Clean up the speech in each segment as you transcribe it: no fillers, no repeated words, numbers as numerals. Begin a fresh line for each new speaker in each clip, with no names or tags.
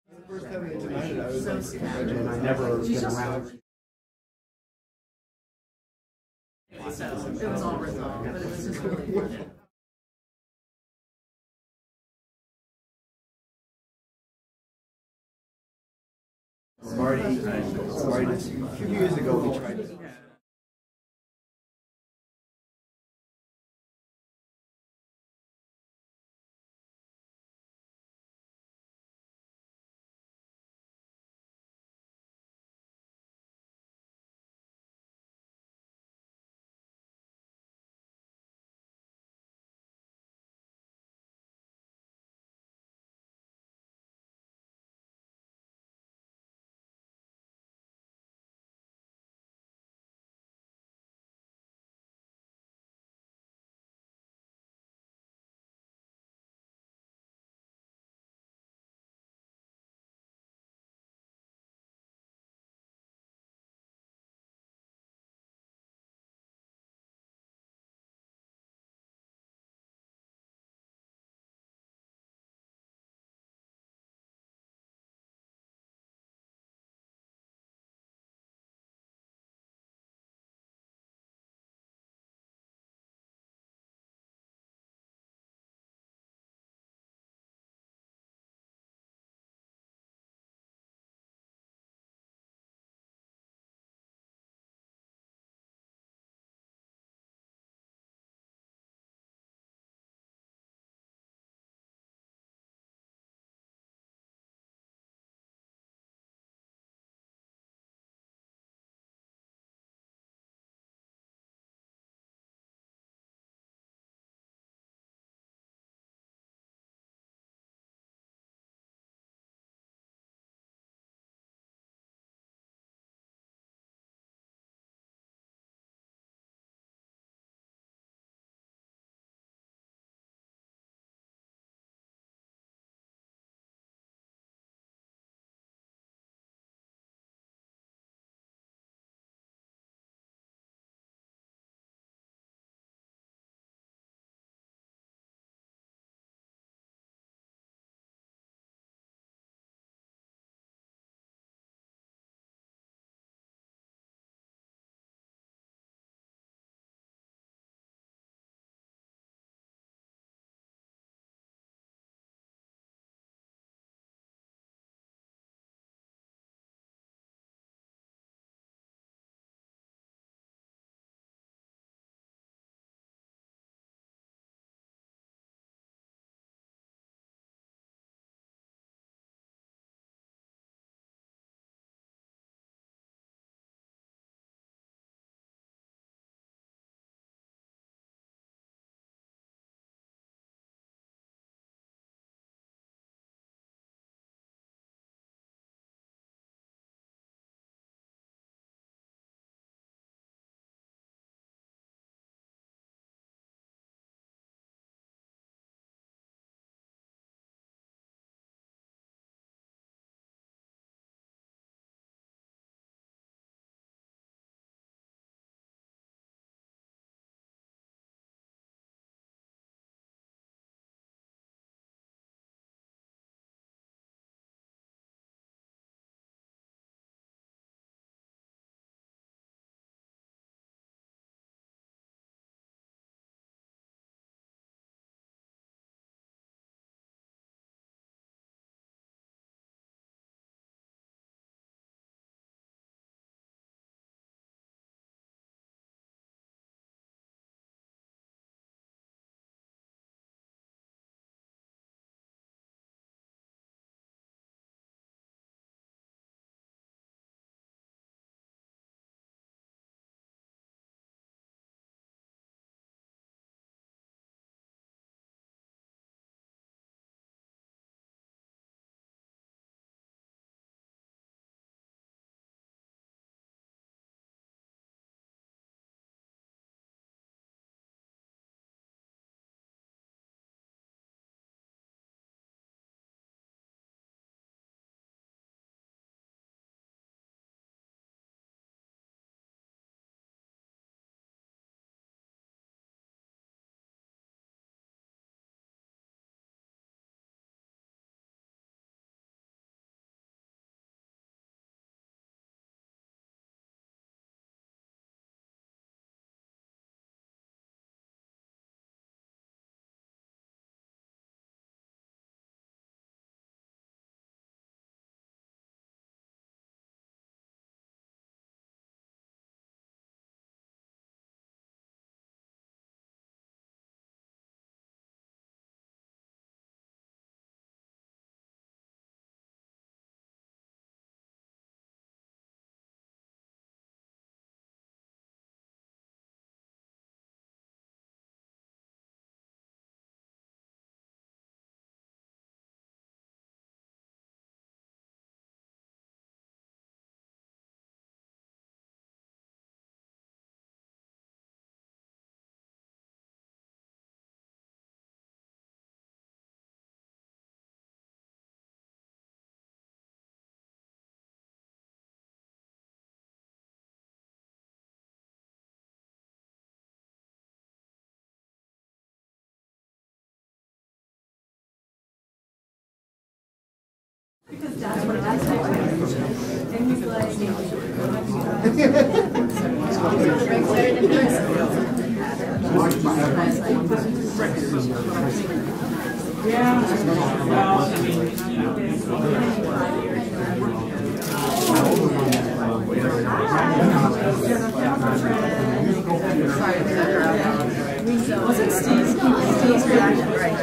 The first time I United, I was like,
and I never been around.
So it was all resolved, but it was just really fun.
Marty, a few years ago we tried to
Because that's what I said. And he's like,
Yeah. Well, I mean,
was it Steve's reaction? Right.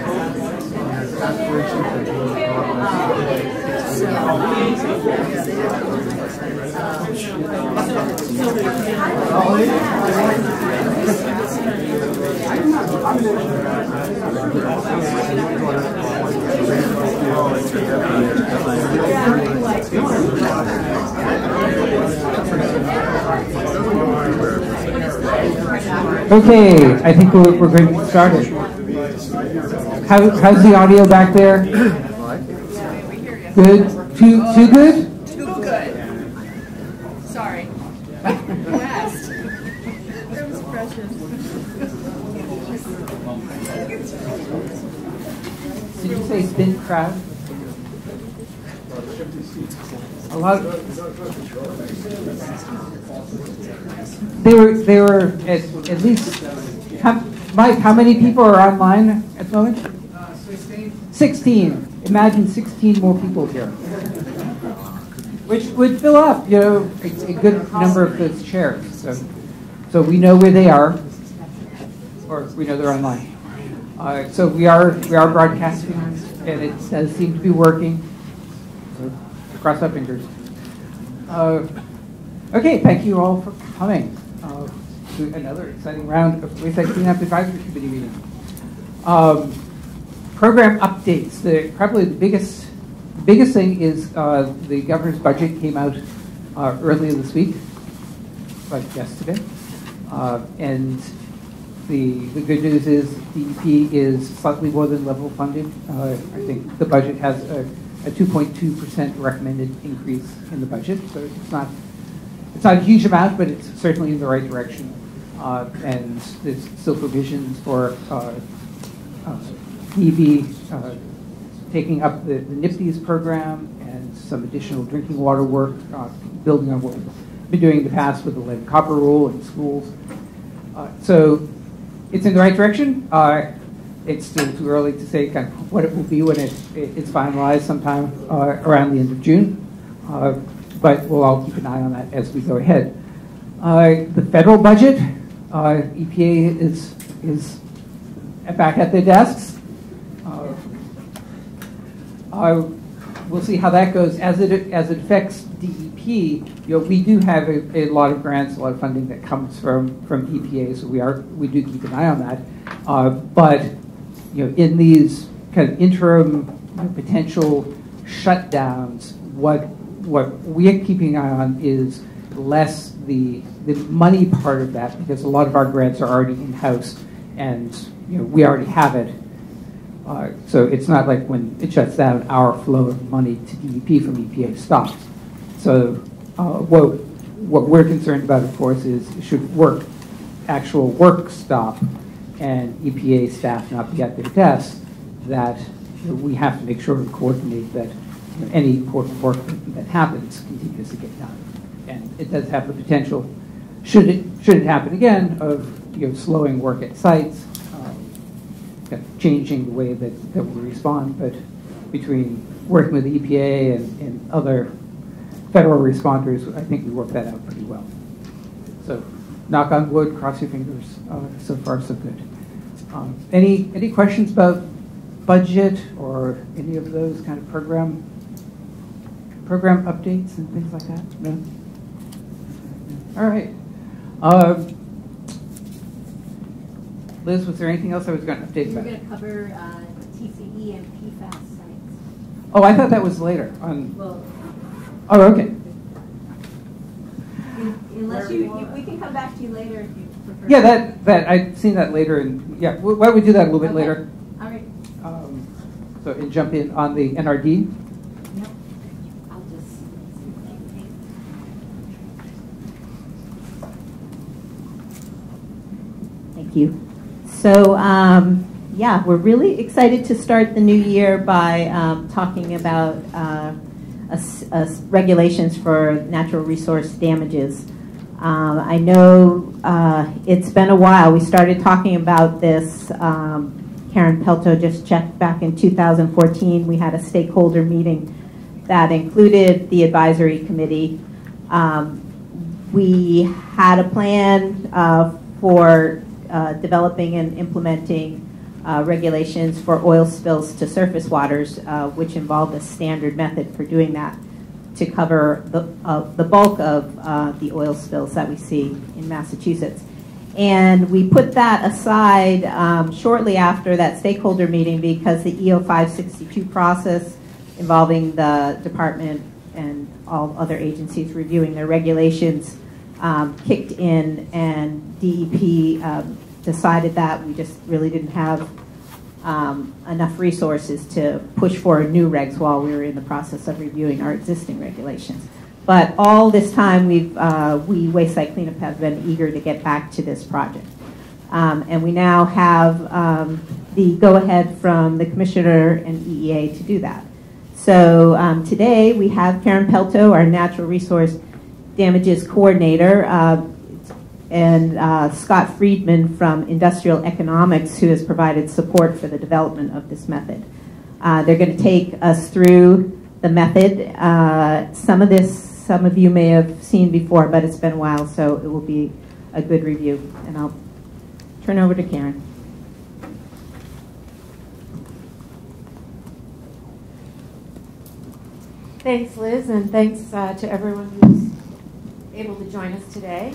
Okay, I think we're going to get started. How's the audio back there? Good? Too good?
Too good. Sorry. West. That was precious.
Did you say thin crowd? A lot. They were at least. Mike, how many people are online at the moment? 16. Imagine 16 more people here, which would fill up, a good number of those chairs. So we know where they are, or we know they're online. So we are broadcasting, and it does seem to be working. So cross our fingers. Okay, thank you all for coming to another exciting round of Wayside Cleanup Advisory Committee meeting. Program updates. Probably the biggest thing is the governor's budget came out earlier this week, like yesterday, and the good news is DEP is slightly more than level funded. I think the budget has a 2.2% recommended increase in the budget, so it's not a huge amount, but it's certainly in the right direction. And there's still provisions for DEP taking up the NIPDES program and some additional drinking water work, building on what we've been doing in the past with the lead and copper rule in schools. So it's in the right direction. It's still too early to say kind of what it will be when it's finalized sometime around the end of June. But we'll all keep an eye on that as we go ahead. The federal budget, EPA is back at their desks. We'll see how that goes. As it affects DEP, we do have a lot of grants, a lot of funding that comes from EPA, so we do keep an eye on that. But in these kind of interim potential shutdowns, what we're keeping an eye on is less the money part of that, because a lot of our grants are already in-house, and we already have it. So it's not like when it shuts down, our flow of money to DEP from EPA stops. So what we're concerned about, of course, is should actual work stop and EPA staff not be at their desks, that we have to make sure to coordinate that any important work that happens continues to get done. And it does have the potential, should it happen again, of slowing work at sites, kind of changing the way that we respond. But between working with the EPA and other federal responders, I think we worked that out pretty well. So knock on wood, cross your fingers. So far, so good. Any questions about budget or any of those kind of program updates and things like that? No? All right. Liz, was there anything else I was going to update about?
We're going to cover TCE and PFAS sites.
Oh, I thought that was later.
Well,
oh, okay.
Unless we can come back to you later if you prefer.
Yeah, that I'd seen that later, and yeah, why don't we do that a little bit
Okay.
later?
All right.
So and jump in on the NRD.
Yep. I'll just. Thank you. So, yeah, we're really excited to start the new year by talking about
regulations for natural resource damages. I know it's been a while. We started talking about this. Karen Pelto just checked back in 2014. We had a stakeholder meeting that included the advisory committee. We had a plan for developing and implementing regulations for oil spills to surface waters, which involved a standard method for doing that to cover the bulk of the oil spills that we see in Massachusetts. And we put that aside shortly after that stakeholder meeting because the EO 562 process involving the department and all other agencies reviewing their regulations kicked in, and DEP decided that we just really didn't have enough resources to push for new regs while we were in the process of reviewing our existing regulations. But all this time, we Wayside Cleanup have been eager to get back to this project. And we now have the go-ahead from the Commissioner and EEA to do that. So today, we have Karen Pelto, our Natural Resource Damages Coordinator, and Scott Friedman from Industrial Economics, who has provided support for the development of this method. They're going to take us through the method. Some of you may have seen before, but it's been a while, so it will be a good review. And I'll turn over to Karen.
Thanks, Liz, and thanks to everyone who's able to join us today,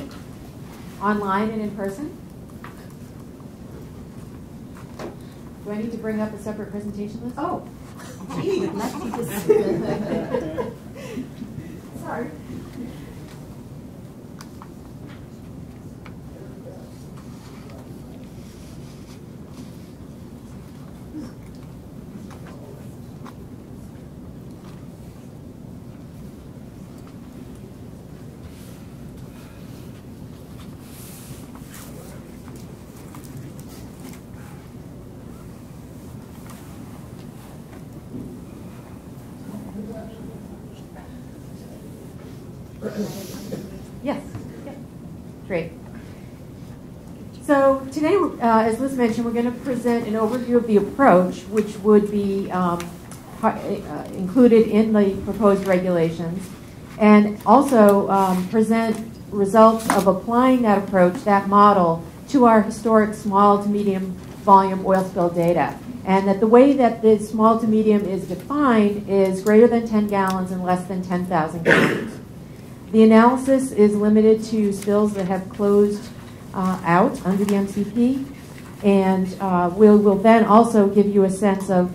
online and in person. Do I need to bring up a separate presentation list?
Oh, gee, sorry.
Yes. Great. So today, as Liz mentioned, we're going to present an overview of the approach, which would be included in the proposed regulations, and also present results of applying that approach, that model, to our historic small to medium volume oil spill data. And that the way that the small to medium is defined is greater than 10 gallons and less than 10,000 gallons. The analysis is limited to spills that have closed out under the MCP, and we'll then also give you a sense of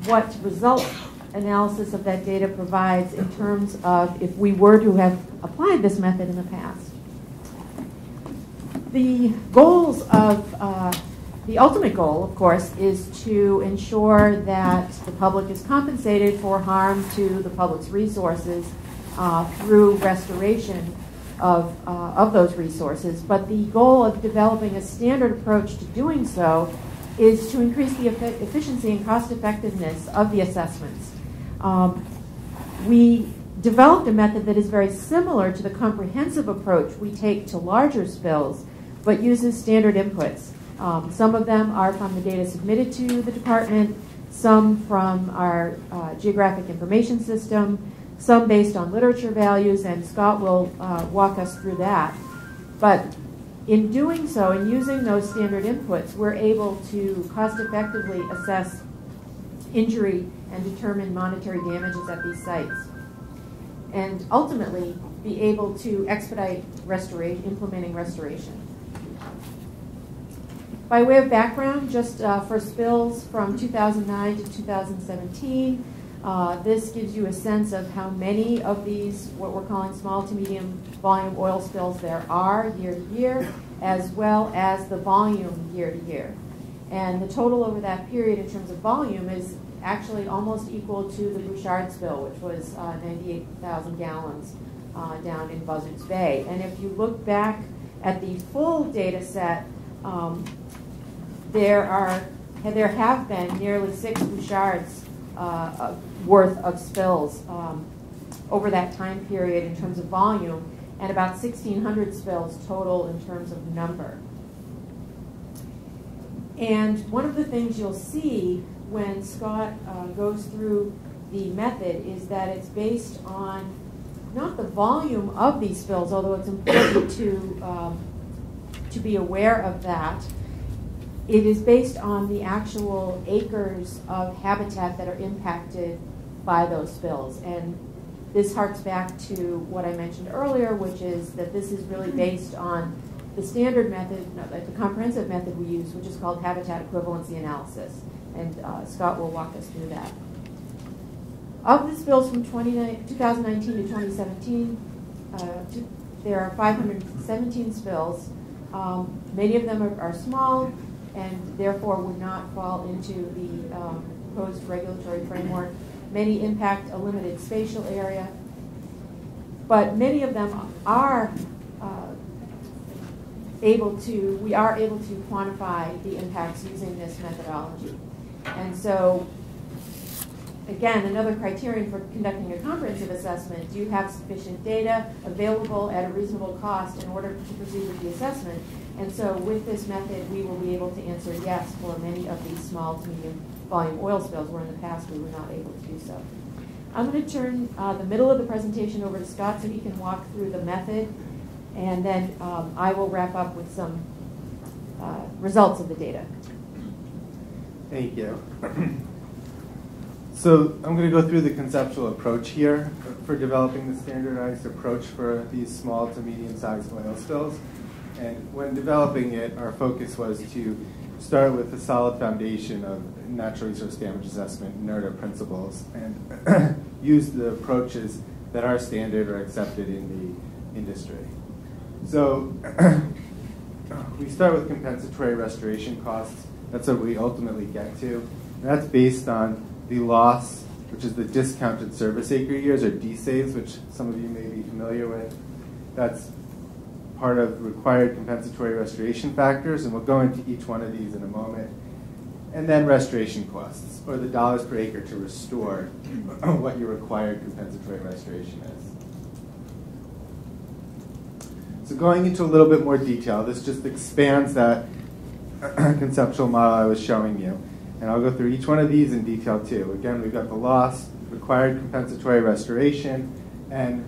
what result analysis of that data provides in terms of if we were to have applied this method in the past. The goals of the ultimate goal, of course, is to ensure that the public is compensated for harm to the public's resources through restoration of those resources. But the goal of developing a standard approach to doing so is to increase the efficiency and cost effectiveness of the assessments. We developed a method that is very similar to the comprehensive approach we take to larger spills, but uses standard inputs. Some of them are from the data submitted to the department, some from our geographic information system, some based on literature values, and Scott will walk us through that. But in doing so, in using those standard inputs, we're able to cost effectively assess injury and determine monetary damages at these sites, and ultimately be able to expedite implementing restoration. By way of background, just for spills from 2009 to 2017, this gives you a sense of how many of these, what we're calling small to medium volume oil spills there are year to year, as well as the volume year to year. And the total over that period in terms of volume is actually almost equal to the Bouchard spill, which was 98,000 gallons down in Buzzards Bay. And if you look back at the full data set, there have been nearly 6 Bouchards worth of spills over that time period in terms of volume, and about 1,600 spills total in terms of number. And one of the things you'll see when Scott goes through the method is that it's based on not the volume of these spills, although it's important to be aware of that. It is based on the actual acres of habitat that are impacted by those spills. And this harks back to what I mentioned earlier, which is that this is really based on the standard method, the comprehensive method we use, which is called habitat equivalency analysis. And Scott will walk us through that. Of the spills from 2019 to 2017, there are 517 spills. Many of them are small and therefore would not fall into the proposed regulatory framework. Many impact a limited spatial area, but many of them are we are able to quantify the impacts using this methodology. And so, again, another criterion for conducting a comprehensive assessment: do you have sufficient data available at a reasonable cost in order to proceed with the assessment? And so with this method, we will be able to answer yes for many of these small to medium volume oil spills, where in the past we were not able to do so. I'm going to turn the middle of the presentation over to Scott so he can walk through the method, and then I will wrap up with some results of the data.
Thank you. So I'm going to go through the conceptual approach here for developing the standardized approach for these small to medium-sized oil spills. And when developing it, our focus was to start with a solid foundation of natural resource damage assessment, NERDA principles, and use the approaches that are standard or accepted in the industry. So we start with compensatory restoration costs. That's what we ultimately get to. And that's based on the loss, which is the discounted service acre years, or DSAs, which some of you may be familiar with. That's part of required compensatory restoration factors, and we'll go into each one of these in a moment. And then restoration costs, or the dollars per acre to restore what your required compensatory restoration is. So going into a little bit more detail, this just expands that conceptual model I was showing you. And I'll go through each one of these in detail too. Again, we've got the loss, required compensatory restoration, and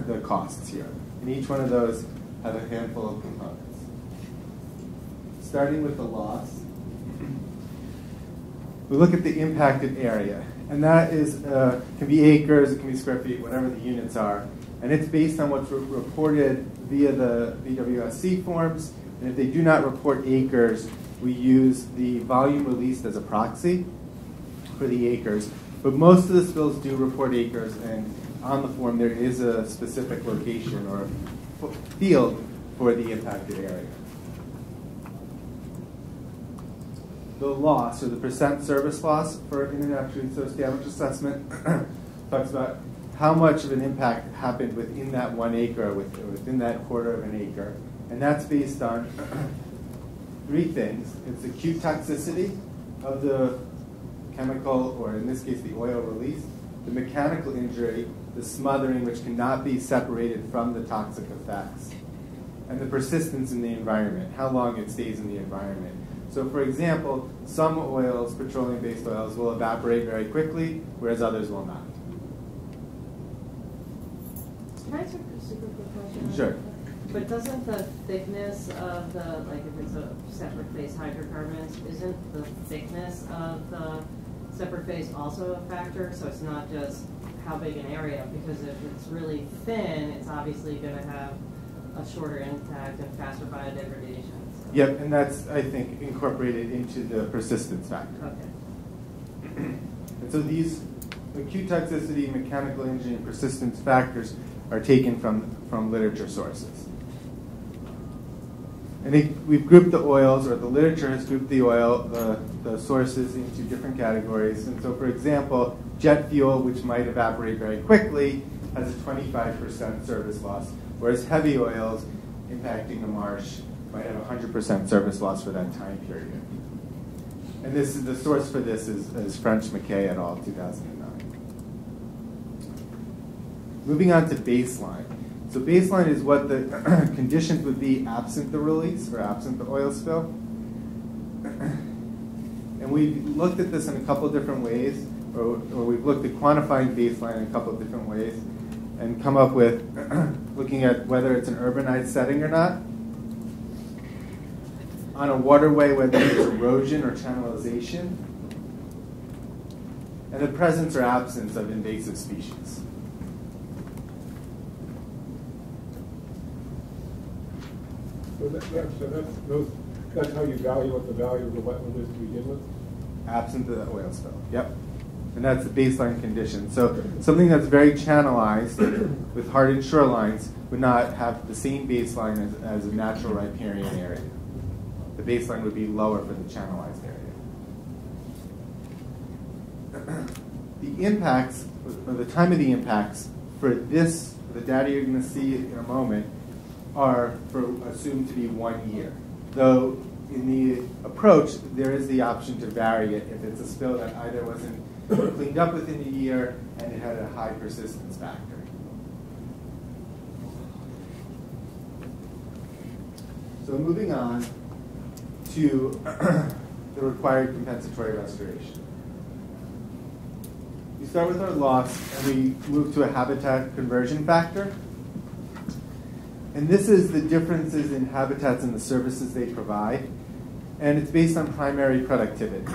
the costs here. And each one of those have a handful of components. Starting with the loss, we look at the impacted area. And that is can be acres, it can be square feet, whatever the units are. And it's based on what's reported via the BWSC forms. And if they do not report acres, we use the volume released as a proxy for the acres. But most of the spills do report acres, and on the form there is a specific location or field for the impacted area. The loss, or the percent service loss for an natural resource damage assessment, talks about how much of an impact happened within that 1 acre, or within that quarter of an acre. And that's based on three things. It's acute toxicity of the chemical, or in this case the oil release, the mechanical injury, the smothering, which cannot be separated from the toxic effects, and the persistence in the environment, how long it stays in the environment. So for example, some oils, petroleum-based oils, will evaporate very quickly, whereas others will not.
Can I ask a super quick question?
Sure.
But doesn't the thickness of the, like if it's a separate phase hydrocarbons, isn't the thickness of the separate phase also a factor? So it's not just how big an area, because if it's really thin, it's obviously going to have a shorter impact and faster biodegradation. So.
Yep, and that's, I think, incorporated into the persistence factor.
Okay.
And so these acute toxicity, mechanical injury, and persistence factors are taken from literature sources. And we've grouped the oils, or the literature has grouped the the sources into different categories. And so, for example, jet fuel, which might evaporate very quickly, has a 25% service loss, whereas heavy oils impacting the marsh might have 100% service loss for that time period. And this is the source for this is French McKay et al. 2009. Moving on to baseline. So baseline is what the conditions would be absent the release or absent the oil spill. And we've looked at this in a couple different ways, or we've looked at quantifying baseline in a couple of different ways, and come up with looking at whether it's an urbanized setting or not. On a waterway, whether there's erosion or channelization, and the presence or absence of invasive species.
So that's how you value what the value of the wetland is to begin with?
Absent the oil spill, yep. And that's the baseline condition. So something that's very channelized with hardened shorelines would not have the same baseline as a natural riparian area. The baseline would be lower for the channelized area. The impacts, or the time of the impacts for this, the data you're going to see in a moment, are assumed to be 1 year. Though in the approach, there is the option to vary it if it's a spill that either wasn't cleaned up within a year and it had a high persistence factor. So moving on to the required compensatory restoration. We start with our loss and we move to a habitat conversion factor. And this is the differences in habitats and the services they provide. And it's based on primary productivity.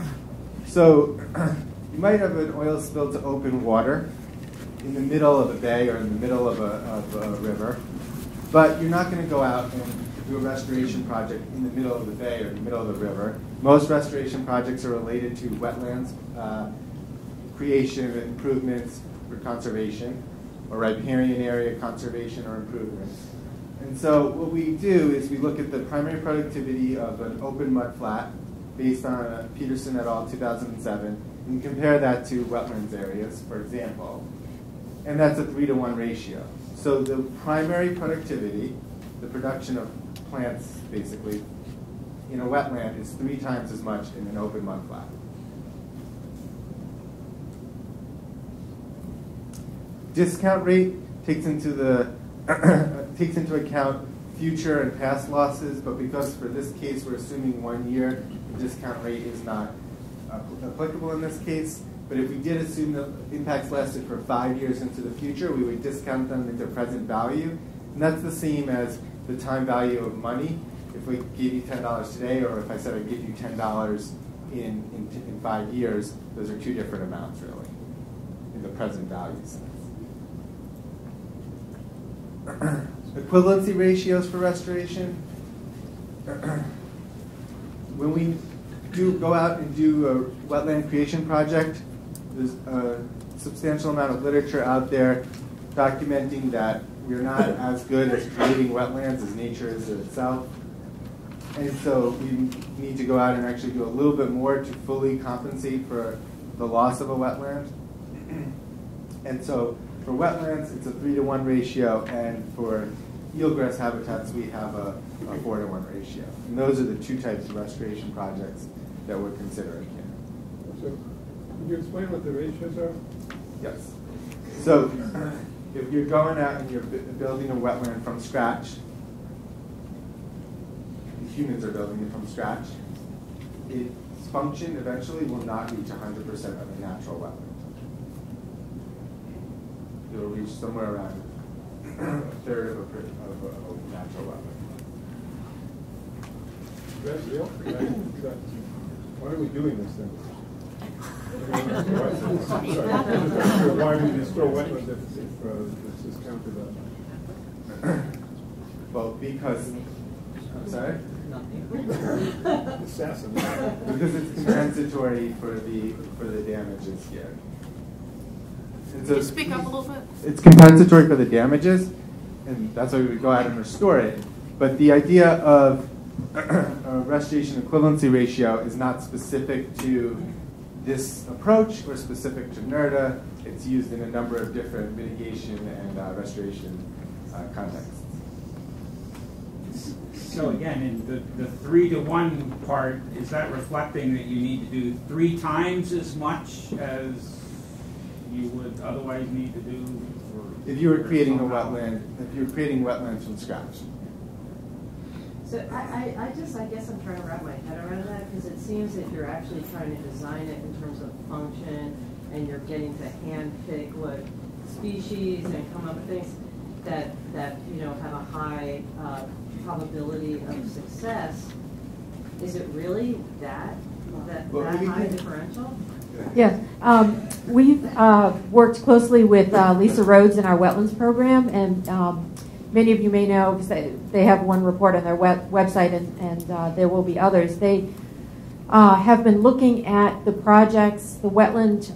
So you might have an oil spill to open water in the middle of a bay or in the middle of a river, but you're not going to go out and do a restoration project in the middle of the bay or in the middle of the river. Most restoration projects are related to wetlands creation, improvements for conservation, or riparian area conservation or improvements. And so what we do is we look at the primary productivity of an open mud flat based on Peterson et al. 2007, and compare that to wetlands areas, for example. And that's a 3-to-1 ratio. So the primary productivity, the production of plants, basically, in a wetland is 3 times as much in an open mud flat. Discount rate takes into account future and past losses, but because for this case we're assuming 1 year, the discount rate is not applicable in this case. But if we did assume the impacts lasted for 5 years into the future, we would discount them into present value. And that's the same as the time value of money. If we gave you $10 today, or if I said I'd give you $10 in 5 years, those are 2 different amounts, really, in the present value sense. Equivalency ratios for restoration. When we go out and do a wetland creation project, there's a substantial amount of literature out there documenting that we're not as good at creating wetlands as nature is itself. And so we need to go out and actually do a little bit more to fully compensate for the loss of a wetland. And so for wetlands, it's a 3-to-1 ratio, and for eelgrass habitats, we have a 4-to-1 ratio. And those are the 2 types of restoration projects that we're considering here.
So, can you explain what the ratios are?
Yes. So, if you're going out and you're building a wetland from scratch, humans are building it from scratch, its function eventually will not reach 100% of a natural wetland. It will reach somewhere around a third of a natural wetland.
That's real? Why are we doing this then? Why would we destroy wetlands if this is counted up?
Well, because, I'm sorry?
Assassin.
Because it's compensatory for the damages here.
Can you speak up a little bit?
It's compensatory for the damages, and that's why we would go out and restore it. But the idea of a restoration equivalency ratio is not specific to this approach or specific to NERDA. It's used in a number of different mitigation and restoration contexts.
So again, in the 3-to-1 part, is that reflecting that you need to do 3 times as much as you would otherwise need to do?
If you were creating a wetland, if you were creating wetlands from scratch.
So I guess I'm trying to wrap my head around that, because it seems that you're actually trying to design it in terms of function, and you're getting to handpick what species and come up with things that have a high probability of success. Is it really that high differential?
Yes, we've worked closely with Lisa Rhodes in our wetlands program, and many of you may know, because they have one report on their website, and there will be others. They have been looking at the projects, the wetland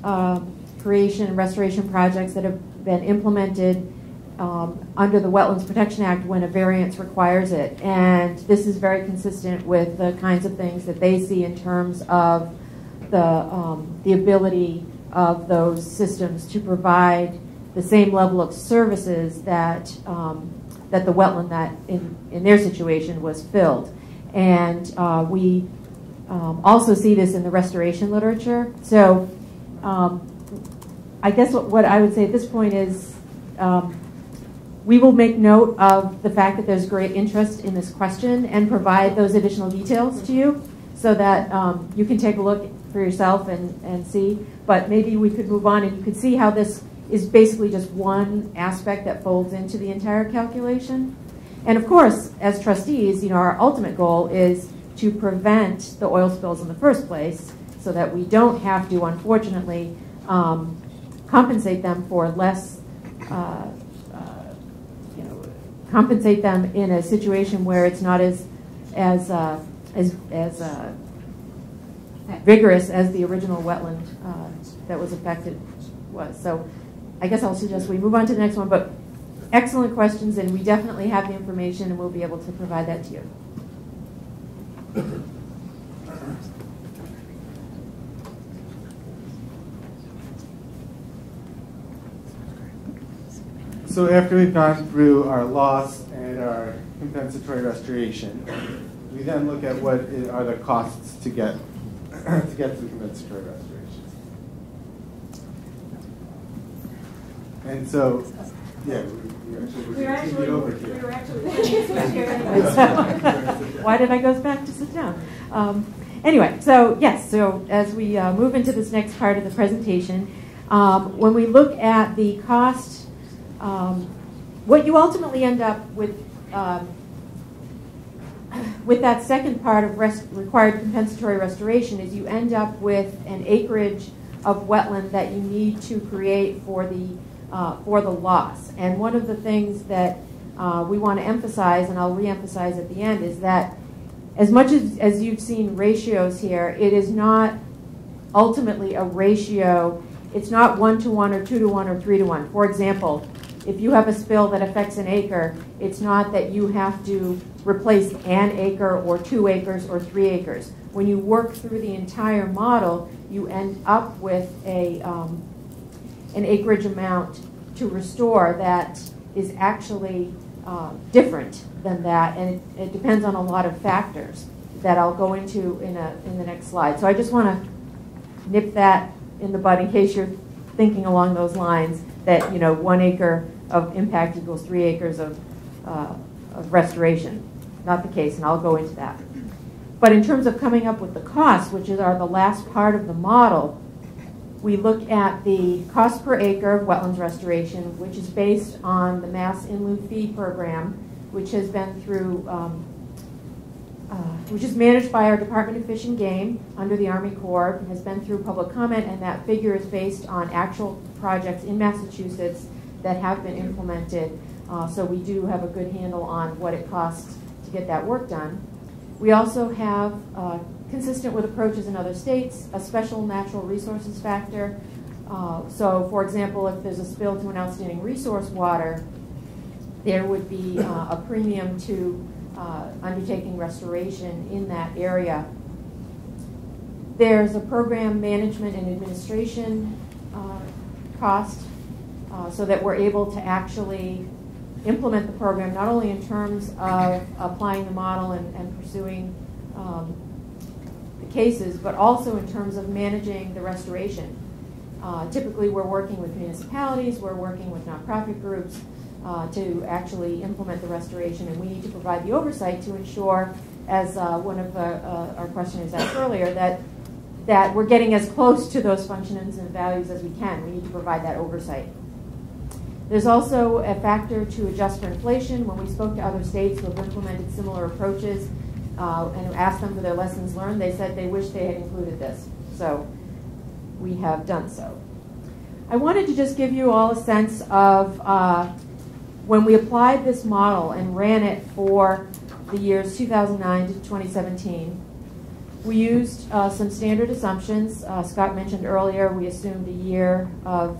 creation and restoration projects that have been implemented under the Wetlands Protection Act when a variance requires it. And this is very consistent with the kinds of things that they see in terms of the ability of those systems to provide the same level of services that that the wetland that in their situation was filled. And we also see this in the restoration literature. So I guess what I would say at this point is we will make note of the fact that there's great interest in this question and provide those additional details to you so that you can take a look for yourself and see. But maybe we could move on and you could see how this is basically just one aspect that folds into the entire calculation. And of course, as trustees, our ultimate goal is to prevent the oil spills in the first place so that we don't have to, unfortunately, compensate them for less, compensate them in a situation where it's not as vigorous as the original wetland that was affected was. So I guess I'll suggest we move on to the next one, but excellent questions, and we definitely have the information and we'll be able to provide that to you.
So after we've gone through our loss and our compensatory restoration, we then look at what are the costs to get to the compensatory restoration. And so, yeah, we were actually
why did I go back to sit down? Anyway, so yes, so as we move into this next part of the presentation, when we look at the cost, what you ultimately end up with that second part of required compensatory restoration is you end up with an acreage of wetland that you need to create for the loss. And one of the things that we want to emphasize, and I'll re-emphasize at the end, is that as much as you've seen ratios here, it is not ultimately a ratio. It's not 1-to-1 or 2-to-1 or 3-to-1. For example, if you have a spill that affects an acre, it's not that you have to replace an acre or 2 acres or 3 acres. When you work through the entire model, you end up with an acreage amount to restore that is actually different than that, and it depends on a lot of factors that I'll go into in the next slide. So I just want to nip that in the bud in case you're thinking along those lines that 1 acre of impact equals 3 acres of restoration. Not the case, and I'll go into that. But in terms of coming up with the costs, which are the last part of the model, we look at the cost per acre of wetlands restoration, which is based on the Mass in lieu fee program, which has been through, which is managed by our Department of Fish and Game under the Army Corps, and has been through public comment, and that figure is based on actual projects in Massachusetts that have been implemented. So we do have a good handle on what it costs to get that work done. We also have, consistent with approaches in other states, a special natural resources factor. So for example, if there's a spill to an outstanding resource water, there would be a premium to undertaking restoration in that area. There's a program management and administration cost, so that we're able to actually implement the program, not only in terms of applying the model and pursuing the cases, but also in terms of managing the restoration. Typically, we're working with municipalities, we're working with nonprofit groups to actually implement the restoration, and we need to provide the oversight to ensure, as one of our questioners asked earlier, that we're getting as close to those functions and values as we can. We need to provide that oversight. There's also a factor to adjust for inflation. When we spoke to other states who have implemented similar approaches and asked them for their lessons learned, they said they wish they had included this. So we have done so. I wanted to just give you all a sense of when we applied this model and ran it for the years 2009 to 2017, we used some standard assumptions. Scott mentioned earlier we assumed a year of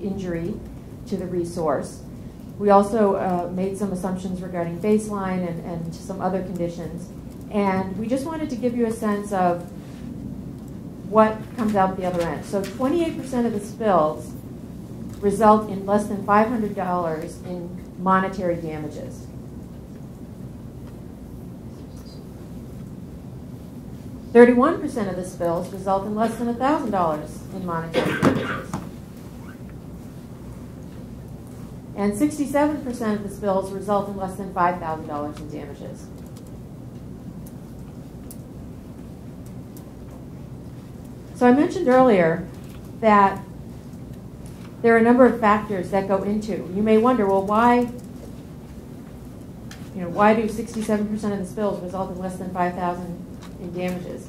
injury to the resource. We also made some assumptions regarding baseline and some other conditions. And we just wanted to give you a sense of what comes out the other end. So 28% of the spills result in less than $500 in monetary damages. 31% of the spills result in less than $1,000 in monetary damages. And 67% of the spills result in less than $5,000 in damages. So I mentioned earlier that there are a number of factors that go into. You may wonder, well, why do 67% of the spills result in less than $5,000 in damages?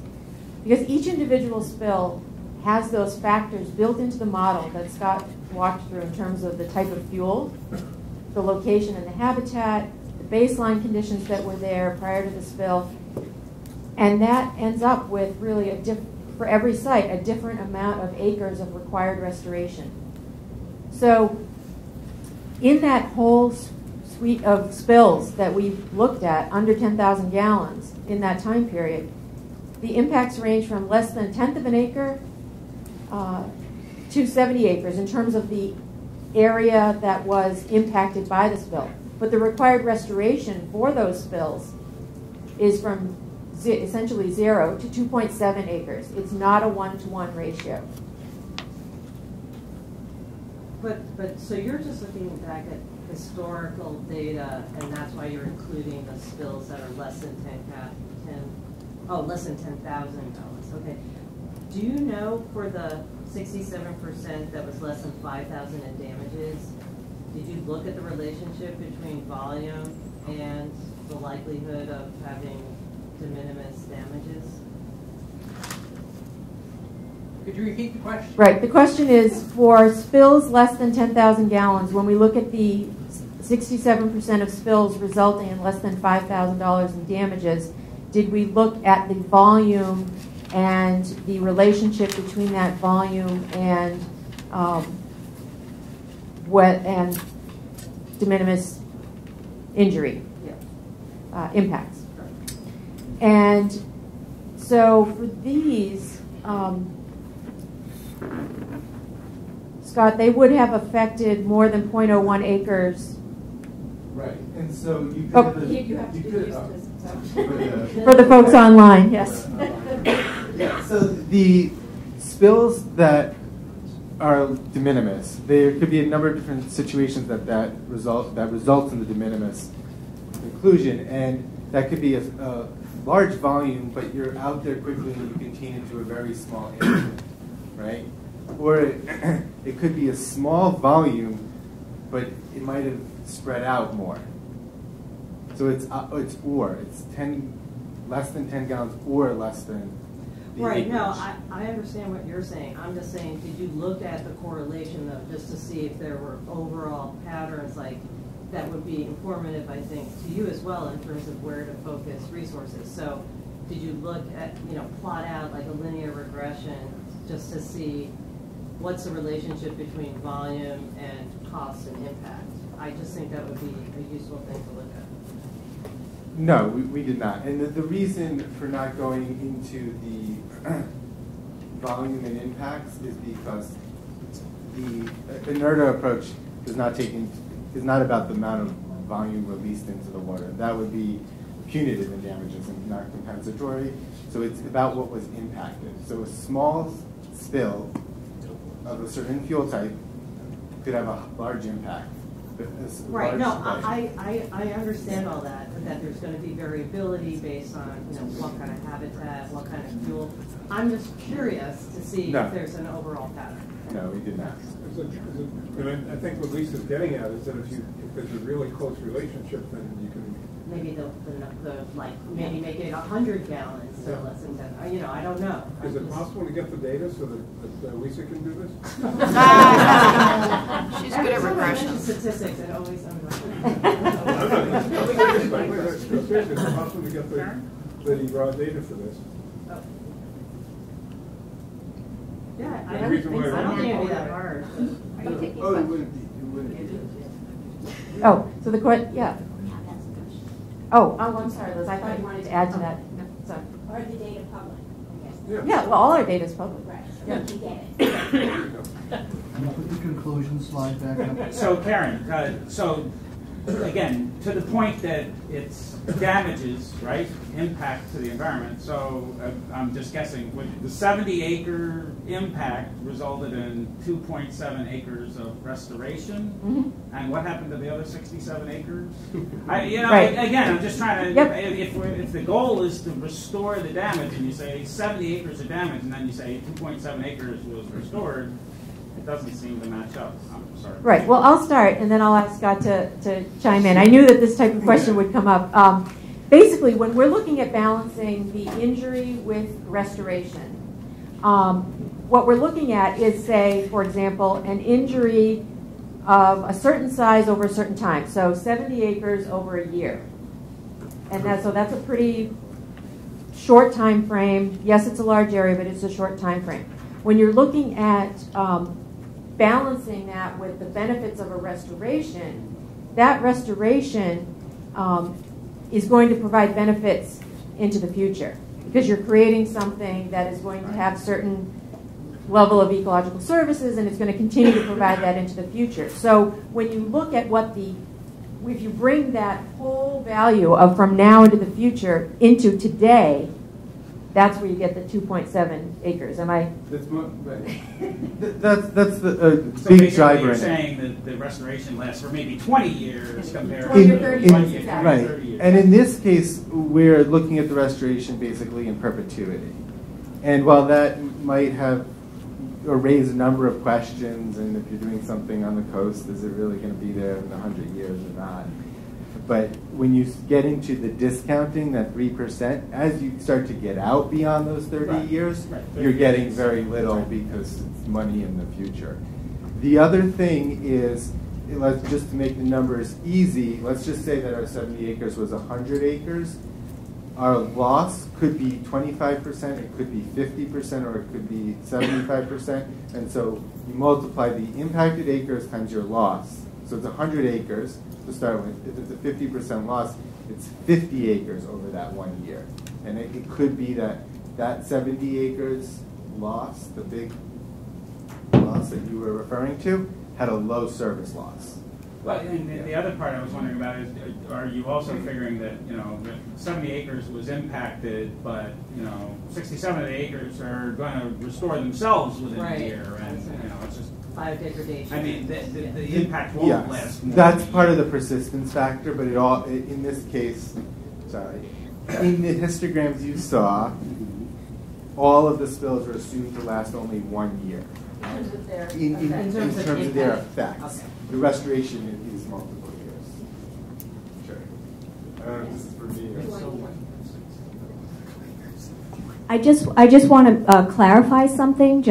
Because each individual spill has those factors built into the model that Scott walked through in terms of the type of fuel, the location and the habitat, the baseline conditions that were there prior to the spill, and that ends up with really for every site a different amount of acres of required restoration. So in that whole suite of spills that we looked at, under 10,000 gallons in that time period, the impacts range from less than a tenth of an acre to 70 acres in terms of the area that was impacted by the spill. But the required restoration for those spills is from essentially 0 to 2.7 acres. It's not a 1-to-1 ratio.
But so you're just looking back at historical data, and that's why you're including the spills that are less than less than 10,000 gallons. Okay. Do you know for the 67% that was less than 5,000 in damages, did you look at the relationship between volume and the likelihood of having de minimis damages?
Could you repeat the question?
Right. The question is, for spills less than 10,000 gallons, when we look at the 67% of spills resulting in less than $5,000 in damages, did we look at the volume and the relationship between that volume and de minimis injury impacts? And so for these, Scott, they would have affected more than 0.01 acres.
Right, and so you could
you have to do this for the folks online, yes.
Yeah, so the spills that are de minimis, there could be a number of different situations that results in the de minimis conclusion, and that could be a large volume, but you're out there quickly and you contain it to a very small area, right? Or it could be a small volume, but it might have spread out more. So it's less than 10 gallons or less than the
Right,
acreage.
no, I understand what you're saying. I'm just saying, did you look at the correlation though, just to see if there were overall patterns like that would be informative, I think, to you as well in terms of where to focus resources. So did you look at, plot out like a linear regression just to see what's the relationship between volume and cost and impact? I just think that would be a useful thing to look at.
No, we did not. And the reason for not going into the volume and impacts is because the INERTA approach is not about the amount of volume released into the water. That would be punitive in damages and not compensatory. So it's about what was impacted. So a small spill of a certain fuel type could have a large impact.
Right, no, I understand all that, but that there's going to be variability based on, what kind of habitat, what kind of fuel. I'm just curious to see if there's an overall pattern.
No, we did not.
I think what Lisa's getting at is that if there's a really close relationship, then you can
maybe maybe make it 100 gallons, so less than 10. I don't know.
Is it possible to get the data so that Lisa can do this?
She's good at regression.
Statistics, it always
Seriously, is it possible to get the raw data for this?
Yeah, I don't think it'd be that hard.
Oh, it wouldn't be.
Oh, so the question, yeah. Oh, I'm sorry, Liz. I thought you wanted to add to that. No, sorry.
Or the data public, I guess.
Yeah, well, all our data is public.
Right, so
Yeah.
you can get it.
Can you put the conclusion slide back up?
So Karen, so again, to the point that it's damages, right? Impact to the environment. So I'm just guessing, the 70-acre impact resulted in 2.7 acres of restoration.
Mm-hmm.
And what happened to the other 67 acres?
Right.
Again, I'm just trying to,
Yep.
if the goal is to restore the damage, and you say 70 acres of damage, and then you say 2.7 acres was restored, it doesn't seem to match up. I'm sorry.
Right. Well, I'll start, and then I'll ask Scott to chime in. I knew that this type of question would come up. Basically, when we're looking at balancing the injury with restoration, what we're looking at is, say, for example, an injury of a certain size over a certain time. So 70 acres over a year. And so that's a pretty short time frame. Yes, it's a large area, but it's a short time frame. When you're looking at balancing that with the benefits of a restoration, that restoration is going to provide benefits into the future because you're creating something that is going to have certain level of ecological services, and it's going to continue to provide that into the future. So when you look at if you bring that whole value of from now into the future into today, that's where you get the 2.7 acres. Am I?
That's the
So
big
basically
driver
you're
in it.
saying that the restoration lasts for maybe 20 years compared
20
to
or 30
1
years,
year,
exactly.
Right.
30 years.
And in this case, we're looking at the restoration basically in perpetuity. And while that might have or raise a number of questions, and if you're doing something on the coast, is it really going to be there in 100 years or not? But when you get into the discounting, that 3%, as you start to get out beyond those 30 years, you're getting very little because it's money in the future. The other thing is, just to make the numbers easy, let's just say that our 70 acres was 100 acres. Our loss could be 25%, it could be 50%, or it could be 75%. And so you multiply the impacted acres times your loss. So it's 100 acres to start with. If it's a 50% loss, it's 50 acres over that 1 year. And it could be that 70 acres loss, the big loss that you were referring to, had a low service loss.
Well, and the other part I was wondering about is, are you also figuring that, 70 acres was impacted, but, 67 of the acres are going to restore themselves within a year, and, it's just
biodegradation.
I mean, the impact won't last more.
That's part of the persistence factor, but in this case, in the histograms you saw, all of the spills were assumed to last only 1 year. In terms of their effects.
Okay.
The restoration is multiple years. Sure. I don't know if this is for me.
I just want to clarify something,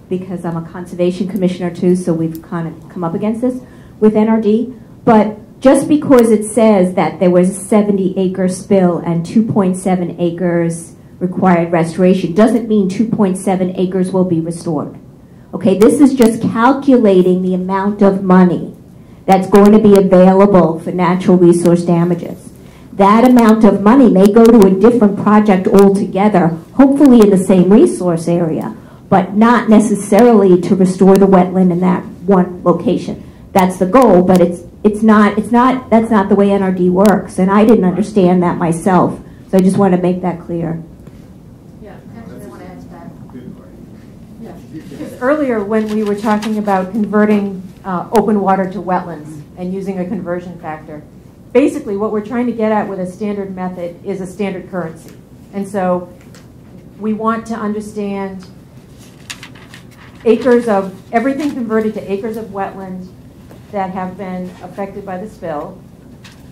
because I'm a conservation commissioner too, so we've kind of come up against this with NRD. But just because it says that there was a 70-acre spill and 2.7 acres required restoration doesn't mean 2.7 acres will be restored. Okay, this is just calculating the amount of money that's going to be available for natural resource damages. That amount of money may go to a different project altogether, hopefully in the same resource area, but not necessarily to restore the wetland in that one location.
that's the goal, but that's not the way NRD works, and I didn't understand that myself. So I just want to make that clear.
Yeah, actually, I want to add to that. Yeah, because earlier when we were talking about converting open water to wetlands and using a conversion factor, basically what we're trying to get at with a standard method is a standard currency. And so we want to understand acres of, everything converted to acres of wetland that have been affected by the spill.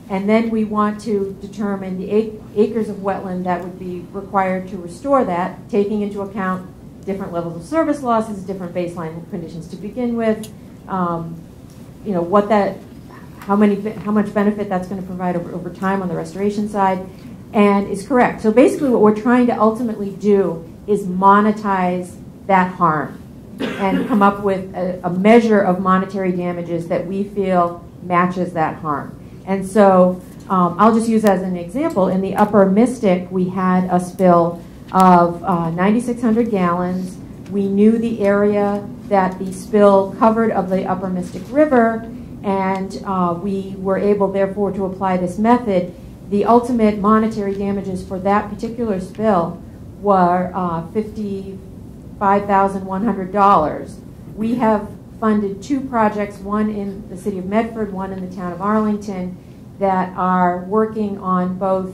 And then we want to determine the acres of wetland that would be required to restore that, taking into account different levels of service losses, different baseline conditions to begin with, you know, how much benefit that's going to provide over time on the restoration side, and is correct. So basically what we're trying to ultimately do is monetize that harm and come up with a measure of monetary damages that we feel matches that harm. And so I'll just use as an example, in the upper Mystic, we had a spill of 9,600 gallons. We knew the area that the spill covered of the upper Mystic River, and we were able, therefore, to apply this method. The ultimate monetary damages for that particular spill were $55,100. We have funded 2 projects, one in the city of Medford, one in the town of Arlington, that are working on both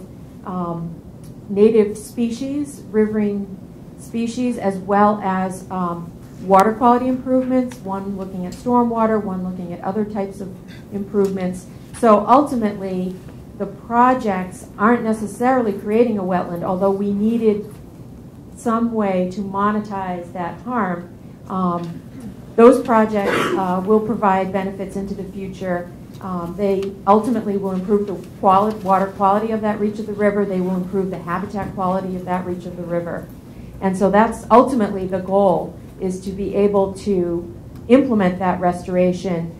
native species, riverine species, as well as water quality improvements, one looking at stormwater, one looking at other types of improvements. So ultimately, the projects aren't necessarily creating a wetland, although we needed some way to monetize that harm. Those projects will provide benefits into the future. They ultimately will improve the water quality of that reach of the river. They will improve the habitat quality of that reach of the river. And so that's ultimately the goal, is to be able to implement that restoration.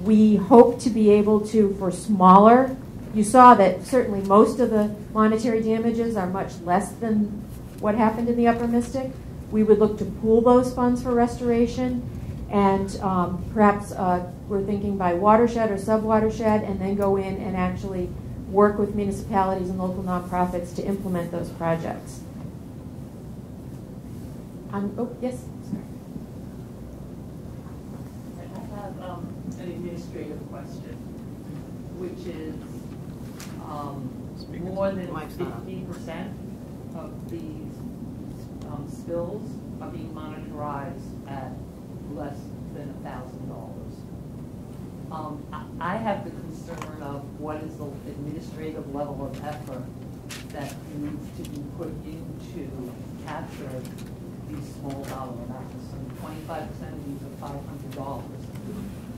We hope to be able to, for smaller, you saw that certainly most of the monetary damages are much less than what happened in the Upper Mystic. We would look to pool those funds for restoration, and perhaps we're thinking by watershed or sub-watershed, and then go in and actually work with municipalities and local nonprofits to implement those projects. Oh, yes?
I have an administrative question, which is more than 50% of these spills are being monitorized at less than $1,000. I have the concern of what is the administrative level of effort that needs to be put into capture these small dollar amounts. And 25% of these are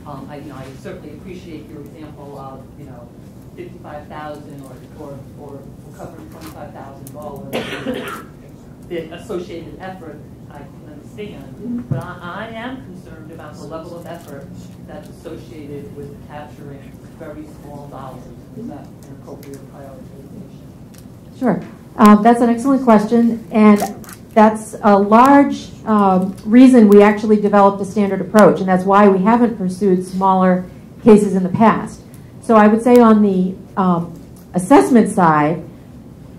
$500. I certainly appreciate your example of, $55,000 or covering $25,000. The associated effort I can understand, but I am concerned about the level of effort that's associated with capturing very small dollars. Is that an appropriate prioritization?
Sure. That's an excellent question, and that's a large reason we actually developed a standard approach, and that's why we haven't pursued smaller cases in the past. So I would say on the assessment side,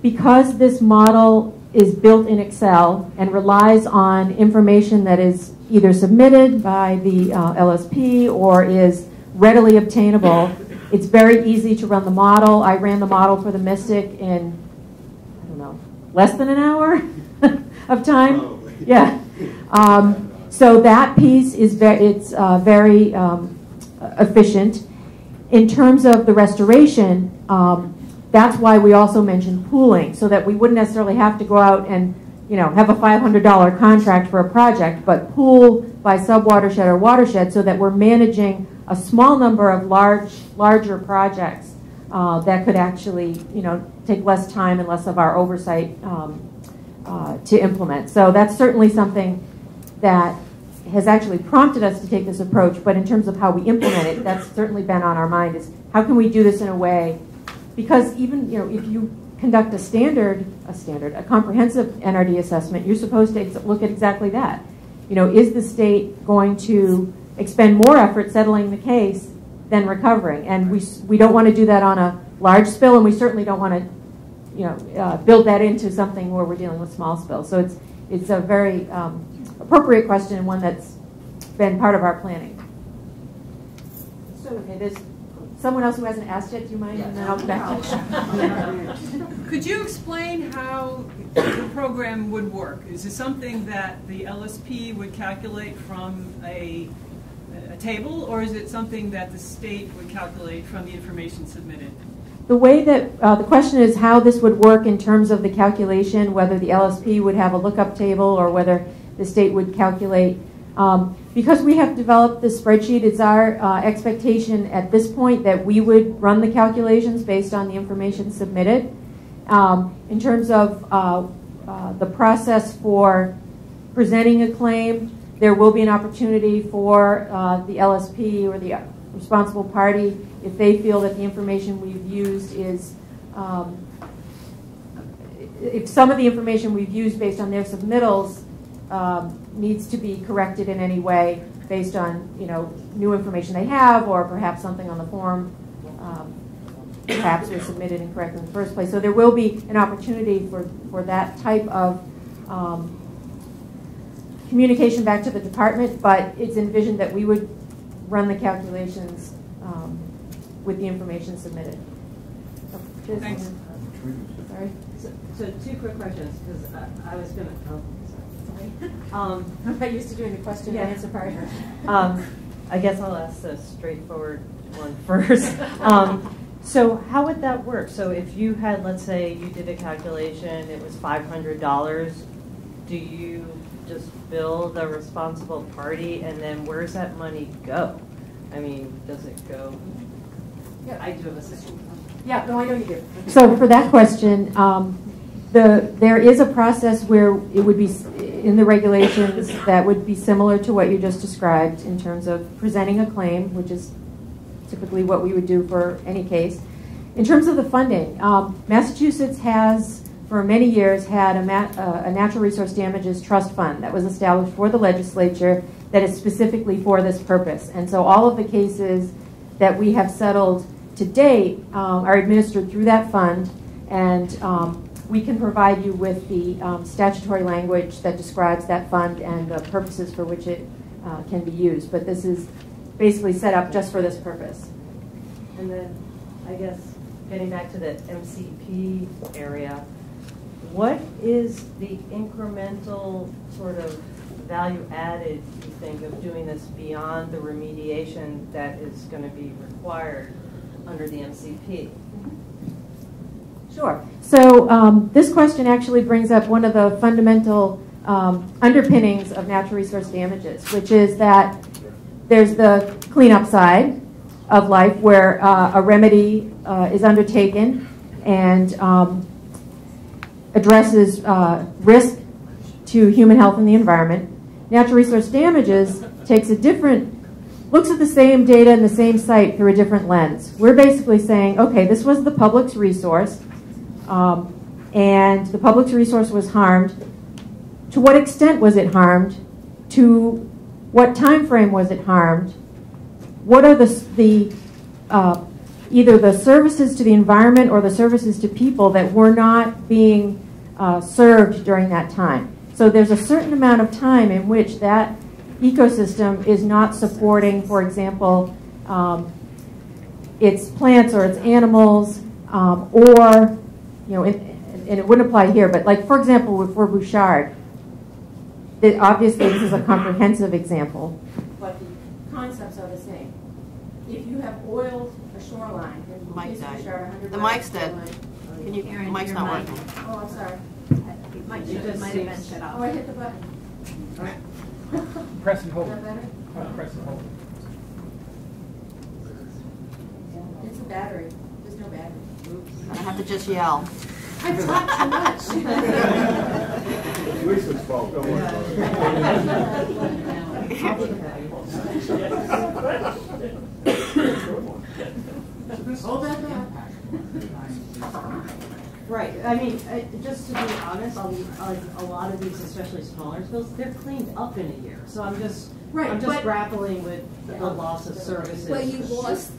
because this model is built in Excel and relies on information that is either submitted by the LSP or is readily obtainable, it's very easy to run the model. I ran the model for the Mystic in, I don't know, less than an hour of time. Oh. Yeah. So that piece is very efficient. In terms of the restoration, that's why we also mentioned pooling, so that we wouldn't necessarily have to go out and have a $500 contract for a project, but pool by sub-watershed or watershed, so that we're managing a small number of larger projects that could actually take less time and less of our oversight to implement. So that's certainly something that has actually prompted us to take this approach, but in terms of how we implement it, that's certainly been on our mind, is how can we do this in a way, because even if you conduct a comprehensive NRD assessment, you're supposed to look at exactly that. Is the state going to expend more effort settling the case than recovering. And we don't want to do that on a large spill, and we certainly don't want to build that into something where we're dealing with small spills. So it's a very appropriate question, and one that's been part of our planning. So okay, there's someone else who hasn't asked yet. Do you mind? And then I'll go back to
Could you explain how the program would work? Is it something that the LSP would calculate from a table, or is it something that the state would calculate from the information submitted?
The way that the question is how this would work in terms of the calculation, whether the LSP would have a lookup table or whether the state would calculate. Because we have developed this spreadsheet, it's our expectation at this point that we would run the calculations based on the information submitted. In terms of the process for presenting a claim, there will be an opportunity for the LSP or the responsible party, if they feel that the information we've used is, if some of the information we've used based on their submittals needs to be corrected in any way based on new information they have, or perhaps something on the form perhaps was submitted incorrectly in the first place. So there will be an opportunity for that type of communication back to the department, but it's envisioned that we would run the calculations with the information submitted. So,
thanks.
Sorry.
So two quick questions, because I was going to.
I'm not used to doing the question and answer part.
I guess I'll ask the straightforward one first. So how would that work? So if you had, let's say you did a calculation, it was $500, do you just bill the responsible party, and then where's that money go? I mean, does it go?
Yeah,
I do have a system.
Yeah, no, I know you do. So for that question, there is a process where it would be in the regulations that would be similar to what you just described in terms of presenting a claim, which is typically what we would do for any case. In terms of the funding, Massachusetts has for many years had a natural resource damages trust fund that was established for the legislature that is specifically for this purpose. And so all of the cases that we have settled to date are administered through that fund, and we can provide you with the statutory language that describes that fund and the purposes for which it can be used. But this is basically set up just for this purpose.
And then, I guess, getting back to the MCP area, what is the incremental sort of value added, you think, of doing this beyond the remediation that is going to be required under the MCP?
Sure. So this question actually brings up one of the fundamental underpinnings of natural resource damages, which is that there's the cleanup side of life where a remedy is undertaken and addresses risk to human health and the environment. Natural resource damages takes looks at the same data and the same site through a different lens. We're basically saying, okay, this was the public's resource, and the public's resource was harmed. To what extent was it harmed? To what time frame was it harmed? What are either the services to the environment or the services to people that were not being served during that time? So there's a certain amount of time in which that ecosystem is not supporting, for example, its plants or its animals, or, and it wouldn't apply here, but like, for example, for Bouchard, obviously this is a comprehensive example, but the concepts are the same. If you have oiled a shoreline,
the mic died. The mic's dead. Can you? The mic's not working.
Oh, I'm sorry.
It might have been shut off.
Oh, I hit the button.
Press and hold.
Is that better?
Press and hold.
It's a battery. There's no battery. Oops.
I have to just yell.
I talk too much.
Lisa's fault. Don't worry about
Hold that back.
Right. I mean, just to be honest, a lot of these, especially smaller spills, they're cleaned up in a year. So I'm just grappling with the loss of services.
Well, you lost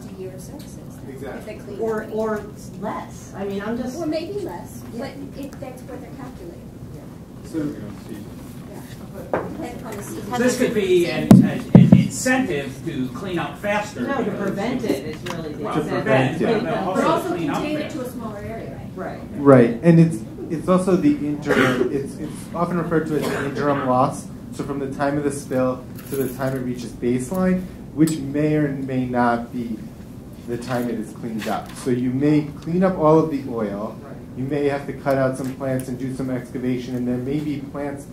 a year of services.
Exactly.
Or less. I mean, I'm just.
Or maybe less, but that's what they're calculating.
So this could be an incentive to clean up faster.
No, to prevent it is really the
incentive.
But also contain it to a smaller area, right?
Right, and it's also the interim. It's often referred to as the interim loss. So from the time of the spill to the time it reaches baseline, which may or may not be the time it is cleaned up. So you may clean up all of the oil. You may have to cut out some plants and do some excavation, and there may be plants,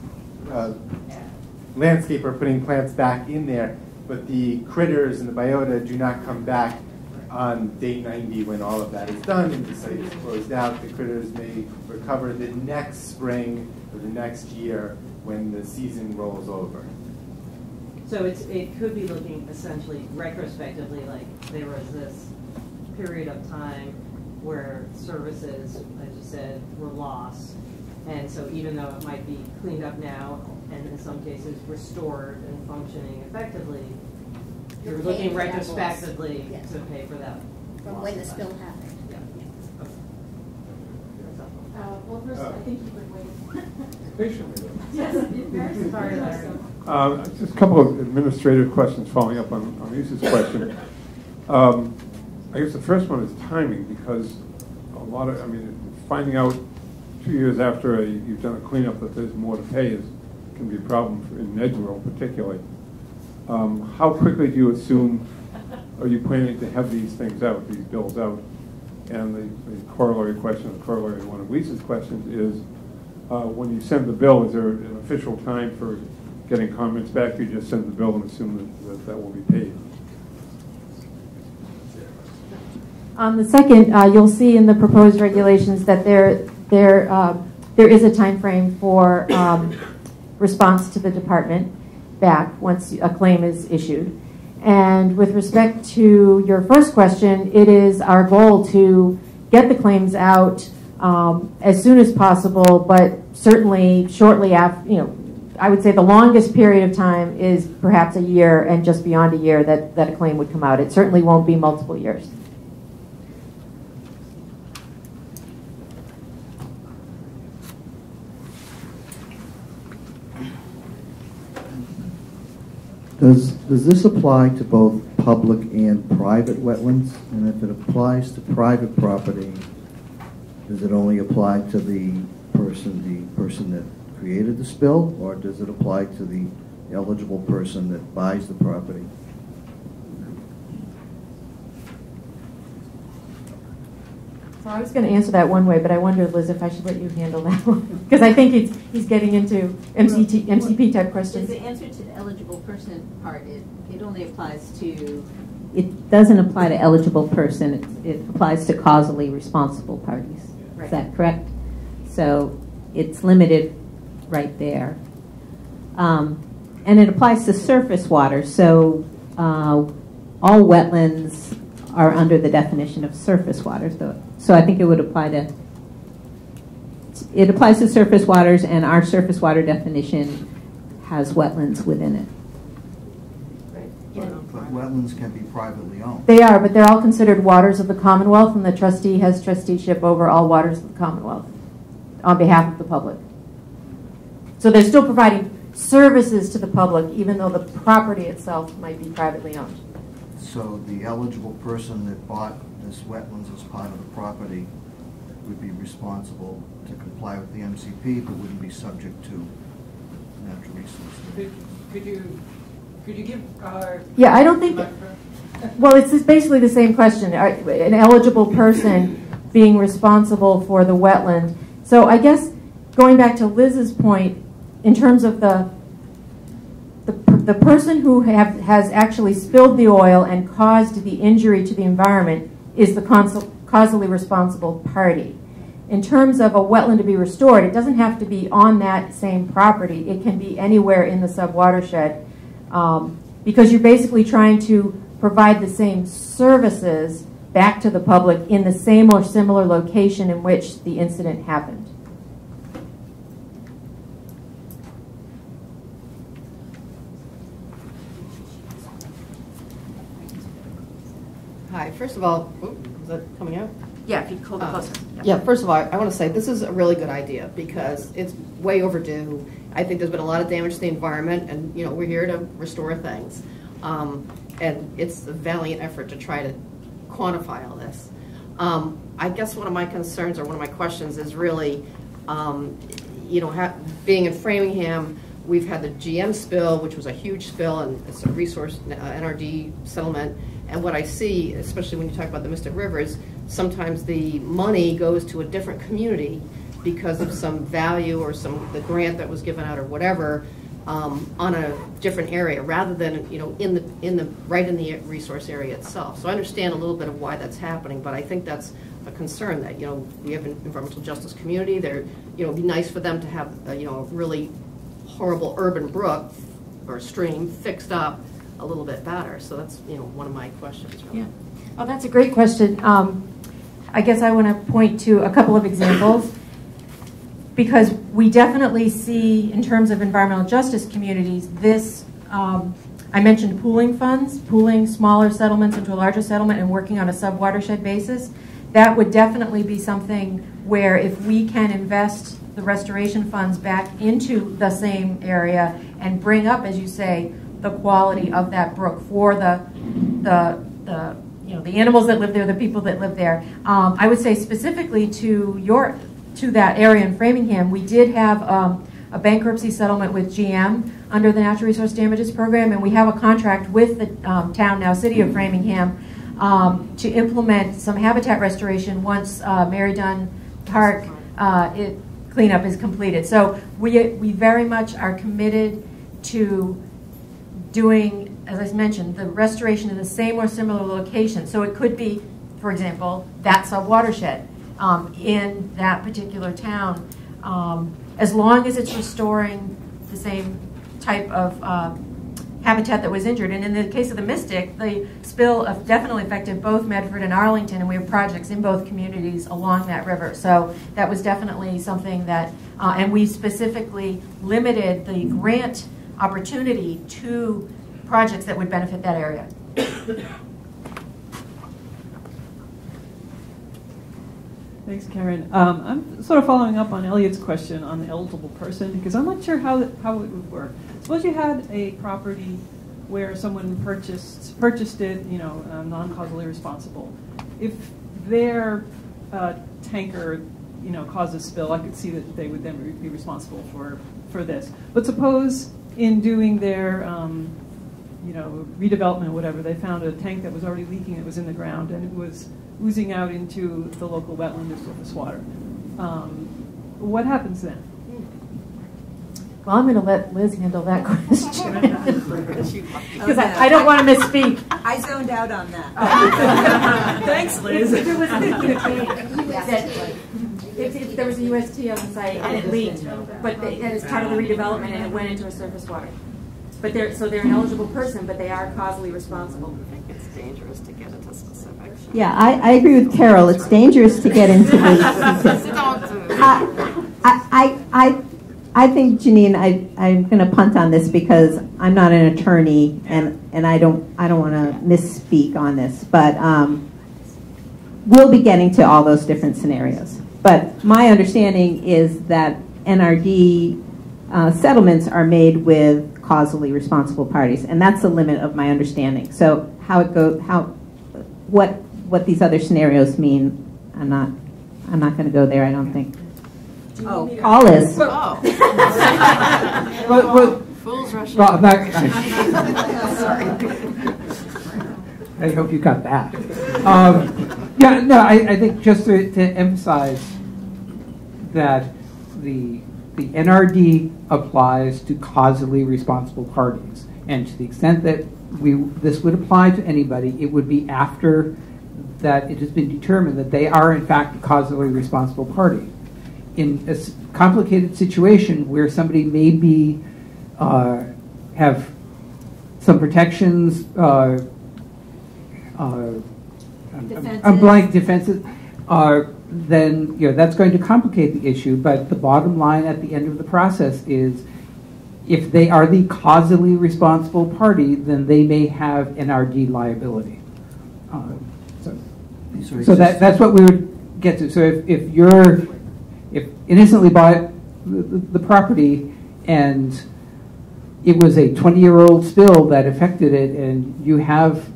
landscaper putting plants back in there, but the critters and the biota do not come back on day 90 when all of that is done and the site is closed out. The critters may recover the next spring or the next year when the season rolls over.
So it could be looking essentially retrospectively like there was this period of time where services, as you said, were lost. And so even though it might be cleaned up now and in some cases restored and functioning effectively, you're looking retrospectively to pay for that.
From when the spill happened.
Well, first, I think you would wait.
Patiently.
Yes, very sorry, Larry.
Just a couple of administrative questions following up on Lisa's question. I guess the first one is timing, because finding out 2 years after you've done a cleanup that there's more to pay can be a problem in Edgeville particularly. How quickly do you assume are you planning to have these things out, these bills out? And the corollary question, the corollary to one of Lisa's questions is, when you send the bill, is there an official time for getting comments back? You just send the bill and assume that will be paid?
On the second, you'll see in the proposed regulations that there is a time frame for response to the department back once a claim is issued. And with respect to your first question, it is our goal to get the claims out as soon as possible, but certainly shortly after, I would say the longest period of time is perhaps a year and just beyond a year that a claim would come out. It certainly won't be multiple years.
Does this apply to both public and private wetlands? And if it applies to private property, does it only apply to the person that created the spill, or does it apply to the eligible person that buys the property?
So I was going to answer that one way, but I wonder, Liz, if I should let you handle that one. Because I think he's getting into MCP type questions.
The answer to the eligible person part, it only applies to...
It doesn't apply to eligible person. It applies to causally responsible parties. Right. Is that correct? So it's limited right there. And it applies to surface water. So all wetlands are under the definition of surface water. So I think it would apply to, it applies to surface waters, and our surface water definition has wetlands within it.
But wetlands can be privately owned.
They are, but they're all considered waters of the Commonwealth, and the trustee has trusteeship over all waters of the Commonwealth on behalf of the public. So they're still providing services to the public, even though the property itself might be privately owned.
So the eligible person that bought this wetlands as part of the property would be responsible to comply with the MCP, but wouldn't be subject to natural resources.
Could you give
yeah, I don't think, well, it's just basically the same question. An eligible person being responsible for the wetland. So I guess going back to Liz's point, in terms of the person who has actually spilled the oil and caused the injury to the environment is the causally responsible party. In terms of a wetland to be restored, it doesn't have to be on that same property. It can be anywhere in the subwatershed, because you're basically trying to provide the same services back to the public in the same or similar location in which the incident happened.
Hi, first of all, is that coming out?
Yeah, if you hold it closer.
Yeah, first of all, I want to say this is a really good idea because it's way overdue. I think there's been a lot of damage to the environment, and we're here to restore things. And it's a valiant effort to try to quantify all this. I guess one of my concerns or one of my questions is really, being in Framingham, we've had the GM spill, which was a huge spill, and it's a resource NRD settlement. And what I see, especially when you talk about the Mystic River, is sometimes the money goes to a different community because of some value or the grant that was given out or whatever on a different area, rather than right in the resource area itself. So I understand a little bit of why that's happening, but I think that's a concern that we have an environmental justice community. It'd be nice for them to have a really horrible urban brook or stream fixed up a little bit better. So that's one of my questions. Really.
Yeah. Oh, that's a great question. I guess I want to point to a couple of examples, because we definitely see, in terms of environmental justice communities, this, I mentioned pooling funds, pooling smaller settlements into a larger settlement and working on a sub-watershed basis. That would definitely be something where if we can invest the restoration funds back into the same area and bring up, as you say, the quality of that brook for the animals that live there, the people that live there. I would say specifically to that area in Framingham, we did have a bankruptcy settlement with GM under the Natural Resource Damages Program, and we have a contract with the town, now city of Framingham, to implement some habitat restoration once Mary Dunn Park cleanup is completed. So we very much are committed to doing, as I mentioned, the restoration in the same or similar location. So it could be, for example, that sub-watershed in that particular town, as long as it's restoring the same type of habitat that was injured. And in the case of the Mystic, the spill definitely affected both Medford and Arlington, and we have projects in both communities along that river. So that was definitely something that, and we specifically limited the grant opportunity to projects that would benefit that area.
Thanks, Karen. I'm sort of following up on Elliot's question on the eligible person, because I'm not sure how it would work. Suppose you had a property where someone purchased it, non-causally responsible. If their tanker, caused a spill, I could see that they would then be responsible for this. But suppose in doing their redevelopment or whatever, they found a tank that was already leaking, that was in the ground, and it was oozing out into the local wetland or surface water. What happens then?
Well, I'm going to let Liz handle that question. Because I don't want to misspeak.
I zoned out on that.
Thanks, Liz.
If there was if there was a UST on the site and it leaked, but that is part of the redevelopment and it went into a surface water. But they're an eligible person, but they are causally responsible.
I think it's dangerous to get into specifics.
Yeah, I agree with Carol. It's dangerous to get into these. I think, Janine, I'm going to punt on this because I'm not an attorney and I don't want to misspeak on this, but we'll be getting to all those different scenarios. But my understanding is that NRD settlements are made with causally responsible parties, and that's the limit of my understanding. So how it goes, what these other scenarios mean, I'm not going to go there. I don't think. Oh, call is.
Oh. Fools rushing.
Well,
Sorry.
I hope you got that. I think just to emphasize that the NRD applies to causally responsible parties, and to the extent that this would apply to anybody, it would be after that it has been determined that they are in fact a causally responsible party. In a complicated situation where somebody may be have some protections unblank defenses, then that's going to complicate the issue. But the bottom line at the end of the process is, if they are the causally responsible party, then they may have NRD liability. So that's what we would get to. So if innocently bought the property and it was a 20-year-old spill that affected it, and you have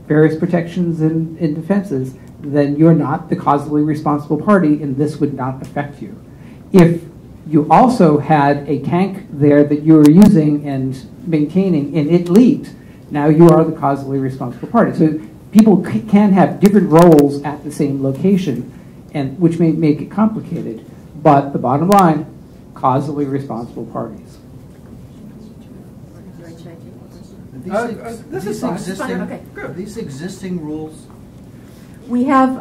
various protections and defenses, then you're not the causally responsible party, and this would not affect you. If you also had a tank there that you were using and maintaining, and it leaked, now you are the causally responsible party. So people can have different roles at the same location, and which may make it complicated. But the bottom line, causally responsible parties.
Are these existing rules?
We have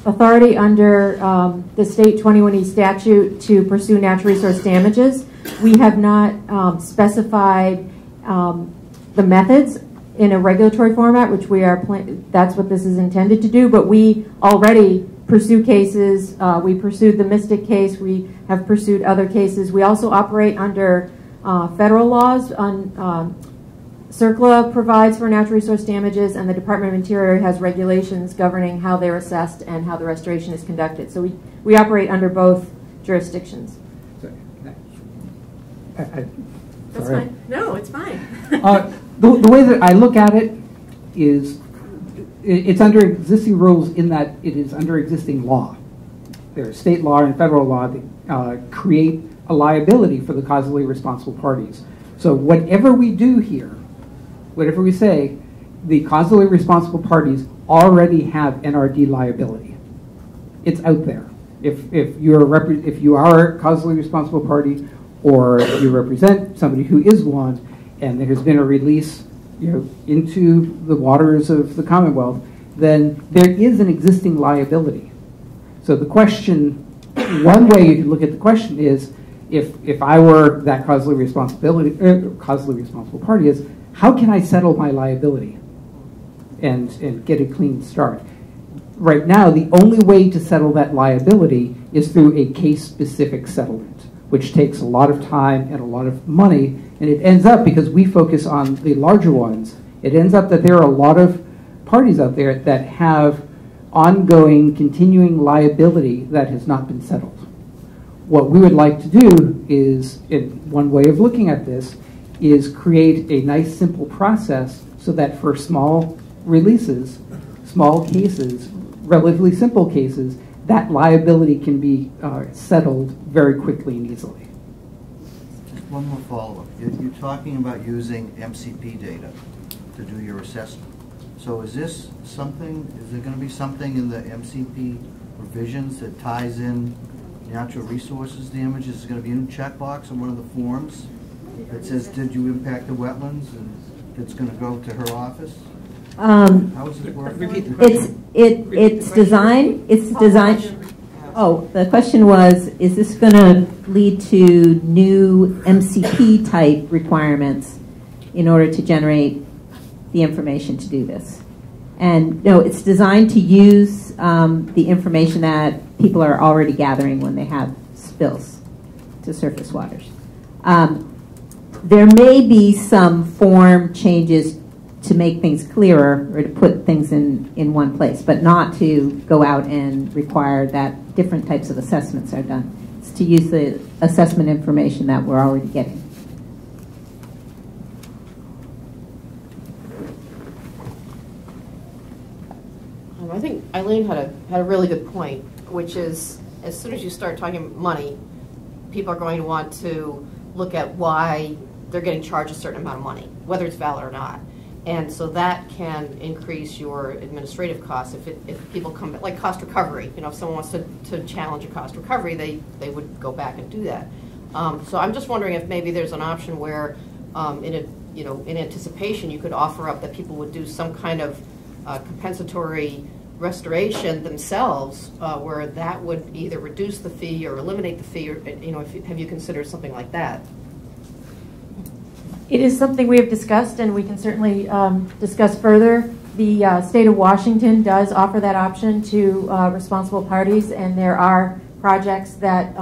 authority under the state 21E statute to pursue natural resource damages. We have not specified the methods in a regulatory format, which we are, that's what this is intended to do, but we already pursue cases. We pursued the Mystic case. We have pursued other cases. We also operate under federal laws. CERCLA provides for natural resource damages, and the Department of Interior has regulations governing how they're assessed and how the restoration is conducted. So we operate under both jurisdictions.
That's fine. No, it's fine.
The way that I look at it is it's under existing rules in that it is under existing law. There's state law and federal law that create a liability for the causally responsible parties. So whatever we do here, whatever we say, the causally responsible parties already have NRD liability. It's out there. If you are a causally responsible party, or you represent somebody who is one, and there has been a release into the waters of the Commonwealth, then there is an existing liability. So the question, one way you can look at the question is, if I were that causally responsible party, is how can I settle my liability and get a clean start? Right now, the only way to settle that liability is through a case-specific settlement, which takes a lot of time and a lot of money, and it ends up, because we focus on the larger ones, it ends up that there are a lot of parties out there that have ongoing, continuing liability that has not been settled. What we would like to do is, one way of looking at this, is create a nice, simple process so that for small releases, small cases, relatively simple cases, that liability can be settled very quickly and easily.
Just one more follow-up. You're talking about using MCP data to do your assessment. So is there going to be something in the MCP provisions that ties in natural resources damages? Is there going to be a new checkbox on one of the forms that says, did you impact the wetlands, and it's going to go to her office? How is it working?
It's designed. Oh, the question was, is this going to lead to new MCP type requirements in order to generate the information to do this? And no, it's designed to use the information that people are already gathering when they have spills to surface waters. There may be some form changes to make things clearer or to put things in one place, but not to go out and require that different types of assessments are done. It's to use the assessment information that we're already getting.
I think Eileen had a really good point, which is, as soon as you start talking money, people are going to want to look at why they're getting charged a certain amount of money, whether it's valid or not. And so that can increase your administrative costs if people come, like cost recovery. If someone wants to challenge a cost recovery, they would go back and do that. So I'm just wondering if maybe there's an option where, in anticipation, you could offer up that people would do some kind of compensatory restoration themselves, where that would either reduce the fee or eliminate the fee, or have you considered something like that?
It is something we have discussed, and we can certainly discuss further. The state of Washington does offer that option to responsible parties, and there are projects that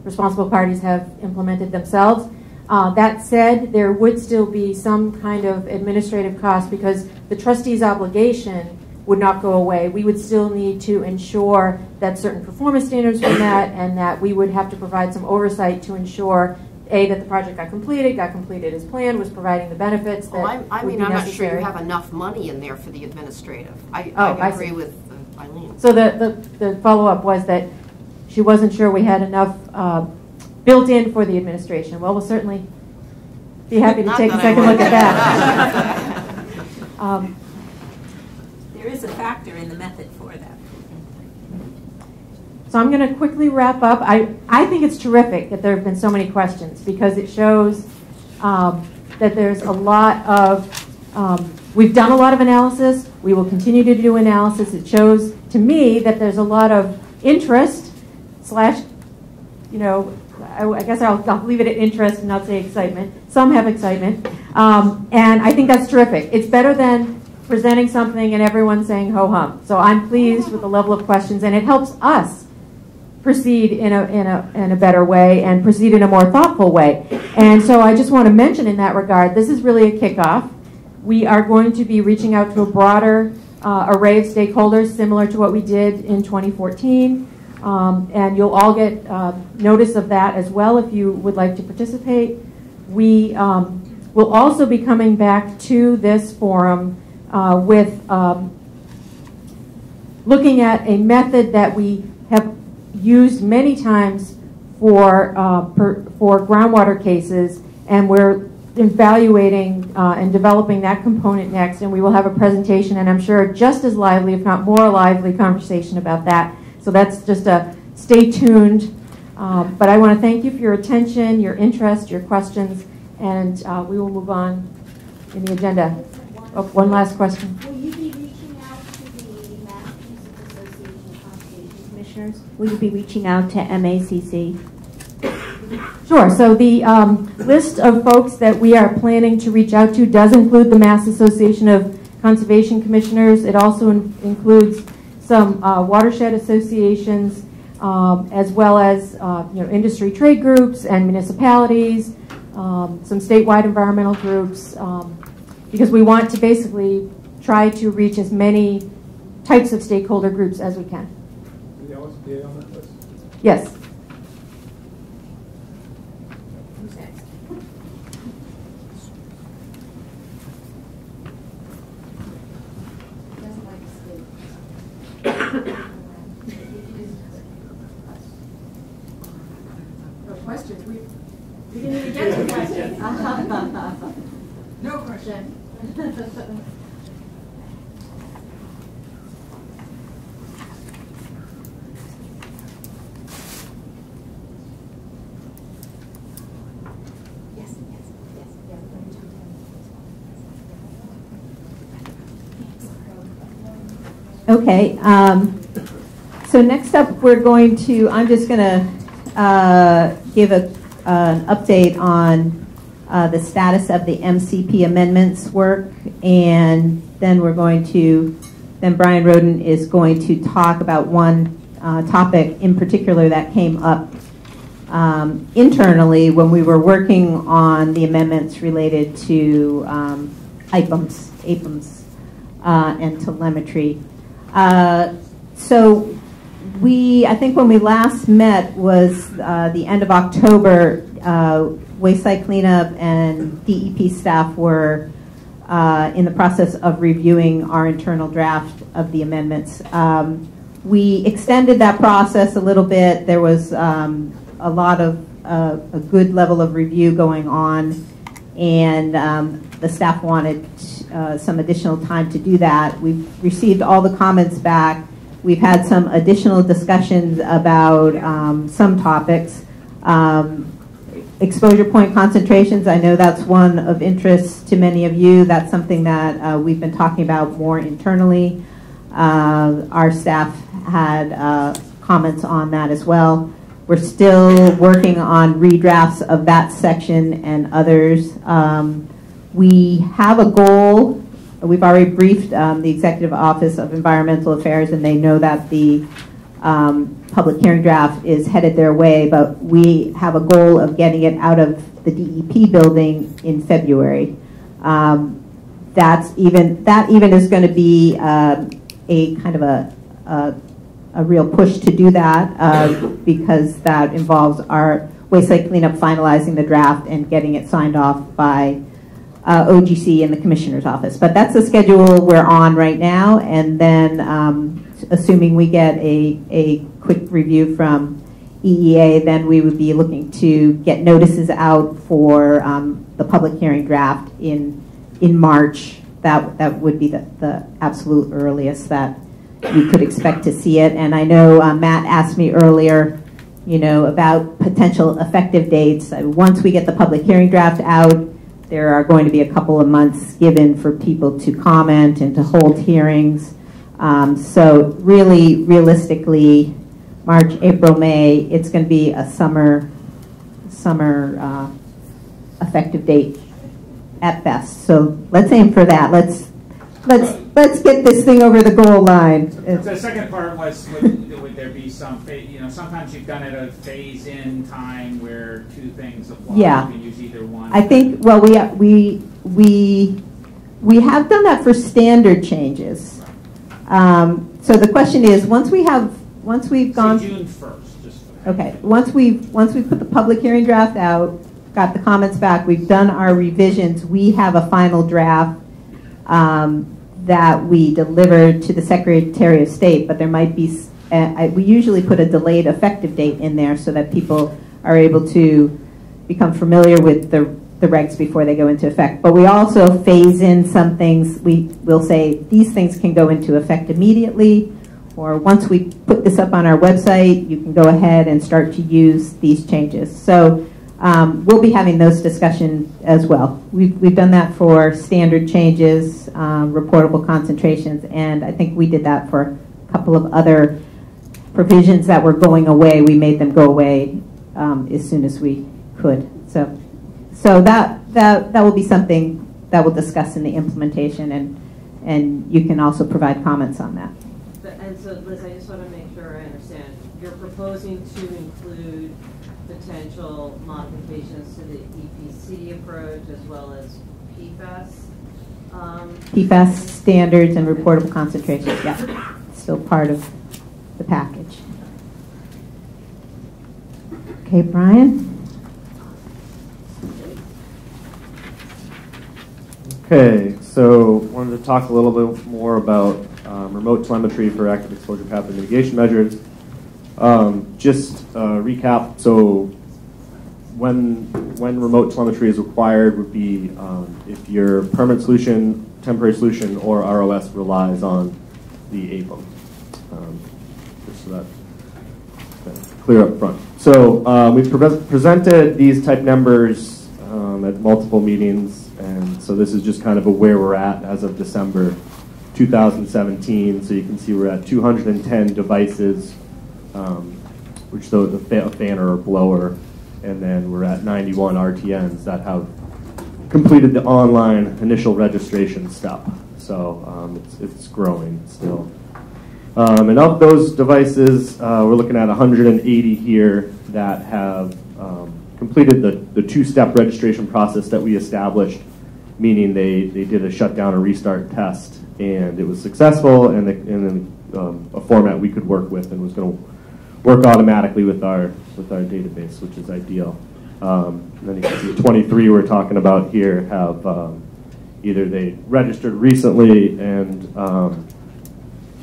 responsible parties have implemented themselves. That said, there would still be some kind of administrative cost because the trustee's obligation would not go away. We would still need to ensure that certain performance standards were met, and that we would have to provide some oversight to ensure, A, that the project got completed as planned, was providing the benefits that
I
would
mean,
be
I'm not sure
necessary.
you have enough money in there for the administrative. I agree with Eileen.
So the follow-up was that she wasn't sure we had enough built in for the administration. Well, we'll certainly be happy to take a second look at that.
There is a factor in the method for that.
So I'm going to quickly wrap up. I think it's terrific that there have been so many questions because it shows that there's a lot of, we've done a lot of analysis. We will continue to do analysis. It shows to me that there's a lot of interest / you know, I guess I'll leave it at interest and not say excitement. Some have excitement. And I think that's terrific. It's better than presenting something and everyone saying ho-hum. So I'm pleased with the level of questions, and it helps us proceed in a better way and proceed in a more thoughtful way. And so I just want to mention in that regard, this is really a kickoff. We are going to be reaching out to a broader array of stakeholders similar to what we did in 2014. And you'll all get notice of that as well if you would like to participate. We will also be coming back to this forum with looking at a method that we have used many times for groundwater cases, and we're evaluating and developing that component next, and we will have a presentation, and I'm sure just as lively, if not more lively, conversation about that. So that's just a stay tuned. But I want to thank you for your attention, your interest, your questions, and we will move on in the agenda. Oh, one last question.
Will you be reaching out to the Massachusetts Association of Conservation Commissioners? Will you be reaching out to MACC?
Sure. So the list of folks that we are planning to reach out to does include the Mass Association of Conservation Commissioners. It also includes some watershed associations, as well as industry trade groups and municipalities, some statewide environmental groups, because we want to basically try to reach as many types of stakeholder groups as we can.
Is the LSPA on that list?
Yes.
Who's next? Doesn't like to speak. No questions. We didn't even get to questions. No question.
Okay, so next up we're going to, I'm just going to give an update on the status of the MCP amendments work, and then then Brian Roden is going to talk about one topic in particular that came up internally when we were working on the amendments related to APAMS, and telemetry. So I think when we last met was the end of October. Wayside Cleanup and DEP staff were in the process of reviewing our internal draft of the amendments. We extended that process a little bit. There was a lot of a good level of review going on, and the staff wanted some additional time to do that. We've received all the comments back. We've had some additional discussions about some topics. Exposure point concentrations, I know that's one of interest to many of you. That's something that we've been talking about more internally. Our staff had comments on that as well. We're still working on redrafts of that section and others. We have a goal we've already briefed the Executive Office of Environmental Affairs, and they know that the public hearing draft is headed their way, but we have a goal of getting it out of the DEP building in February. That even is going to be a kind of a real push to do that because that involves our waste site cleanup finalizing the draft and getting it signed off by OGC in the Commissioner's office. But that's the schedule we're on right now, and then assuming we get a quick review from EEA, then we would be looking to get notices out for the public hearing draft in March. That would be the absolute earliest that you could expect to see it. And I know Matt asked me earlier, about potential effective dates. Once we get the public hearing draft out, there are going to be a couple of months given for people to comment and to hold hearings. So really, realistically, March, April, May, it's going to be a summer effective date at best. So let's aim for that. Let's get this thing over the goal line.
The second part was, would there be some, sometimes you've done it a phase-in time where two things apply.
Yeah.
You can use either one.
I think, well, we have done that for standard changes. So the question is, once we've gone.
Say June 1st. Just
okay. Once we've put the public hearing draft out, got the comments back, we've done our revisions, we have a final draft that we delivered to the Secretary of State, but there might be, we usually put a delayed effective date in there so that people are able to become familiar with the regs before they go into effect. But we also phase in some things. We will say these things can go into effect immediately, or once we put this up on our website, you can go ahead and start to use these changes. So we'll be having those discussions as well. We've done that for standard changes, reportable concentrations, and I think we did that for a couple of other provisions that were going away. We made them go away as soon as we could. So that will be something that we'll discuss in the implementation, and you can also provide comments on that.
And so, Liz, I just want to make sure I understand. You're proposing to include potential modifications to the EPC approach as well as PFAS?
PFAS standards and reportable concentrations, yeah. Still part of the package. Okay, Brian?
Okay, so wanted to talk a little bit more about remote telemetry for active exposure pathway mitigation measures. Just recap, so when remote telemetry is required would be if your permanent solution, temporary solution, or ROS relies on the APM. Just so that's clear up front. So we've presented these type numbers at multiple meetings, and so this is just kind of where we're at as of December 2017. So you can see we're at 210 devices, which those a fan or a blower, and then we're at 91 RTNs that have completed the online initial registration step. So it's growing still. And of those devices, we're looking at 180 here that have completed the two-step registration process that we established, meaning they did a shutdown or restart test, and it was successful, and in a format we could work with and was going to work automatically with our database, which is ideal. And then you can see 23 we're talking about here have either they registered recently and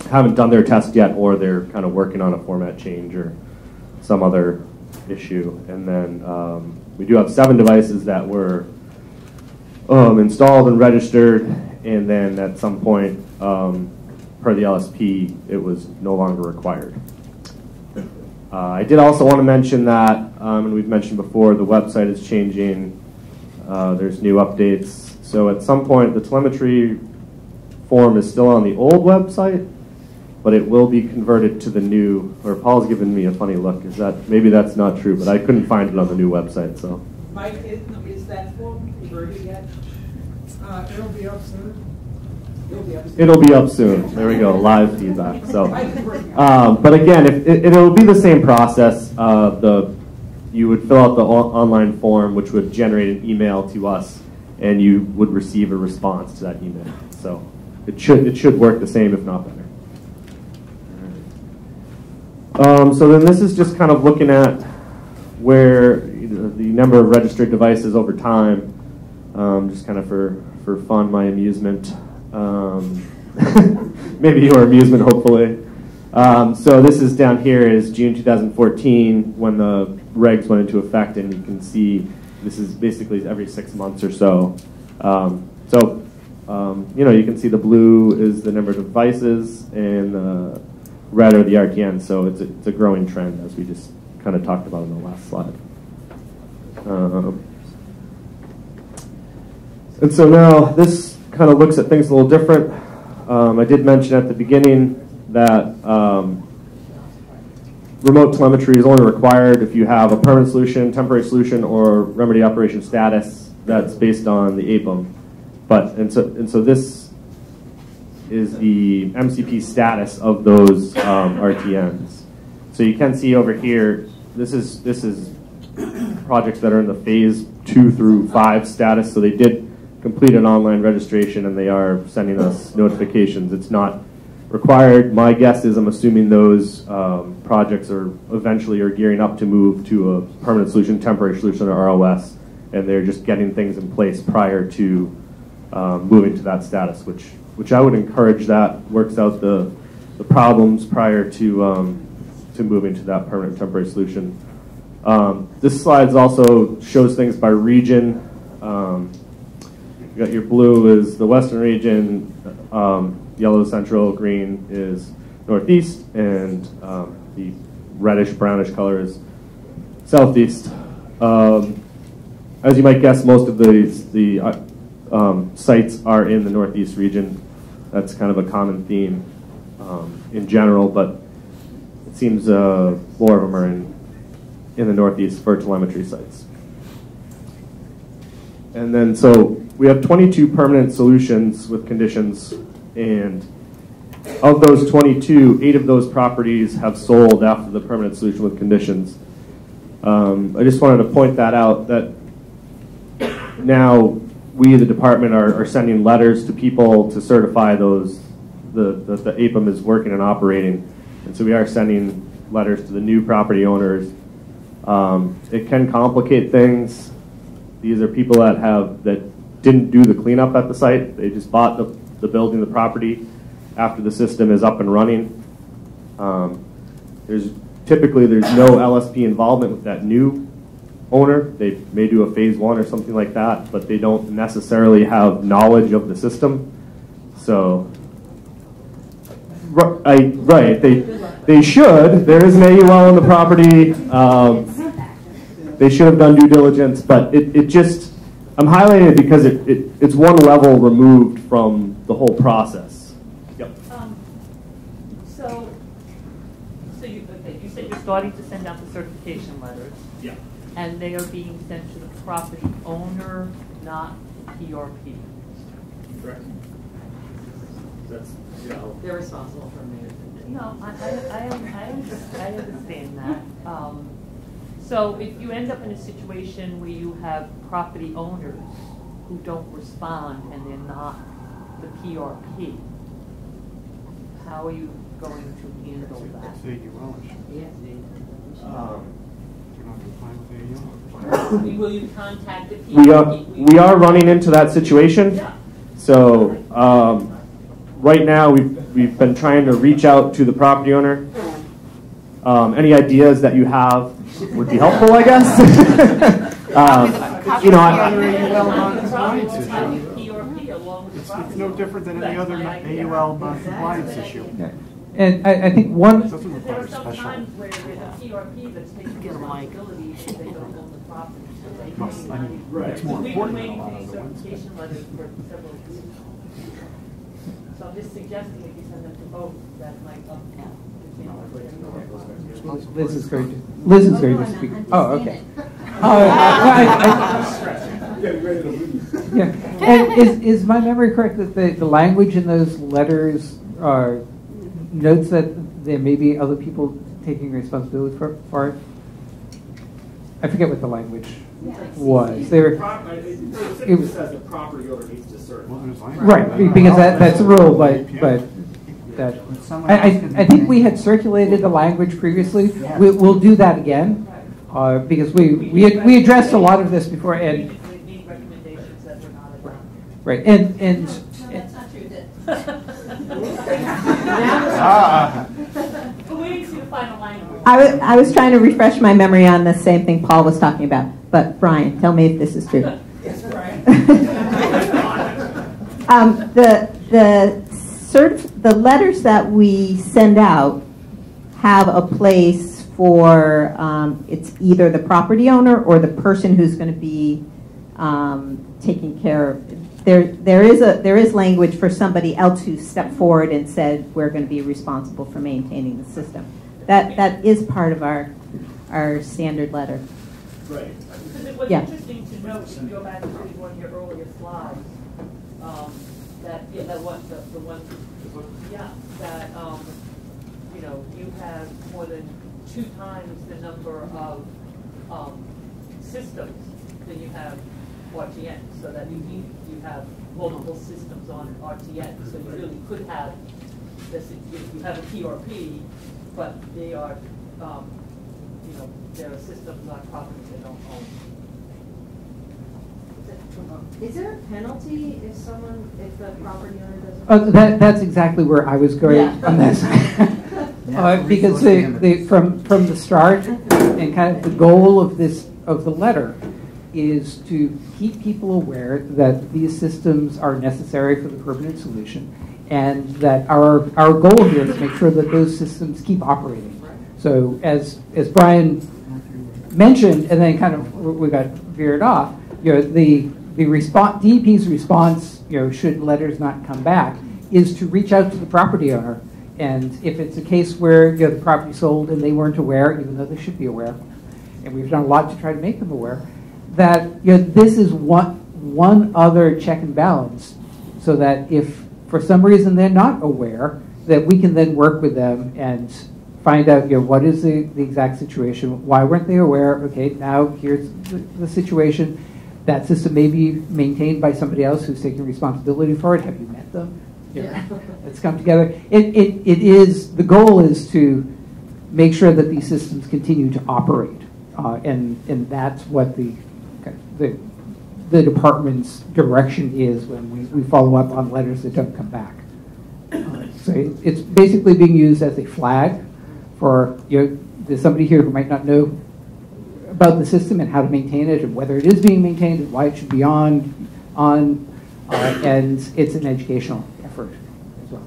haven't done their test yet, or they're kind of working on a format change or some other issue. And then we do have 7 devices that were installed and registered, and then at some point, per the LSP, it was no longer required. I did also want to mention that, and we've mentioned before, the website is changing. There's new updates. So at some point, the telemetry form is still on the old website, but it will be converted to the new, or Paul's giving me a funny look. Maybe that's not true, but I couldn't find it on the new website, so.
Mike, is that form converted yet? It'll be up soon.
It'll be up soon. There we go, live feedback. So, but again, it'll be the same process. You would fill out the online form, which would generate an email to us, and you would receive a response to that email. So it should work the same, if not better. So then this is just kind of looking at where the number of registered devices over time, just kind of for fun, my amusement, maybe your amusement, hopefully. So this is down here is June 2014 when the regs went into effect, and you can see this is basically every 6 months or so. You can see the blue is the number of devices, and the red are the RTN. So it's a growing trend, as we just kind of talked about in the last slide. And so now this kind of looks at things a little different. I did mention at the beginning that remote telemetry is only required if you have a permanent solution, temporary solution, or remedy operation status that's based on the APM. And so this is the MCP status of those RTNs. So you can see over here, this is projects that are in the phase 2 through 5 status. So they did complete an online registration, and they are sending us notifications. It's not required. My guess is I'm assuming those projects are eventually gearing up to move to a permanent solution, temporary solution, or ROS, and they're just getting things in place prior to moving to that status, which I would encourage. That works out the problems prior to moving to that permanent temporary solution. This slide also shows things by region. You got your blue is the western region, yellow central, green is northeast, and the reddish brownish color is southeast. As you might guess, most of the sites are in the northeast region. That's kind of a common theme in general, but it seems more of them are in the northeast for telemetry sites. And then so we have 22 permanent solutions with conditions, and of those 22, 8 of those properties have sold after the permanent solution with conditions. I just wanted to point that out, that now we, the department, are sending letters to people to certify those that the APM is working and operating. And so we are sending letters to the new property owners. It can complicate things. These are people that didn't do the cleanup at the site. They just bought the building, the property, after the system is up and running. Typically there's no LSP involvement with that new owner. They may do a phase 1 or something like that, but they don't necessarily have knowledge of the system. So, right, they should. There is an AUL on the property. They should have done due diligence, but it just, I'm highlighting it because it's one level removed from the whole process. Yep.
So you said you're starting to send out the certification letters.
Yeah.
And they are being sent to the property owner, not PRP.
Correct.
They're responsible for management.
No, I understand that. So if you end up in a situation where you have property owners who don't respond and they're not the PRP, how are you going to handle that? Will you contact the PRP?
We are running into that situation.
Yeah.
So right now we've been trying to reach out to the property owner. Any ideas that you have would be helpful, I guess.
It's no different than any other AUL non-compliance issue.
Yeah. And I think one...
There are some times where there's a PRP that's taking responsibility if they don't own the property.
It's more
We've been
important
waiting
than a
for
lot
these
of the ones.
certification letters for several weeks. So I'm just suggesting if you send them to both, that might up.
Liz is going to speak. Oh, okay.
getting ready to leave.
Yeah. And is my memory correct that the language in those letters notes that there may be other people taking responsibility for it? I forget what the language was.
It says the property owner needs to certify.
Right, because that's a rule, but that I think we had circulated the language previously. We'll do that again because we addressed a lot of this before, and right, and
That's not true.
But we didn't see the final language.
I was trying to refresh my memory on the same thing Paul was talking about. But Brian, tell me if this is true.
Yes, Brian.
The letters that we send out have a place for it's either the property owner or the person who's going to be taking care of. There is language for somebody else who stepped forward and said we're going to be responsible for maintaining the system. That is part of our standard letter.
Right.
Because it was interesting to note, if you go back to one of your earlier slides, that you have more than 2 times the number of systems than you have RTN, so that you have multiple systems on RTN, so you really could have this. You have a PRP, but they are there are systems on properties they don't own.
Is there a penalty if the property owner doesn't?
that's exactly where I was going on this. Because from the start and kind of the goal of the letter is to keep people aware that these systems are necessary for the permanent solution, and that our goal here is to make sure that those systems keep operating. So as Brian mentioned, and then kind of we got veered off, the DEP's response, should letters not come back, is to reach out to the property owner, and if it's a case where the property sold and they weren't aware, even though they should be aware, and we've done a lot to try to make them aware, that this is one other check and balance, so that if for some reason they're not aware, that we can then work with them and find out what is the exact situation, why weren't they aware, okay, now here's the situation, that system may be maintained by somebody else who's taking responsibility for it, have you met them? Let's come together. It is, the goal is to make sure that these systems continue to operate, and that's what the department's direction is when we follow up on letters that don't come back. So it's basically being used as a flag for, there's somebody here who might not know about the system and how to maintain it and whether it is being maintained and why it should be on, and it's an educational effort as well.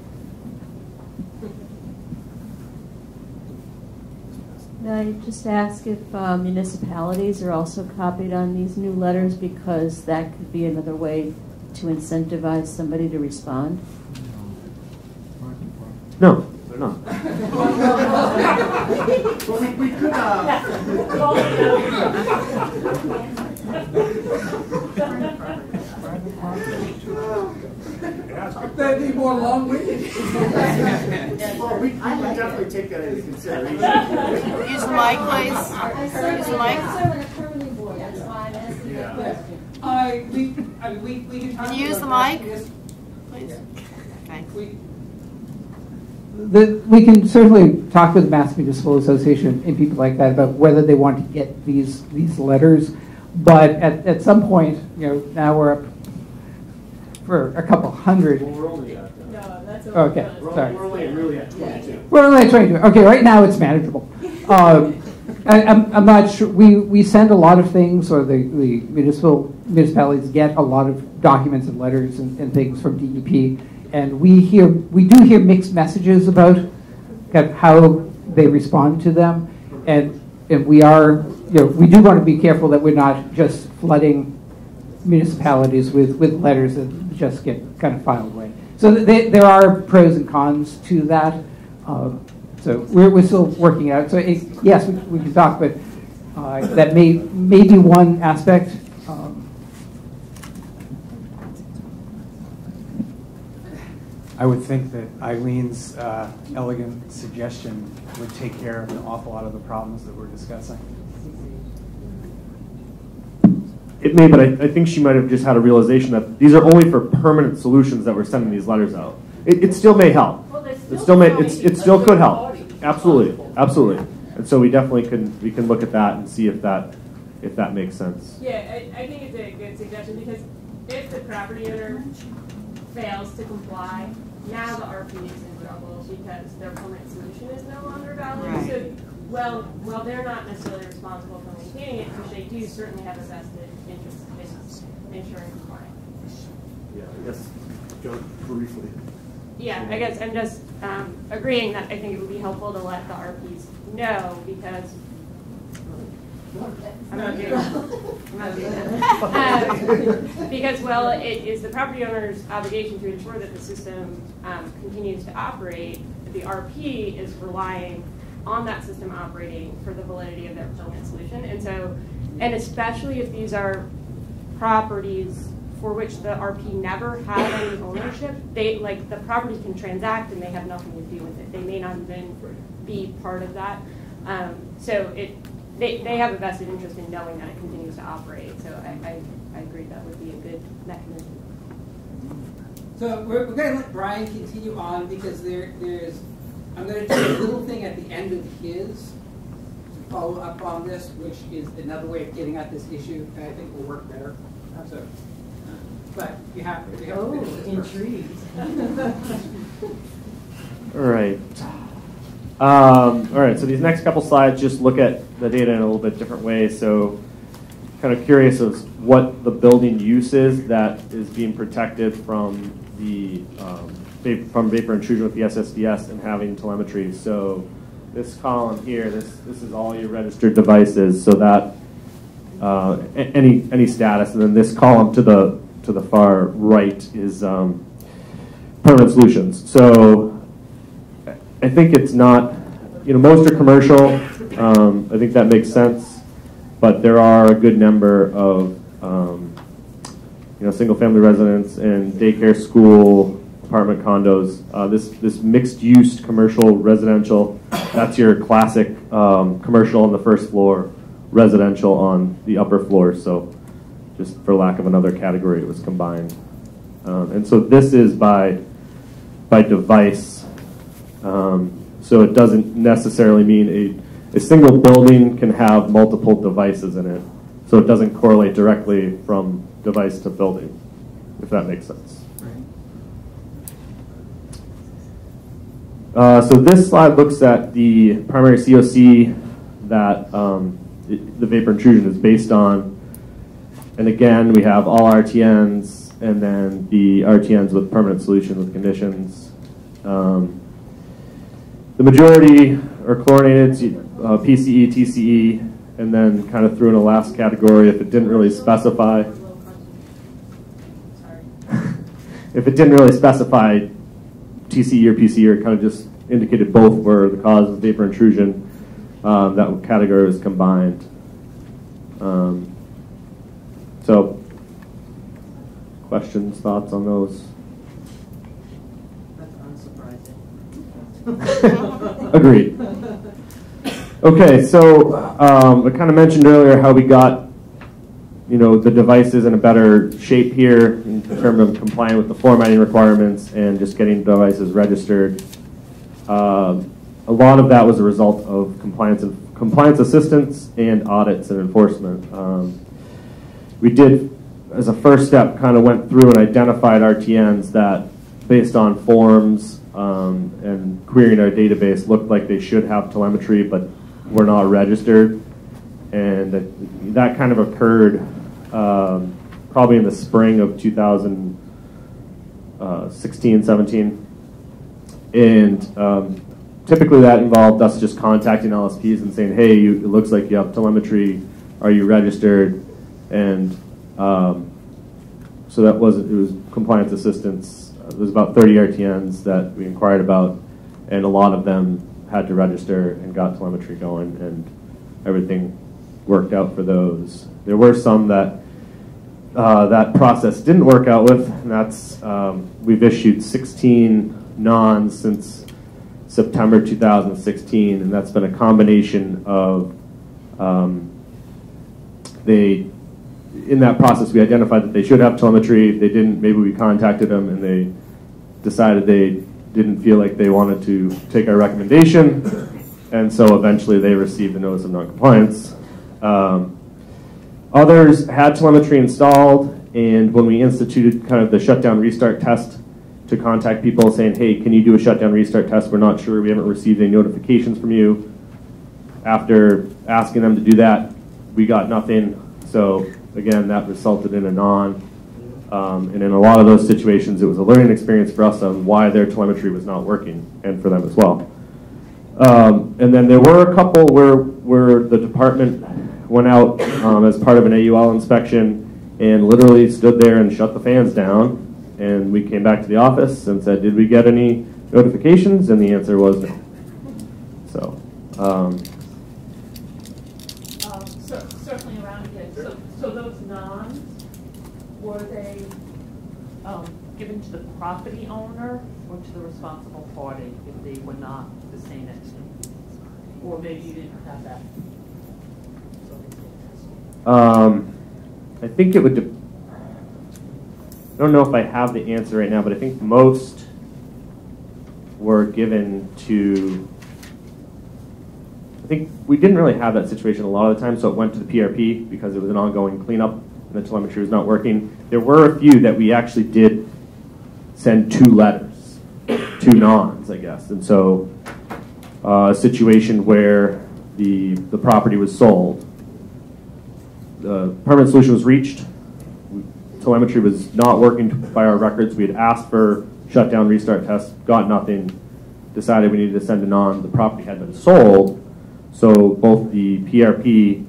May I just ask if municipalities are also copied on these new letters, because that could be another way to incentivize somebody to respond?
No, they're not.
We could. That need more long-winded.
Well, we can definitely take that into consideration.
Use the mic, please. Use the mic.
That's why I'm asking that question.
We can you use the mic, please? Thanks.
We can certainly talk with the Mass Municipal Association and people like that about whether they want to get these letters, but at some point, now we're up for a couple hundred.
Well, we're only at
No, that's
okay. Sorry.
We're only really at 22.
We're only at 22. Okay, right now it's manageable. I'm not sure. We send a lot of things, or the municipalities get a lot of documents and letters and things from DEP, and we do hear mixed messages about how they respond to them, and we are we do want to be careful that we're not just flooding municipalities with letters that just get kind of filed away. So there are pros and cons to that. So we're still working out. So yes, we can talk, but that may be one aspect.
I would think that Eileen's elegant suggestion would take care of an awful lot of the problems that we're discussing.
It may, but I think she might have just had a realization that these are only for permanent solutions that we're sending these letters out. It still may help.
Well,
It still could help. Absolutely, absolutely. And so we definitely can look at that and see if that makes sense.
Yeah, I think it's a good suggestion because if the property owner fails to comply, now the RP is in trouble because their permanent solution is no longer valid.
Right.
So, well, they're not necessarily responsible for maintaining it, which they do certainly have a vested interest in ensuring compliance.
Yeah, I guess, Joe, briefly.
Yeah, I guess I'm just agreeing that I think it would be helpful to let the RPs know because I'm not doing that. Because, well, it is the property owner's obligation to ensure that the system continues to operate. The RP is relying on that system operating for the validity of their permanent solution. And so, and especially if these are properties for which the RP never had any ownership, the property can transact and they have nothing to do with it. They may not even be part of that. So they have a vested interest in knowing that it continues to operate. So I agree that would be a good mechanism.
So we're going to let Brian continue on because there's, I'm going to do a little thing at the end of his to follow up on this, which is another way of getting at this issue that I think will work better. So, but you have to finish this
intrigued.
All right. All right, so these next couple slides just look at the data in a little bit different way. So kind of curious of what the building use is that is being protected from the from vapor intrusion with the SSDS and having telemetry. So this column here, this is all your registered devices. So that any status, and then this column to the far right is permanent solutions. So I think it's not, most are commercial. I think that makes sense, but there are a good number of single-family residence and daycare, school, apartment condos. This mixed-use commercial residential, that's your classic commercial on the first floor, residential on the upper floor. So just for lack of another category, it was combined. And so this is by device. So it doesn't necessarily mean a single building can have multiple devices in it. So it doesn't correlate directly from device to building, if that makes sense. So this slide looks at the primary COC that the vapor intrusion is based on. And again, we have all RTNs and then the RTNs with permanent solution with conditions. The majority are chlorinated, PCE, TCE, and then kind of threw in a last category if it didn't really specify. If it didn't really specify TCE or PCE, or kind of just indicated both were the cause of vapor intrusion, that category was combined. So, questions, thoughts on those? Agreed. Okay, so I kind of mentioned earlier how we got, the devices in a better shape here in terms of complying with the formatting requirements and just getting devices registered. A lot of that was a result of compliance assistance and audits and enforcement. We did, as a first step, kind of went through and identified RTNs that, based on forms and querying our database, looked like they should have telemetry, but were not registered. And that kind of occurred probably in the spring of 2016, 17. And typically that involved us just contacting LSPs and saying, hey, it looks like you have telemetry. Are you registered? And so it was compliance assistance. There was about 30 RTNs that we inquired about, and a lot of them had to register and got telemetry going, and everything worked out for those. There were some that that process didn't work out with, and that's we've issued 16 nons since September 2016, and that's been a combination of in that process we identified that they should have telemetry. They didn't. Maybe we contacted them and they decided they didn't feel like they wanted to take our recommendation, and so eventually they received a notice of noncompliance. Others had telemetry installed, and when we instituted kind of the shutdown restart test to contact people saying, hey, can you do a shutdown restart test? We're not sure. We haven't received any notifications from you. After asking them to do that, we got nothing. So again, that resulted in a non. And in a lot of those situations, it was a learning experience for us on why their telemetry was not working, and for them as well. And then there were a couple where the department went out as part of an AUL inspection and literally stood there and shut the fans down. And we came back to the office and said, did we get any notifications? And the answer was no. So,
circling around again, so those nons, were they given to the property owner or to the responsible party if they were not the same entity? Or maybe you didn't have that?
I think it would. I don't know if I have the answer right now, but I think most were given to. I think we didn't really have that situation a lot of the time, so it went to the PRP because it was an ongoing cleanup and the telemetry was not working. There were a few that we actually did send 2 letters, 2 nons, I guess, and so a situation where the property was sold. The permanent solution was reached. Telemetry was not working by our records. We had asked for shutdown restart tests, got nothing, decided we needed to send a non. The property had been sold, so both the PRP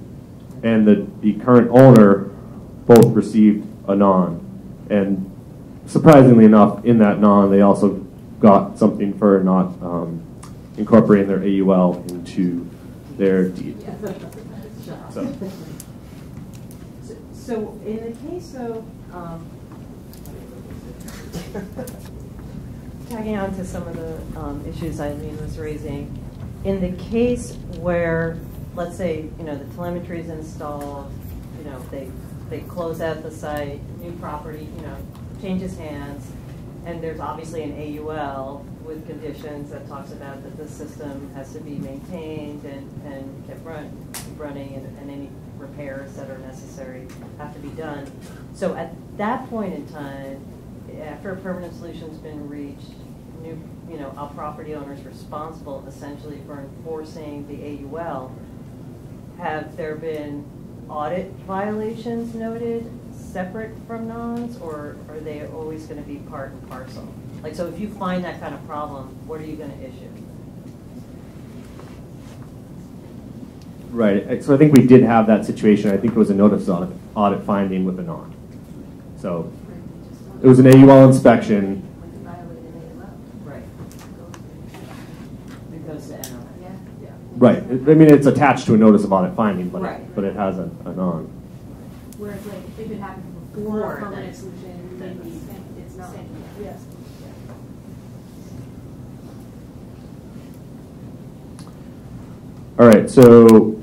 and the current owner both received a non. And surprisingly enough, in that non, they also got something for not incorporating their AUL into their deed.
So in the case of, tagging on to some of the issues Eileen was raising, in the case where, let's say, the telemetry is installed, they close out the site, new property, changes hands, and there's obviously an AUL with conditions that talks about that the system has to be maintained and kept running, and any repairs that are necessary have to be done. So at that point in time, after a permanent solution's been reached, a property owner is responsible essentially for enforcing the AUL. Have there been audit violations noted separate from nons, or are they always going to be part and parcel? Like, so if you find that kind of problem, what are you going to issue?
Right. So I think we did have that situation. I think it was a notice audit finding with a non. So it was an AUL inspection.
Right. It goes to NO. Yeah.
Right. I mean, it's attached to a notice of audit finding, but
right.
But it has a non.
Whereas, like, if it happened before a permanent solution, maybe it's not. Yes.
All right, so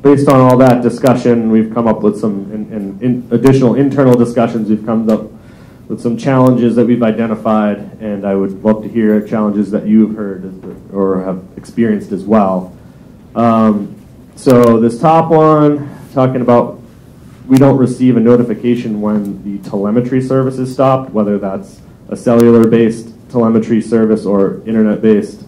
based on all that discussion, we've come up with some additional internal discussions. We've come up with some challenges that we've identified, and I would love to hear challenges that you've heard or have experienced as well. So this top one, talking about we don't receive a notification when the telemetry service is stopped, whether that's a cellular-based telemetry service or internet-based.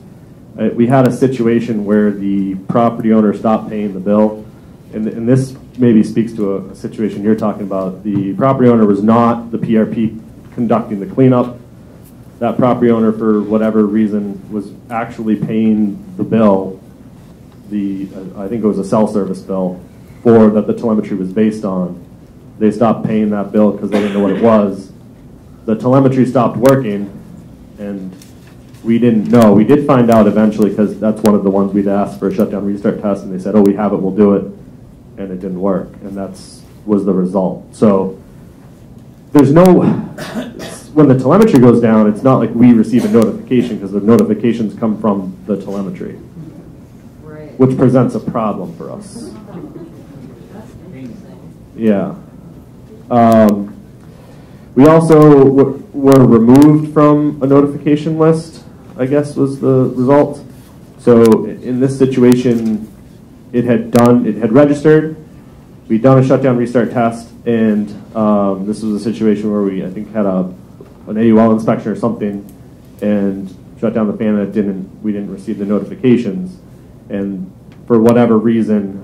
We had a situation where the property owner stopped paying the bill, and this maybe speaks to a situation you're talking about. The property owner was not the PRP conducting the cleanup. That property owner, for whatever reason, was actually paying the bill, I think it was a cell service bill, that the telemetry was based on. They stopped paying that bill because they didn't know what it was. The telemetry stopped working, and we didn't know. We did find out eventually because that's one of the ones we'd asked for a shutdown restart test, and they said, oh, we have it, we'll do it, and it didn't work. And that's was the result. So there's no, when the telemetry goes down, it's not like we receive a notification because the notifications come from the telemetry, which presents a problem for us. Yeah. We also were removed from a notification list, I guess was the result. So in this situation, it had registered, we'd done a shutdown restart test, and this was a situation where we, I think, had an AUL inspection or something, and shut down the fan, and we didn't receive the notifications. And for whatever reason,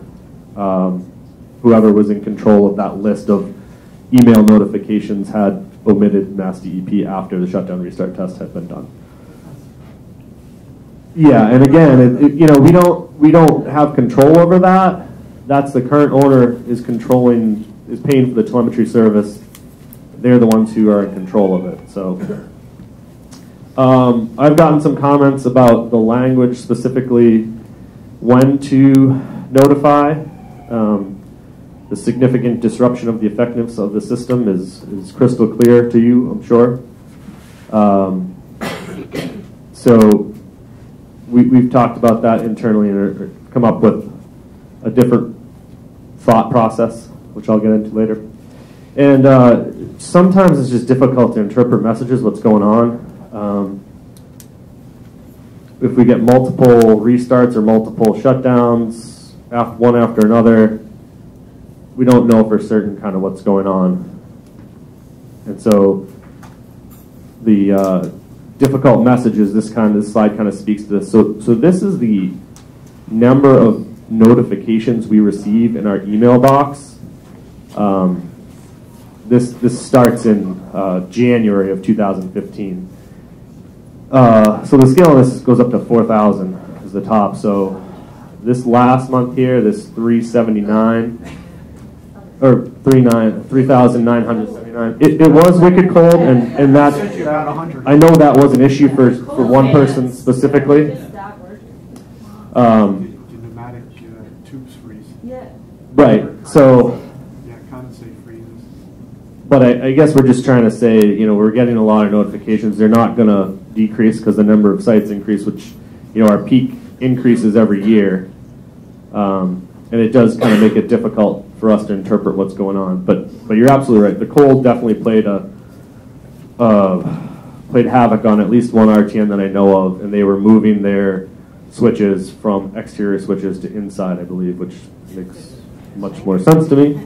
whoever was in control of that list of email notifications had omitted MassDEP after the shutdown restart test had been done. Yeah, and again, you know, we don't have control over that. That's the current owner is paying for the telemetry service. They're the ones who are in control of it. So I've gotten some comments about the language, specifically when to notify. The significant disruption of the effectiveness of the system is crystal clear to you, I'm sure. So we've talked about that internally and come up with a different thought process, which I'll get into later. And sometimes it's just difficult to interpret messages, what's going on. If we get multiple restarts or multiple shutdowns, one after another, we don't know for certain kind of what's going on. And so the difficult messages, this slide kind of speaks to this. So this is the number of notifications we receive in our email box. This starts in January of 2015. So the scale on this goes up to 4,000 is the top. So this last month here, this 379, or 3,979. It was wicked cold, and that I know that was an issue for one person specifically.
Pneumatic tubes freeze.
Yeah.
Right. So.
Yeah, condensate freezes.
But I guess we're just trying to say, you know, we're getting a lot of notifications. They're not going to decrease because the number of sites increase, which, you know, our peak increases every year. And it does kind of make it difficult for us to interpret what's going on. But you're absolutely right. The cold definitely played havoc on at least one RTN that I know of, and they were moving their switches from exterior switches to inside, I believe, which makes much more sense to me.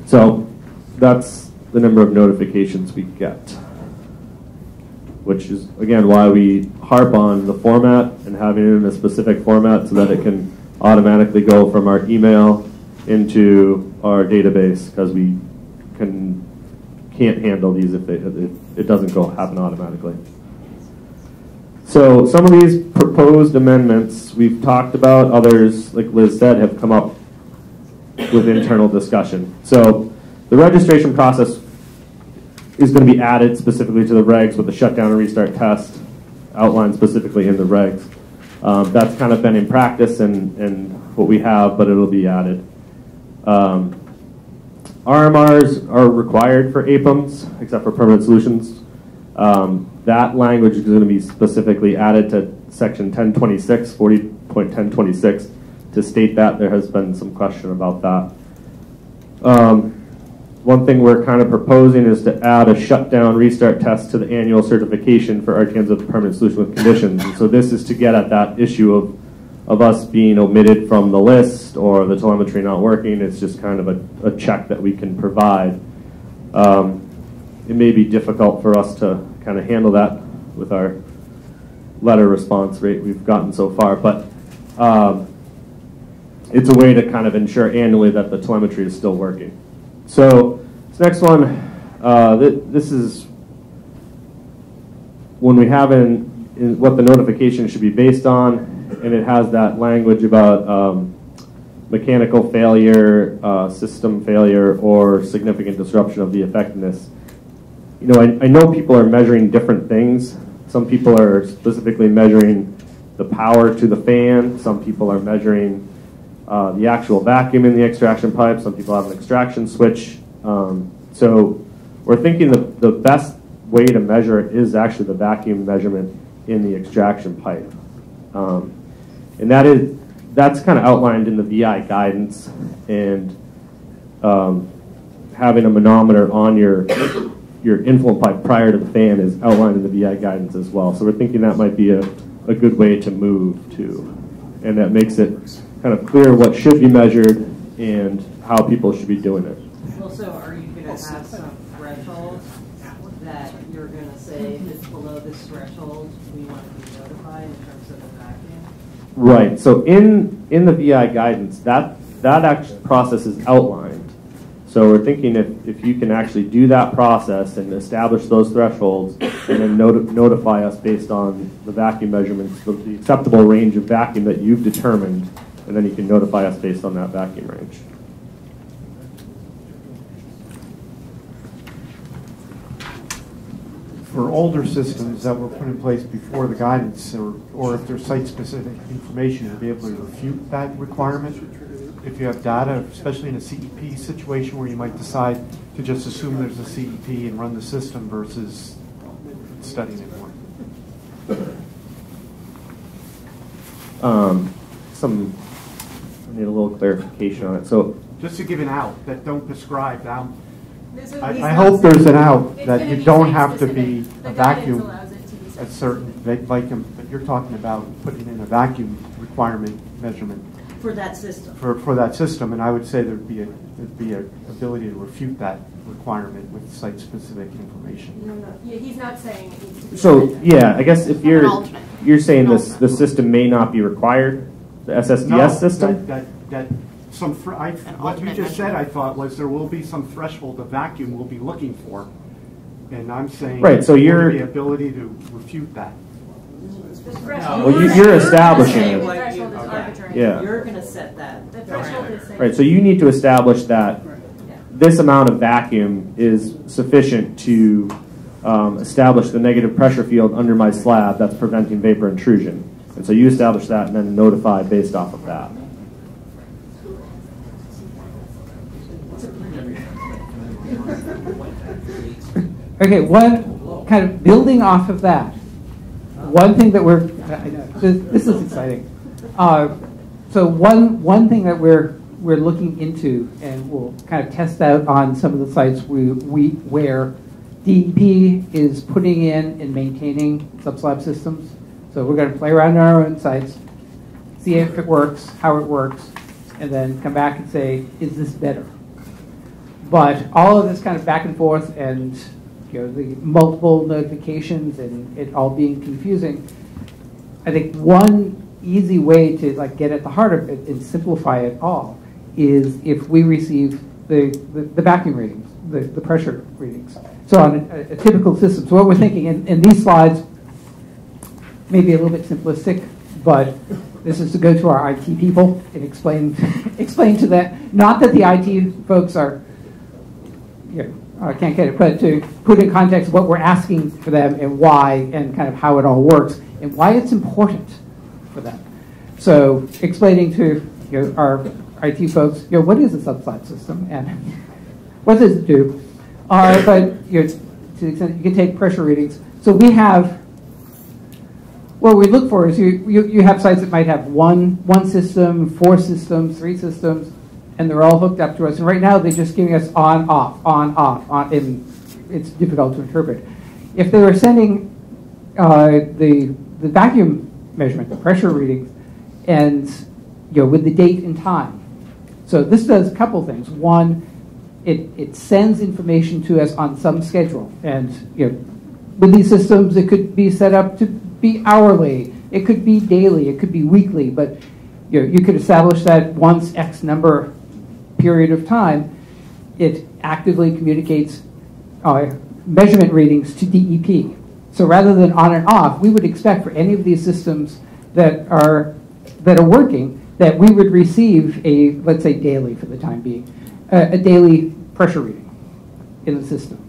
So that's the number of notifications we get, which is, again, why we harp on the format and having it in a specific format so that it can automatically go from our email into our database, because we can't handle these if it doesn't happen automatically. So some of these proposed amendments we've talked about. Others, like Liz said, have come up with internal discussion. So the registration process is going to be added specifically to the regs with the shutdown and restart test outlined specifically in the regs. That's kind of been in practice and what we have, but it'll be added. RMRs are required for APMs, except for permanent solutions. That language is going to be specifically added to section 1026, 40.1026, to state that. There has been some question about that. One thing we're kind of proposing is to add a shutdown restart test to the annual certification for RTNs with permanent solution with conditions. And so this is to get at that issue of us being omitted from the list or the telemetry not working. It's just kind of a check that we can provide. It may be difficult for us to kind of handle that with our letter response rate we've gotten so far, but it's a way to kind of ensure annually that the telemetry is still working. So this next one, this is when we have in what the notification should be based on, and it has that language about mechanical failure, system failure, or significant disruption of the effectiveness. You know, I know people are measuring different things. Some people are specifically measuring the power to the fan. Some people are measuring the actual vacuum in the extraction pipe. Some people have an extraction switch. So we're thinking the best way to measure it is actually the vacuum measurement in the extraction pipe. And that's kind of outlined in the VI guidance, and having a manometer on your influent pipe prior to the fan is outlined in the VI guidance as well. So we're thinking that might be a good way to move to, and that makes it kind of clear what should be measured and how people should be doing it.
Well, so are you going to have some threshold that you're going to say if it's below this threshold, we want to be notified in terms of the vacuum?
Right. So in the VI guidance, that actual process is outlined. So we're thinking if you can actually do that process and establish those thresholds and then notify us based on the vacuum measurements, the acceptable range of vacuum that you've determined, and then you can notify us based on that vacuum range.
For older systems that were put in place before the guidance, or if there's site-specific information, to be able to refute that requirement, if you have data, especially in a CEP situation where you might decide to just assume there's a CEP and run the system versus studying it more.
I need a little clarification on it. So
just to give an out that don't prescribe that.
I
hope there's an out that you don't have to be a vacuum a certain vacuum, but you're talking about putting in a vacuum requirement measurement
For that system.
For that system, and I would say there'd be a ability to refute that requirement with site-specific information.
No. Yeah, he's not saying it needs to be.
So yeah, I guess if you're saying the system may not be required, the SSDS system.
What you just said, I thought, was there will be some threshold of vacuum we'll be looking for, and I'm saying
right. So you're
the ability to refute that.
Well, you're establishing it.
Yeah. You're going to set that.
The threshold is
right. So you need to establish that this amount of vacuum is sufficient to establish the negative pressure field under my slab that's preventing vapor intrusion. And so you establish that and then notify based off of that.
Okay, one kind of building off of that. One thing that this is exciting. So one thing that we're looking into, and we'll kind of test out on some of the sites where DEP is putting in and maintaining subslab systems. So we're going to play around on our own sites, see if it works, how it works, and then come back and say, is this better? But all of this kind of back and forth and the multiple notifications and it all being confusing, I think one easy way to get at the heart of it and simplify it all is if we receive the vacuum readings, the pressure readings. So on a typical system, so what we're thinking in these slides may be a little bit simplistic, but this is to go to our IT people and explain to them, not that the IT folks are, I can't get it, but to put in context what we're asking for them and why and kind of how it all works and why it's important for them. So explaining to our IT folks, what is a subslab system and what does it do? But to the extent you can take pressure readings. So we have, what we look for is you have sites that might have one system, 4 systems, 3 systems, and they're all hooked up to us. And right now they're just giving us on, off, and it's difficult to interpret. If they were sending the vacuum measurement, the pressure readings, and with the date and time. So this does a couple things. One, it sends information to us on some schedule. And with these systems, it could be set up to be hourly. It could be daily. It could be weekly. But you could establish that once X number period of time, it actively communicates measurement readings to DEP. So rather than on and off, we would expect for any of these systems that are working that we would receive let's say daily for the time being, a daily pressure reading in the system.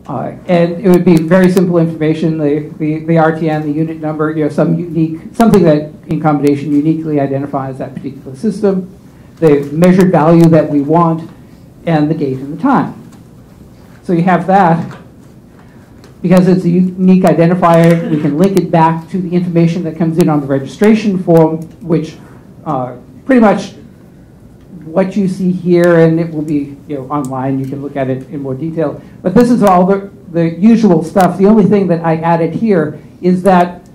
And it would be very simple information, the RTN, the unit number, something that in combination uniquely identifies that particular system, the measured value that we want, and the date and the time. So you have that. Because it's a unique identifier, we can link it back to the information that comes in on the registration form, which pretty much what you see here, and it will be online, you can look at it in more detail. But this is all the usual stuff. The only thing that I added here is that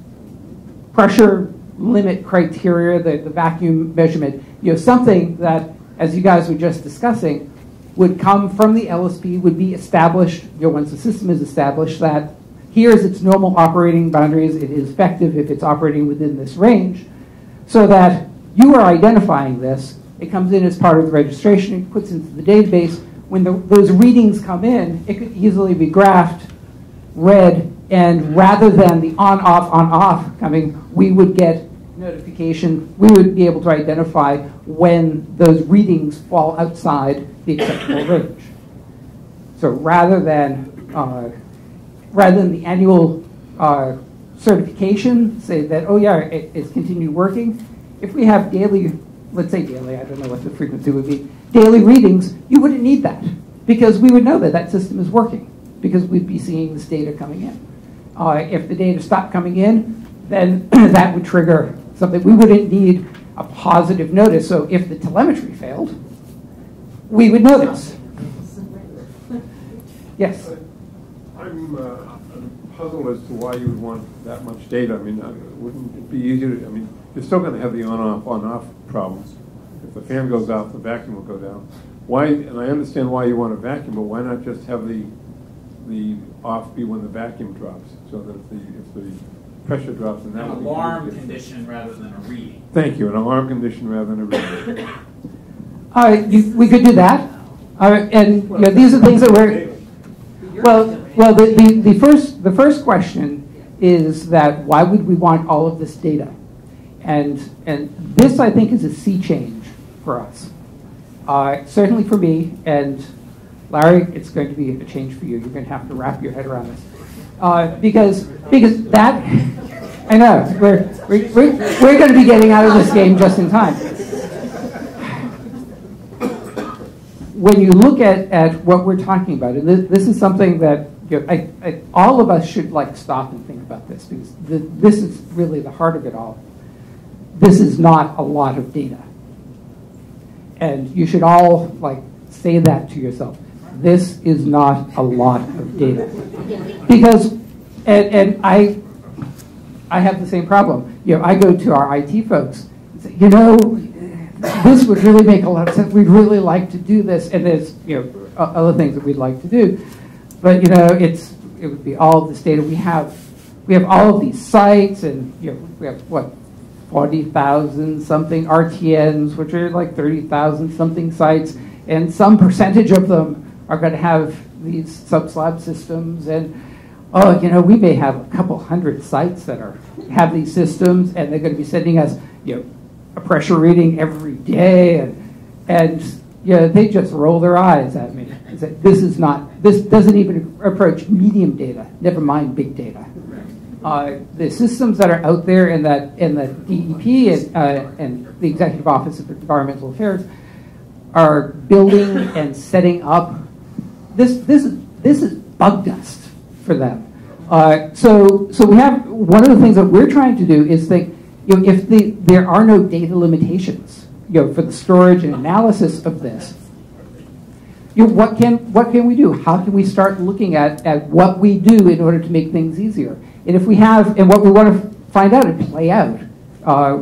pressure limit criteria, the vacuum measurement, something that, as you guys were just discussing, would come from the LSP, would be established, once the system is established, that here's its normal operating boundaries, it is effective if it's operating within this range, so that you are identifying this, it comes in as part of the registration, it puts into the database. When those readings come in, it could easily be graphed, read, and rather than the on-off coming, we would get notification, we would be able to identify when those readings fall outside the acceptable range. So rather than the annual certification say that, oh yeah, it's continued working, if we have daily, let's say daily, I don't know what the frequency would be, daily readings, you wouldn't need that because we would know that that system is working because we'd be seeing this data coming in. If the data stopped coming in, then that would trigger something. We wouldn't need a positive notice. So if the telemetry failed, we would notice. Yes?
I'm puzzled as to why you would want that much data. I mean, wouldn't it be easier to, you're still going to have the on-off problems. If the fan goes out, the vacuum will go down. Why, and I understand why you want a vacuum, but why not just have the off be when the vacuum drops, so that if the pressure drops, and that
an alarm condition rather than a reading.
Thank you, an alarm condition rather than a reading.
We could do that, and these are things that we're. Well, the first question is that why would we want all of this data, and this I think is a sea change for us. Certainly for me, and Larry, it's going to be a change for you. You're going to have to wrap your head around this, because that I know we're going to be getting out of this game just in time. When you look at what we're talking about, and this is something that all of us should stop and think about this, because this is really the heart of it all. This is not a lot of data, and you should all say that to yourself. This is not a lot of data, because and I have the same problem. I go to our IT folks and say, this would really make a lot of sense. We'd really like to do this, and there's other things that we'd like to do, but it would be all of this data. We have all of these sites, and we have 40,000 something RTNs, which are 30,000 something sites, and some percentage of them are going to have these sub-slab systems, and we may have a couple hundred sites that have these systems, and they're going to be sending us a pressure reading every day, and they just roll their eyes at me and say, this doesn't even approach medium data, never mind big data. The systems that are out there in the DEP and the Executive Office of Environmental Affairs are building and setting up. This is bug dust for them. So we have, one of the things that we're trying to do is think, if there are no data limitations, for the storage and analysis of this, what can we do? How can we start looking at what we do in order to make things easier? And if we have, and what we want to find out and play out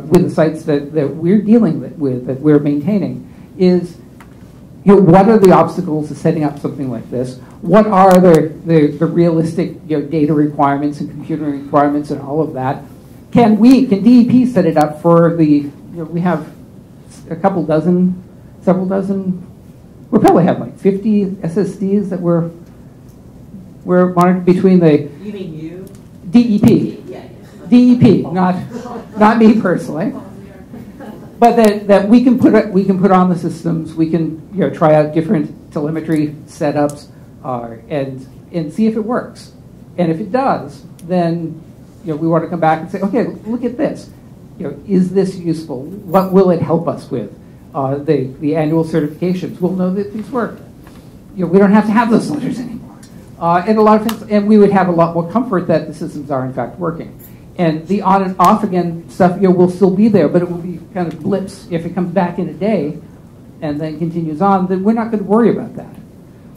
with the sites that we're dealing with, that we're maintaining, is what are the obstacles to setting up something like this? What are the realistic data requirements and computing requirements and all of that? Can DEP set it up for the? We have several dozen. We probably have 50 SSDs that we're monitoring between the.
You mean you?
DEP.
Yeah.
DEP, not me personally. But that we can put on the systems. We can try out different telemetry setups, and and see if it works. And if it does, then we want to come back and say, okay, look at this. Is this useful? What will it help us with? The annual certifications. We'll know that these work. We don't have to have those letters anymore. And a lot of things, and we would have a lot more comfort that the systems are in fact working. And the on and off again stuff will still be there, but it will be kind of blips. If it comes back in a day and then continues on, then we're not going to worry about that.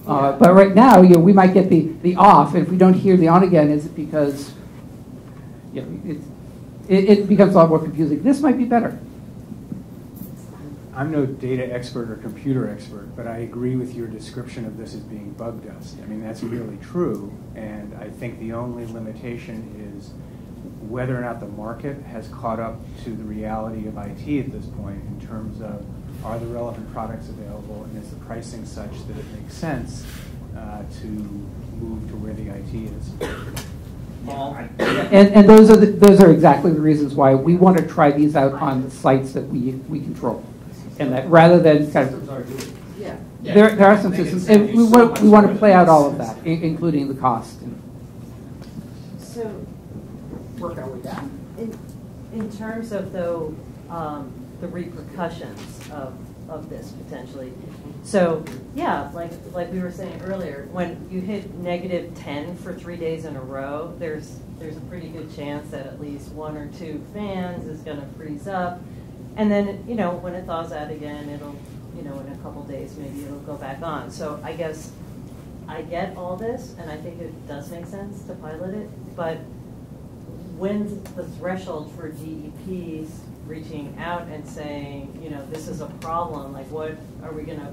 But right now, we might get the off, and if we don't hear the on again, is it because it becomes a lot more confusing. This might be better.
I'm no data expert or computer expert, but I agree with your description of this as being bug dust. I mean, that's really true, and I think the only limitation is whether or not the market has caught up to the reality of IT at this point in terms of are the relevant products available and is the pricing such that it makes sense to move to where the IT is.
And those are exactly the reasons why we want to try these out on the sites that we control, and that rather than kind of there are some systems, and we want to play out all of that, including the cost.
So,
Work our way down.
in terms of the repercussions of this potentially. So yeah, like we were saying earlier, when you hit -10 for 3 days in a row, there's a pretty good chance that at least 1 or 2 fans is going to freeze up, and then when it thaws out again, it'll in a couple days maybe it'll go back on. So I guess I get all this, and I think it does make sense to pilot it, but when's the threshold for DEPs reaching out and saying, this is a problem? Like, what are we going to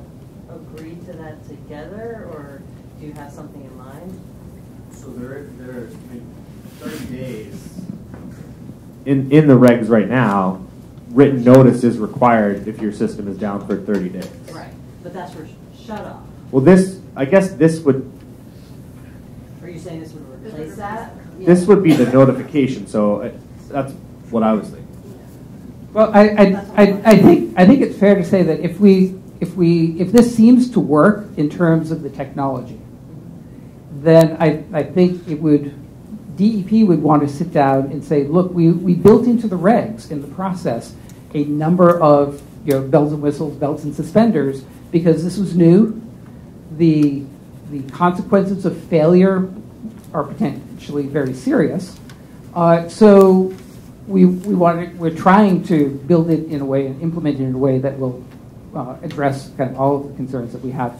agree to that together, or do you have something in mind?
So there 30 days. In the regs right now, written notice is required if your system is down for 30 days.
Right, but that's for shut off.
Well, I guess this would.
Are you saying this would replace that?
This would be the notification. So that's what I was thinking.
Well, I think it's fair to say that if this seems to work in terms of the technology, then I think DEP would want to sit down and say, look, we built into the regs in the process a number of bells and whistles, belts and suspenders, because this was new. The consequences of failure are potentially very serious. So we're trying to build it in a way and implement it in a way that will address kind of all of the concerns that we have.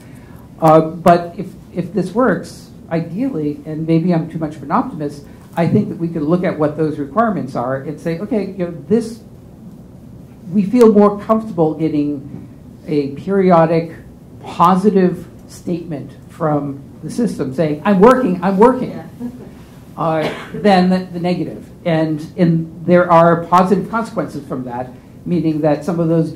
But if this works, ideally, and maybe I'm too much of an optimist, I think that we could look at what those requirements are and say, okay, we feel more comfortable getting a periodic positive statement from the system saying, I'm working, than the negative. And there are positive consequences from that, meaning that some of those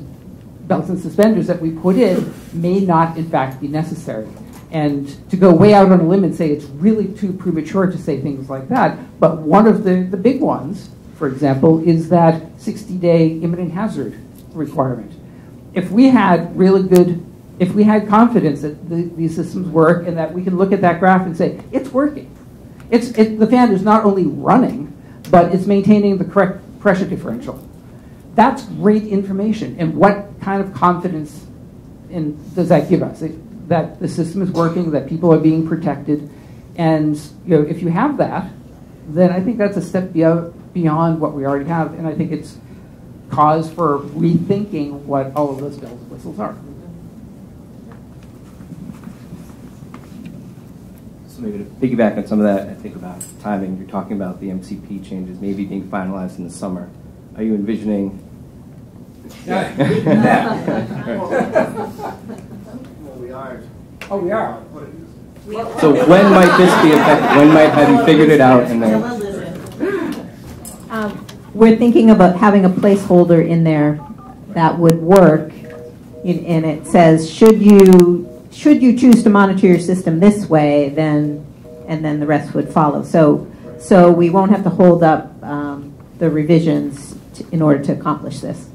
belts and suspenders that we put in may not, in fact, be necessary. And to go way out on a limb and say it's really too premature to say things like that, but one of the big ones, for example, is that 60-day imminent hazard requirement. If we had confidence that these systems work and that we can look at that graph and say, it's working. The fan is not only running, but it's maintaining the correct pressure differential. That's great information. And what kind of confidence does that give us? That the system is working, that people are being protected. And if you have that, then I think that's a step beyond what we already have. And I think it's cause for rethinking what all of those bells and whistles are.
So maybe to piggyback on some of that, I think about timing. You're talking about the MCP changes maybe being finalized in the summer. Are you envisioning?
Well, we are.
Oh, we are.
So when might this be effective? When might have you figured it out? And then
we're thinking about having a placeholder in there that would work, and it says, should you choose to monitor your system this way, then the rest would follow. So we won't have to hold up the revisions in order to accomplish this.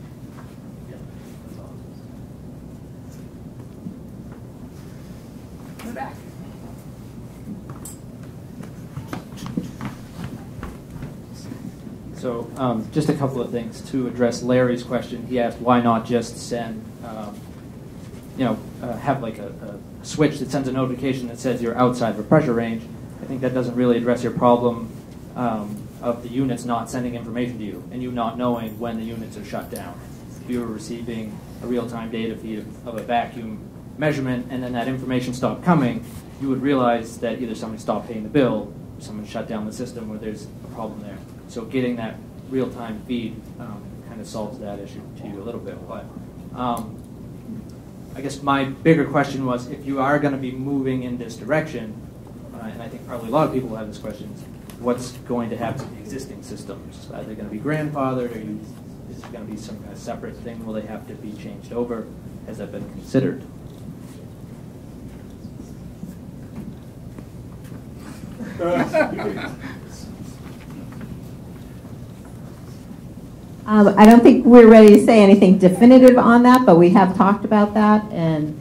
So just a couple of things to address Larry's question. He asked, why not just send, have like a switch that sends a notification that says you're outside the pressure range. I think that doesn't really address your problem of the units not sending information to you and you not knowing when the units are shut down. If you were receiving a real-time data feed of a vacuum measurement and then that information stopped coming, you would realize that either someone stopped paying the bill, or someone shut down the system, or there's a problem there. So getting that real-time feed kind of solves that issue to you a little bit. But I guess my bigger question was, if you are going to be moving in this direction, and I think probably a lot of people have this question, what's going to happen to the existing systems? Are they going to be grandfathered? Is it going to be some kind of separate thing? Will they have to be changed over? Has that been considered?
I don't think we're ready to say anything definitive on that, but we have talked about that, and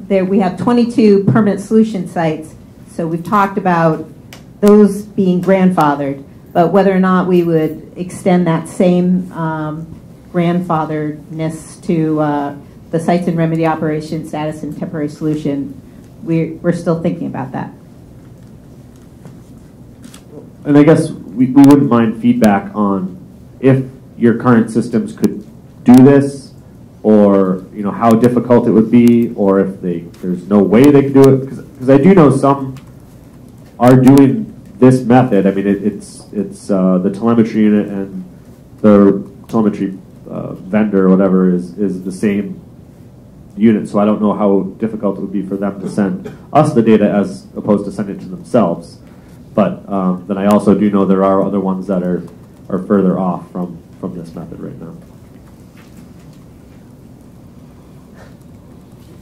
there we have 22 permanent solution sites, so we've talked about those being grandfathered, but whether or not we would extend that same grandfatheredness to the sites in remedy operation status and temporary solution, we're still thinking about that.
And I guess we wouldn't mind feedback on if your current systems could do this, or how difficult it would be, or if there's no way they could do it. Because I do know some are doing this method. I mean, it's the telemetry unit and the telemetry vendor or whatever is the same unit. So I don't know how difficult it would be for them to send us the data as opposed to send it to themselves. But then I also do know there are other ones that are further off from this method right now.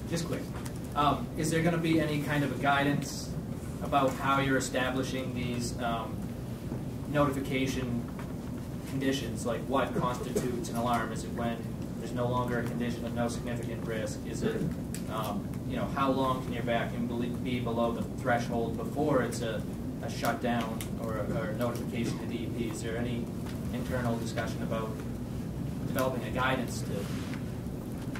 Just quick. Is there going to be any kind of a guidance about how you're establishing these notification conditions? Like what constitutes an alarm? Is it when there's no longer a condition of no significant risk? Is it, how long can your vacuum be below the threshold before it's a shutdown or a notification to DEP? Is there any internal discussion about developing a guidance to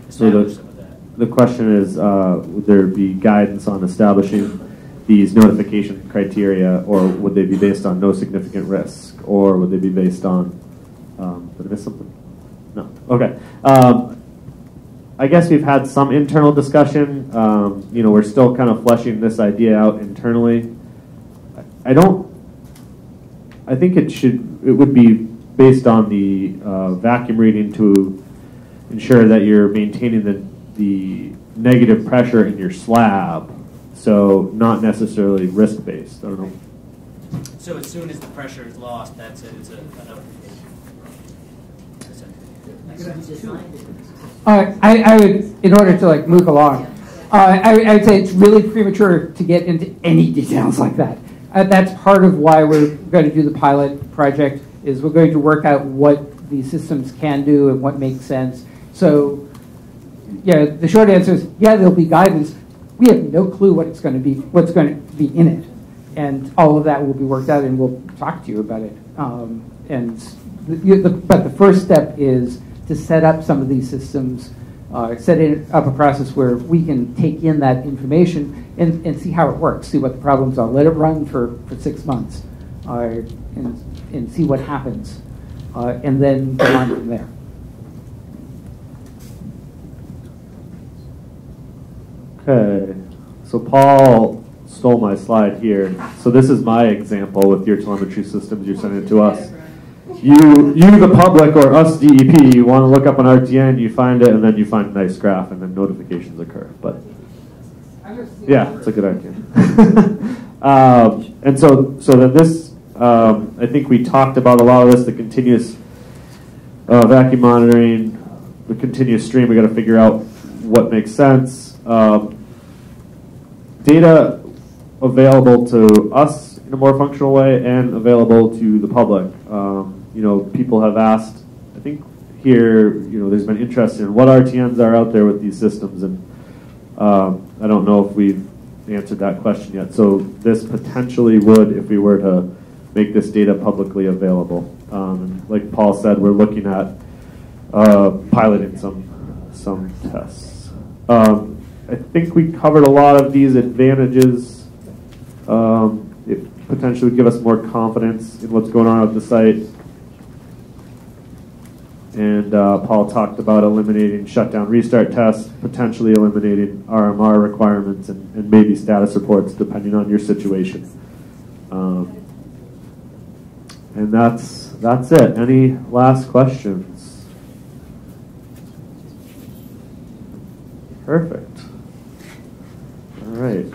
establish some of that?
The question is, would there be guidance on establishing these notification criteria, or would they be based on no significant risk, or would they be based on, did I miss something? No. Okay. I guess we've had some internal discussion. We're still kind of fleshing this idea out internally. I think it would be based on the vacuum reading to ensure that you're maintaining the negative pressure in your slab, so not necessarily risk-based. I don't know.
So as soon as the pressure is lost, that's it. It's a notification.
I would, in order to move along, I would say it's really premature to get into any details like that. That's part of why we're going to do the pilot project, is we're going to work out what these systems can do and what makes sense. So, yeah, the short answer is, yeah, there'll be guidance. We have no clue what's going to be in it. And all of that will be worked out, and we'll talk to you about it. But the first step is to set up some of these systems, set up a process where we can take in that information and see how it works, see what the problems are. Let it run for 6 months and see what happens, and then go on from there.
Okay, so Paul stole my slide here. So this is my example with your telemetry systems you're sending it to us. You, the public, or us, DEP, you want to look up an RTN, you find it, and then you find a nice graph, and then notifications occur. But yeah, it's a good idea. And so then this, I think we talked about a lot of this, the continuous vacuum monitoring, the continuous stream. We got to figure out what makes sense. Data available to us in a more functional way and available to the public. People have asked, I think here, there's been interest in what RTNs are out there with these systems, and I don't know if we've answered that question yet. So this potentially would, if we were to make this data publicly available. And like Paul said, we're looking at piloting some tests. I think we covered a lot of these advantages. It potentially would give us more confidence in what's going on at the site. And Paul talked about eliminating shutdown restart tests, potentially eliminating RMR requirements, and maybe status reports depending on your situation. And that's it. Any last questions? Perfect. All right.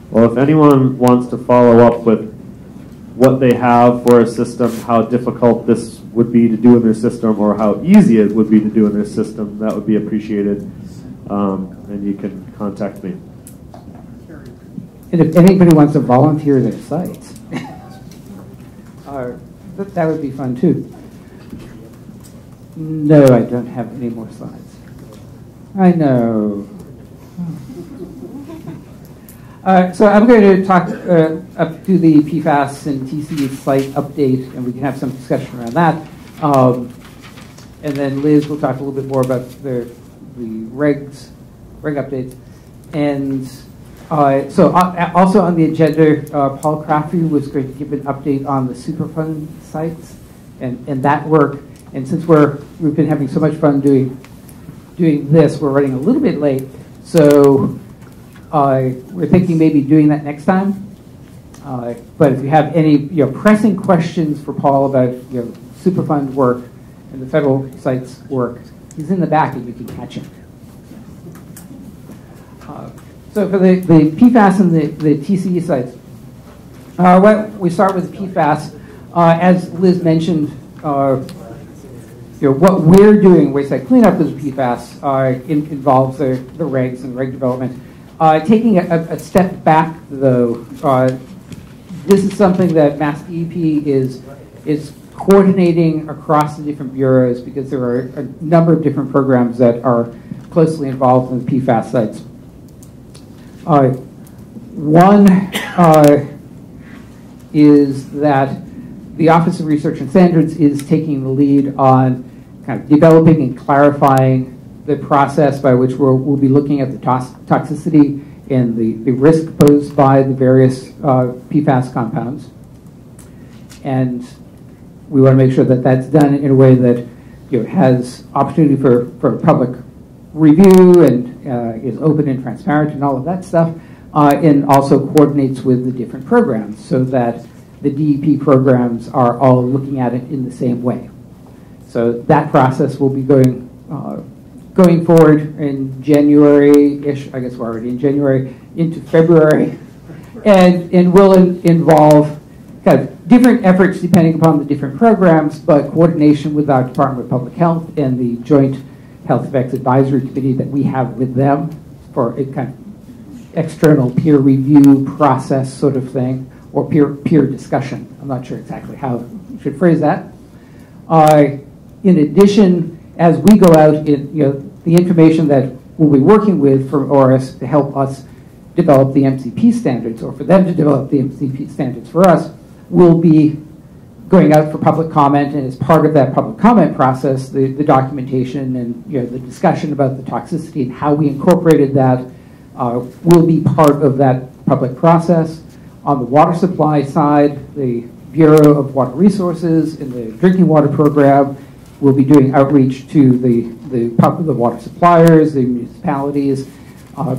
Well, if anyone wants to follow up with what they have for a system, how difficult this would be to do in their system, or how easy it would be to do in their system, that would be appreciated. And you can contact me.
And if anybody wants to volunteer their sites, that would be fun too. No, I don't have any more slides. I know. So I'm going to talk up to the PFAS and TCE site update, and we can have some discussion around that. And then Liz will talk a little bit more about the reg updates. And so also on the agenda, Paul Crafty was going to give an update on the Superfund sites and that work. And since we've been having so much fun doing this, we're running a little bit late. So we're thinking maybe doing that next time. But if you have any pressing questions for Paul about Superfund work and the federal sites work, he's in the back and you can catch him. So for the PFAS and the TCE sites, we start with the PFAS. As Liz mentioned, what we're doing, waste site cleanup with PFAS, involves the regs and reg development. Taking a step back, though, this is something that MassDEP is coordinating across the different bureaus, because there are a number of different programs that are closely involved in the PFAS sites. One is that the Office of Research and Standards is taking the lead on kind of developing and clarifying the process by which we'll be looking at the toxicity and the risk posed by the various PFAS compounds. And we want to make sure that that's done in a way that has opportunity for public review and is open and transparent and all of that stuff, and also coordinates with the different programs so that the DEP programs are all looking at it in the same way. So that process will be going forward in January-ish. I guess we're already in January, into February, and will involve kind of different efforts depending upon the different programs, but coordination with our Department of Public Health and the Joint Health Effects Advisory Committee that we have with them for a kind of external peer review process sort of thing, or peer discussion. I'm not sure exactly how you should phrase that. In addition, as we go out, the information that we'll be working with from ORS to help us develop the MCP standards, or for them to develop the MCP standards for us, will be going out for public comment, and as part of that public comment process, the documentation and the discussion about the toxicity and how we incorporated that will be part of that public process. On the water supply side, the Bureau of Water Resources and the Drinking Water Program will be doing outreach to the water suppliers, the municipalities,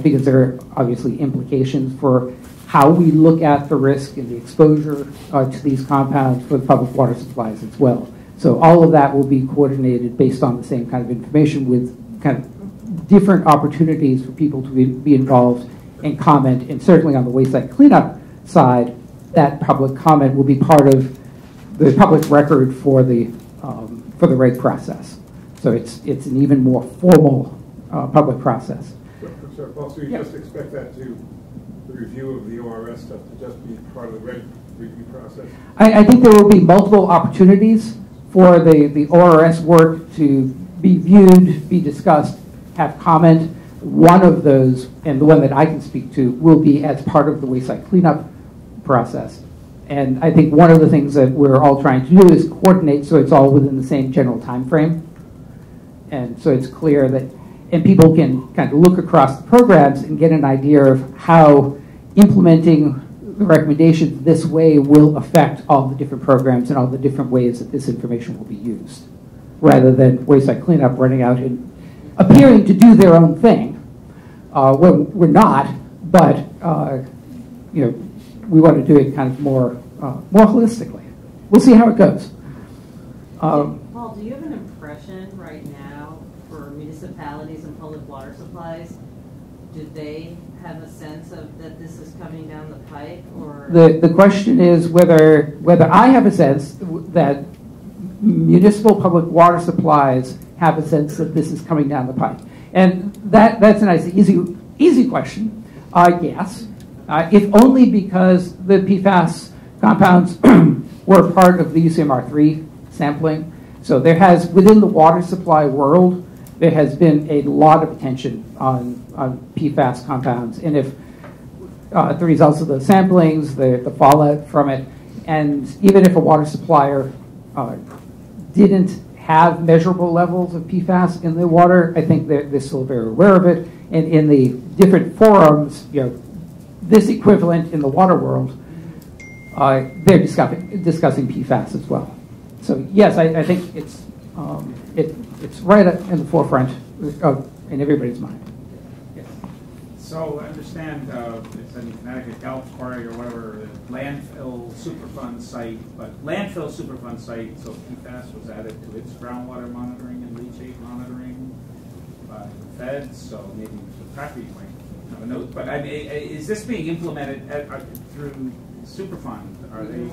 because there are obviously implications for how we look at the risk and the exposure to these compounds for the public water supplies as well. So all of that will be coordinated based on the same kind of information, with kind of different opportunities for people to be involved and comment. And certainly on the waste site cleanup side, that public comment will be part of the public record for the reg process. So it's an even more formal public process.
Sir, Paul, so you just expect that the review of the ORS stuff to just be part of the reg review process?
I think there will be multiple opportunities for the ORS work to be viewed, be discussed, have comment. One of those, and the one that I can speak to, will be as part of the waste site cleanup process. And I think one of the things that we're all trying to do is coordinate so it's all within the same general time frame. And so it's clear that, and people can kind of look across the programs and get an idea of how implementing the recommendations this way will affect all the different programs and all the different ways that this information will be used, rather than wayside cleanup running out and appearing to do their own thing. When we're not, but you know, we want to do it kind of more holistically. We'll see how it goes.
Paul, do you have an impression right now for municipalities and public water supplies? Do they have a sense of that this is coming down the pipe, or
the question is whether I have a sense that municipal public water supplies have a sense that this is coming down the pipe, and that's a nice easy question. Yes, if only because the PFAS compounds were part of the UCMR3 sampling. So there has, within the water supply world, there has been a lot of attention on PFAS compounds, and if the results of the samplings, the fallout from it, and even if a water supplier didn't have measurable levels of PFAS in the water, I think they're still very aware of it, and in the different forums, you know, this equivalent in the water world, they're discussing PFAS as well. So yes, I think it's right in the forefront in everybody's mind. Yes.
So I understand it's in Connecticut, Gulf Quarry or whatever, landfill Superfund site, but landfill Superfund site, so PFAS was added to its groundwater monitoring and leachate monitoring by the feds, so maybe the property might have a note. But I mean, is this being implemented through Superfund? Are they?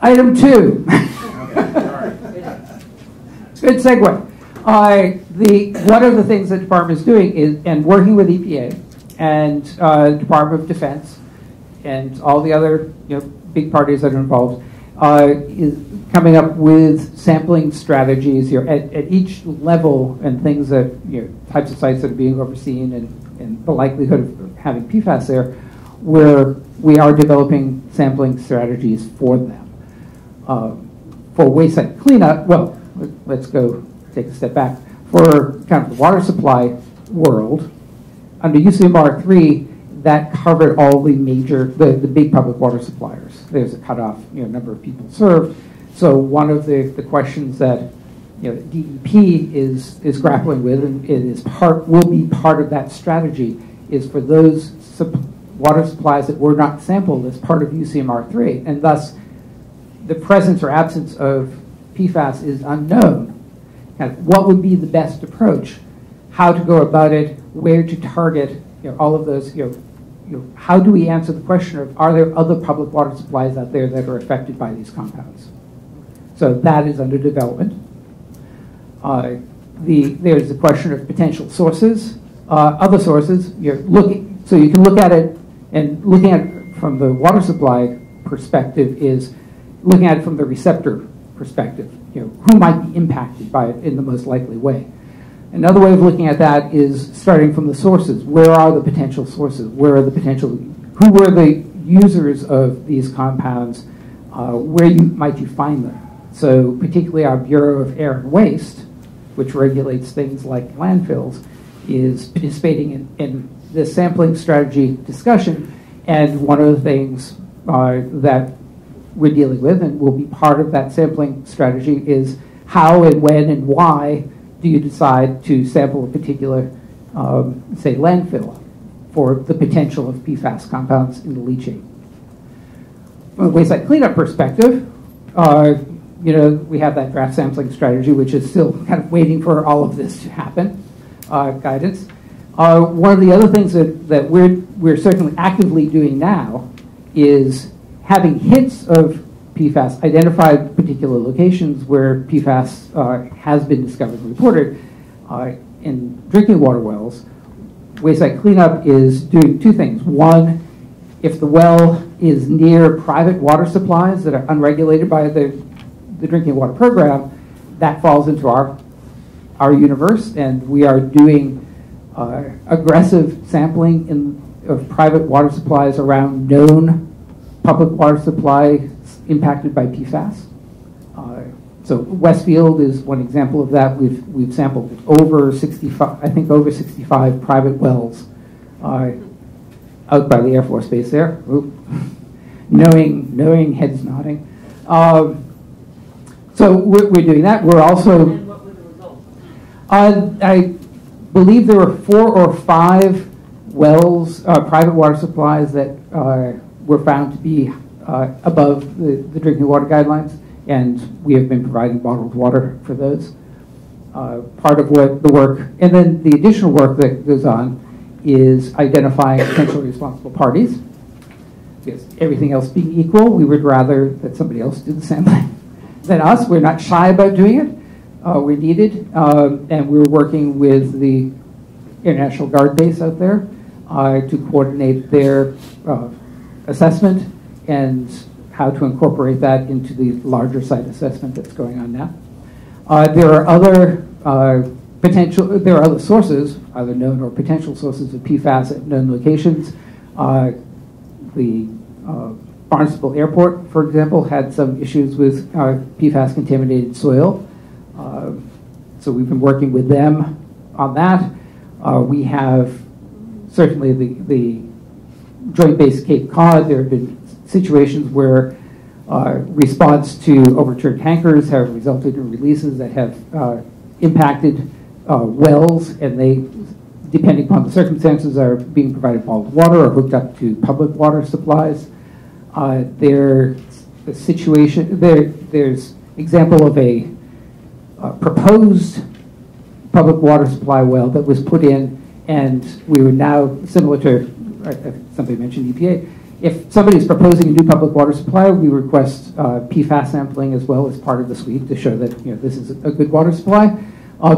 Item 2.
Okay, sorry.
Good segue. One of the things the department is doing is, and working with EPA and Department of Defense and all the other big parties that are involved, is coming up with sampling strategies at each level and things that types of sites that are being overseen and the likelihood of having PFAS there, where we are developing sampling strategies for them. For wayside cleanup, well, let's go take a step back. For kind of the water supply world, under UCMR3, that covered all the major, the big public water suppliers. There's a cutoff number of people served. So one of the questions that DEP is grappling with, and it is will be part of that strategy, is for those water supplies that were not sampled as part of UCMR3, and thus the presence or absence of PFAS is unknown. And what would be the best approach? How to go about it? Where to target? All of those. How do we answer the question of, are there other public water supplies out there that are affected by these compounds? So that is under development. There's the question of potential sources, other sources. So you can look at it, and looking at it from the water supply perspective is looking at it from the receptor perspective. Who might be impacted by it in the most likely way. Another way of looking at that is starting from the sources. Where are the potential sources? Where are the potential? Who were the users of these compounds? Where might you find them? So particularly our Bureau of Air and Waste, which regulates things like landfills, is participating in this sampling strategy discussion. And one of the things that we're dealing with and will be part of that sampling strategy is how and when and why do you decide to sample a particular, say, landfill for the potential of PFAS compounds in the leachate. From a wayside cleanup perspective, we have that draft sampling strategy, which is still kind of waiting for all of this to happen, guidance. One of the other things that we're certainly actively doing now is having hits of PFAS, identified particular locations where PFAS has been discovered and reported in drinking water wells. Wayside cleanup is doing two things. One, if the well is near private water supplies that are unregulated by the drinking water program, that falls into our universe, and we are doing aggressive sampling of private water supplies around known public water supply impacted by PFAS. So Westfield is one example of that. We've sampled over 65, I think over 65 private wells out by the Air Force Base there. Knowing heads nodding. So we're doing that. We're also.
And what were the results?
I believe there were 4 or 5 wells, private water supplies that were found to be above the drinking water guidelines, and we have been providing bottled water for those. Part of what the work, and then the additional work that goes on is identifying potentially responsible parties. Because everything else being equal, we would rather that somebody else do the sampling than us. We're not shy about doing it. We're needed, and we're working with the International Guard base out there to coordinate their assessment and how to incorporate that into the larger site assessment that's going on now. There are other there are other sources, either known or potential sources of PFAS at known locations. The Barnstable Airport, for example, had some issues with PFAS-contaminated soil. So we've been working with them on that. We have certainly the Joint Base Cape Cod. There have been situations where response to overturned tankers have resulted in releases that have impacted wells, and they, depending upon the circumstances, are being provided bottled water or hooked up to public water supplies. There's a situation, there's example of a proposed public water supply well that was put in, and we were now, similar to, somebody mentioned EPA, if somebody's proposing a new public water supply, we request PFAS sampling as well as part of the suite to show that this is a good water supply.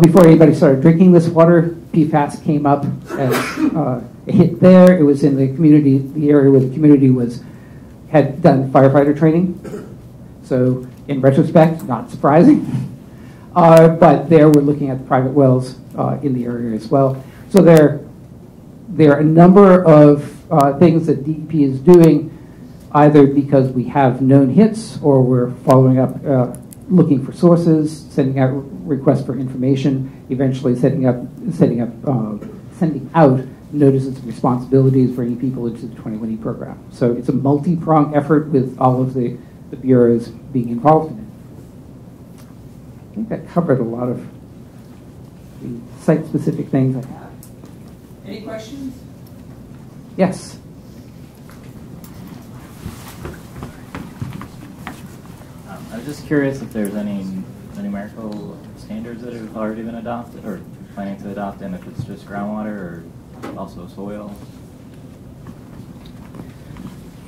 Before anybody started drinking this water, PFAS came up as a hit there. It was in the community, the area where the community had done firefighter training. So in retrospect, not surprising. But there we're looking at the private wells in the area as well. So there are a number of things that DEP is doing, either because we have known hits or we're following up, looking for sources, sending out requests for information, eventually sending out notices of responsibilities, bringing people into the 21E program. So it's a multi-pronged effort with all of the bureaus being involved in it. I think that covered a lot of the site-specific things I have.
Any questions?
Yes.
I was just curious if there's any numerical standards that have already been adopted or planning to adopt, and if it's just groundwater or also soil.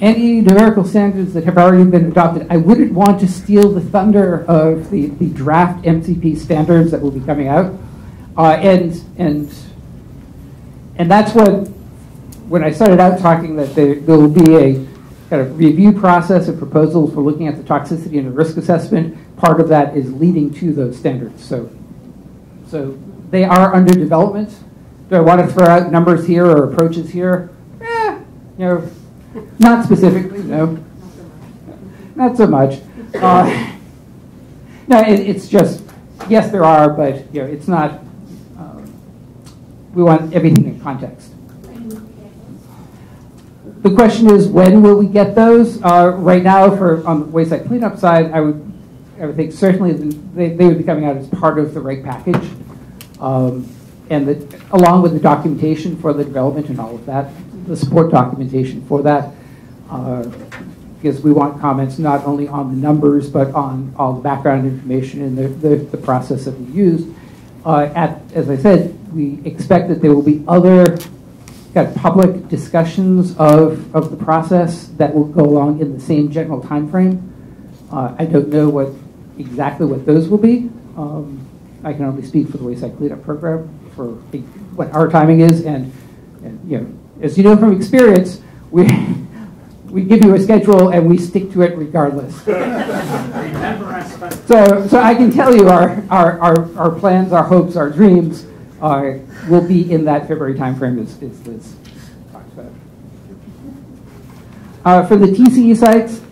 Any numerical standards that have already been adopted. I wouldn't want to steal the thunder of the draft MCP standards that will be coming out. And that's what, when I started out talking that there will be a kind of review process of proposals for looking at the toxicity and the risk assessment, part of that is leading to those standards. So they are under development. Do I want to throw out numbers here or approaches here? Not specifically, no. Not so much. No, it's just, yes, there are, but it's not. We want everything in context. The question is, when will we get those? Right now, on the wayside cleanup side, I would think certainly they would be coming out as part of the reg package, and along with the documentation for the development and all of that, the support documentation for that, because we want comments not only on the numbers but on all the background information and the process that we used. As I said, we expect that there will be other public discussions of the process that will go along in the same general time frame. I don't know exactly what those will be. I can only speak for the Wayside Cleanup Program for what our timing is, and as you know from experience, we give you a schedule and we stick to it regardless. So I can tell you our plans, our hopes, our dreams will be in that February timeframe as Liz talked about. For the TCE sites,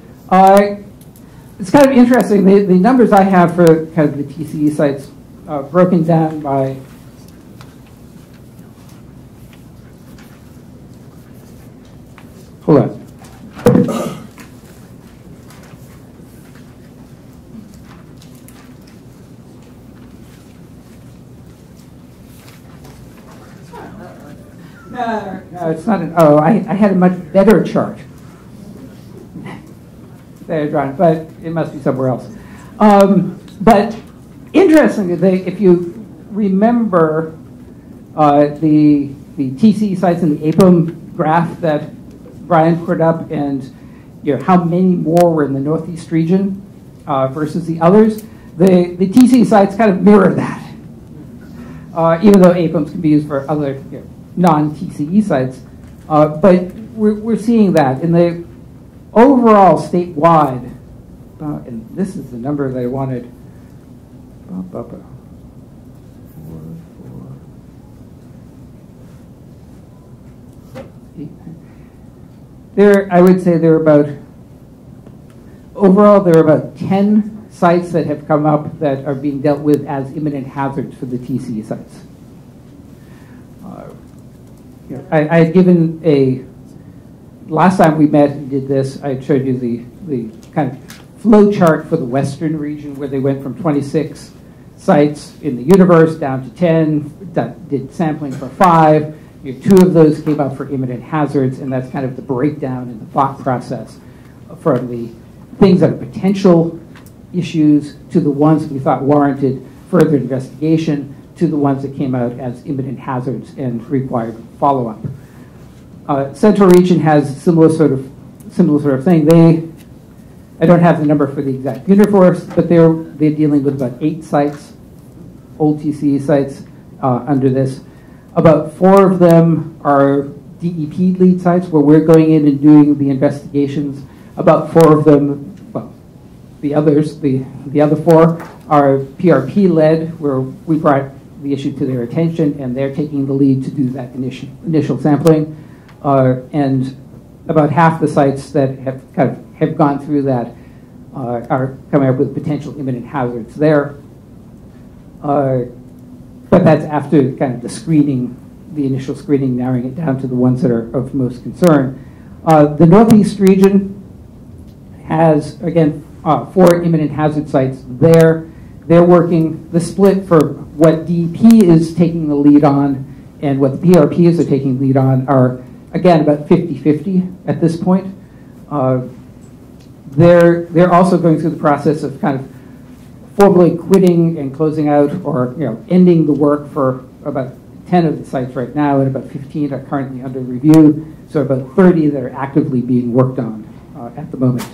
it's kind of interesting. The numbers I have for kind of the TCE sites broken down by hold on. No, it's not an O. I had a much better chart. There, drawn, but it must be somewhere else. But interestingly, if you remember the TCE sites in the APOM graph that Brian put up, and how many more were in the Northeast region versus the others, the TCE sites kind of mirror that. Even though APOMs can be used for other non-TCE sites, but we're seeing that in the overall statewide, and this is the number that I wanted. I would say there are about, overall, there are about 10 sites that have come up that are being dealt with as imminent hazards for the TCE sites. I had given last time we met and did this, I showed you the kind of flow chart for the western region where they went from 26 sites in the universe down to 10, that did sampling for 5. 2 of those came up for imminent hazards, and that's kind of the breakdown in the thought process from the things that are potential issues to the ones that we thought warranted further investigation to the ones that came out as imminent hazards and required follow-up. Central region has similar sort of thing. I don't have the number for the exact universe, but they're dealing with about 8 sites, old TCE sites under this. About 4 of them are DEP lead sites where we're going in and doing the investigations. About 4 of them, well, the other 4 are PRP led, where we brought the issue to their attention and they're taking the lead to do that initial sampling. And about half the sites that have gone through that are coming up with potential imminent hazards there. But that's after kind of the initial screening, narrowing it down to the ones that are of most concern. The Northeast region has, again, 4 imminent hazard sites there. They're working the split for what DEP is taking the lead on and what the PRPs are taking the lead on are, again, about 50-50 at this point. They're also going through the process of kind of formally quitting and closing out or ending the work for about 10 of the sites right now, and about 15 are currently under review, so about 30 that are actively being worked on at the moment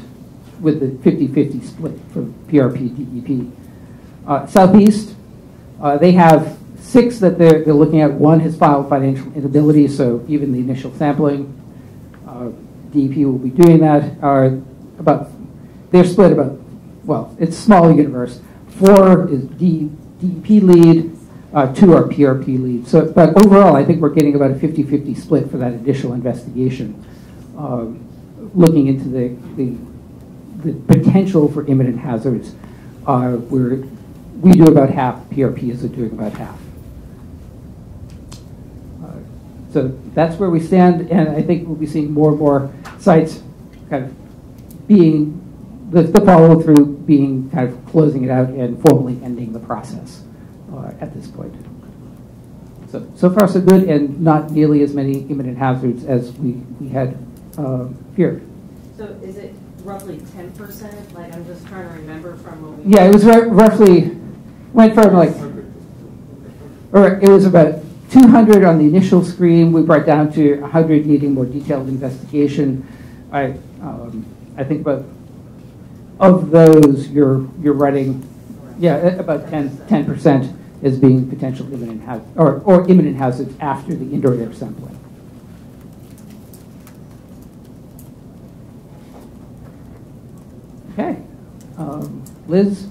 with the 50-50 split for PRP, DEP. Southeast, they have 6 that they're looking at. 1 has filed financial inability, so even the initial sampling, DEP will be doing that. They're split about, well, it's a small universe. 4 is DEP lead, 2 are PRP lead. So, but overall, I think we're getting about a 50-50 split for that initial investigation, looking into the potential for imminent hazards. We do about half, PRPs are doing about half. So that's where we stand, and I think we'll be seeing more and more sites kind of being, the follow-through being kind of closing it out and formally ending the process at this point. So far so good, and not nearly as many imminent hazards as we had feared.
So is it roughly 10%? Like, I'm just trying to remember from when we...
Yeah, it was roughly, went from like, or it was about 200 on the initial screen. We brought down to 100 needing more detailed investigation. I think about, of those, you're running, yeah, about 10% as being potential imminent hazard, or imminent hazards after the indoor air sampling. Okay, Liz?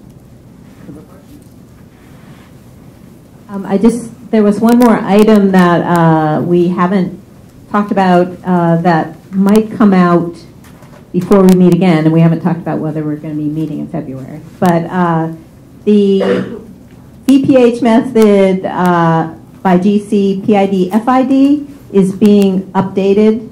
There was one more item that we haven't talked about that might come out before we meet again, and we haven't talked about whether we're going to be meeting in February, but the VPH method by GC PID FID is being updated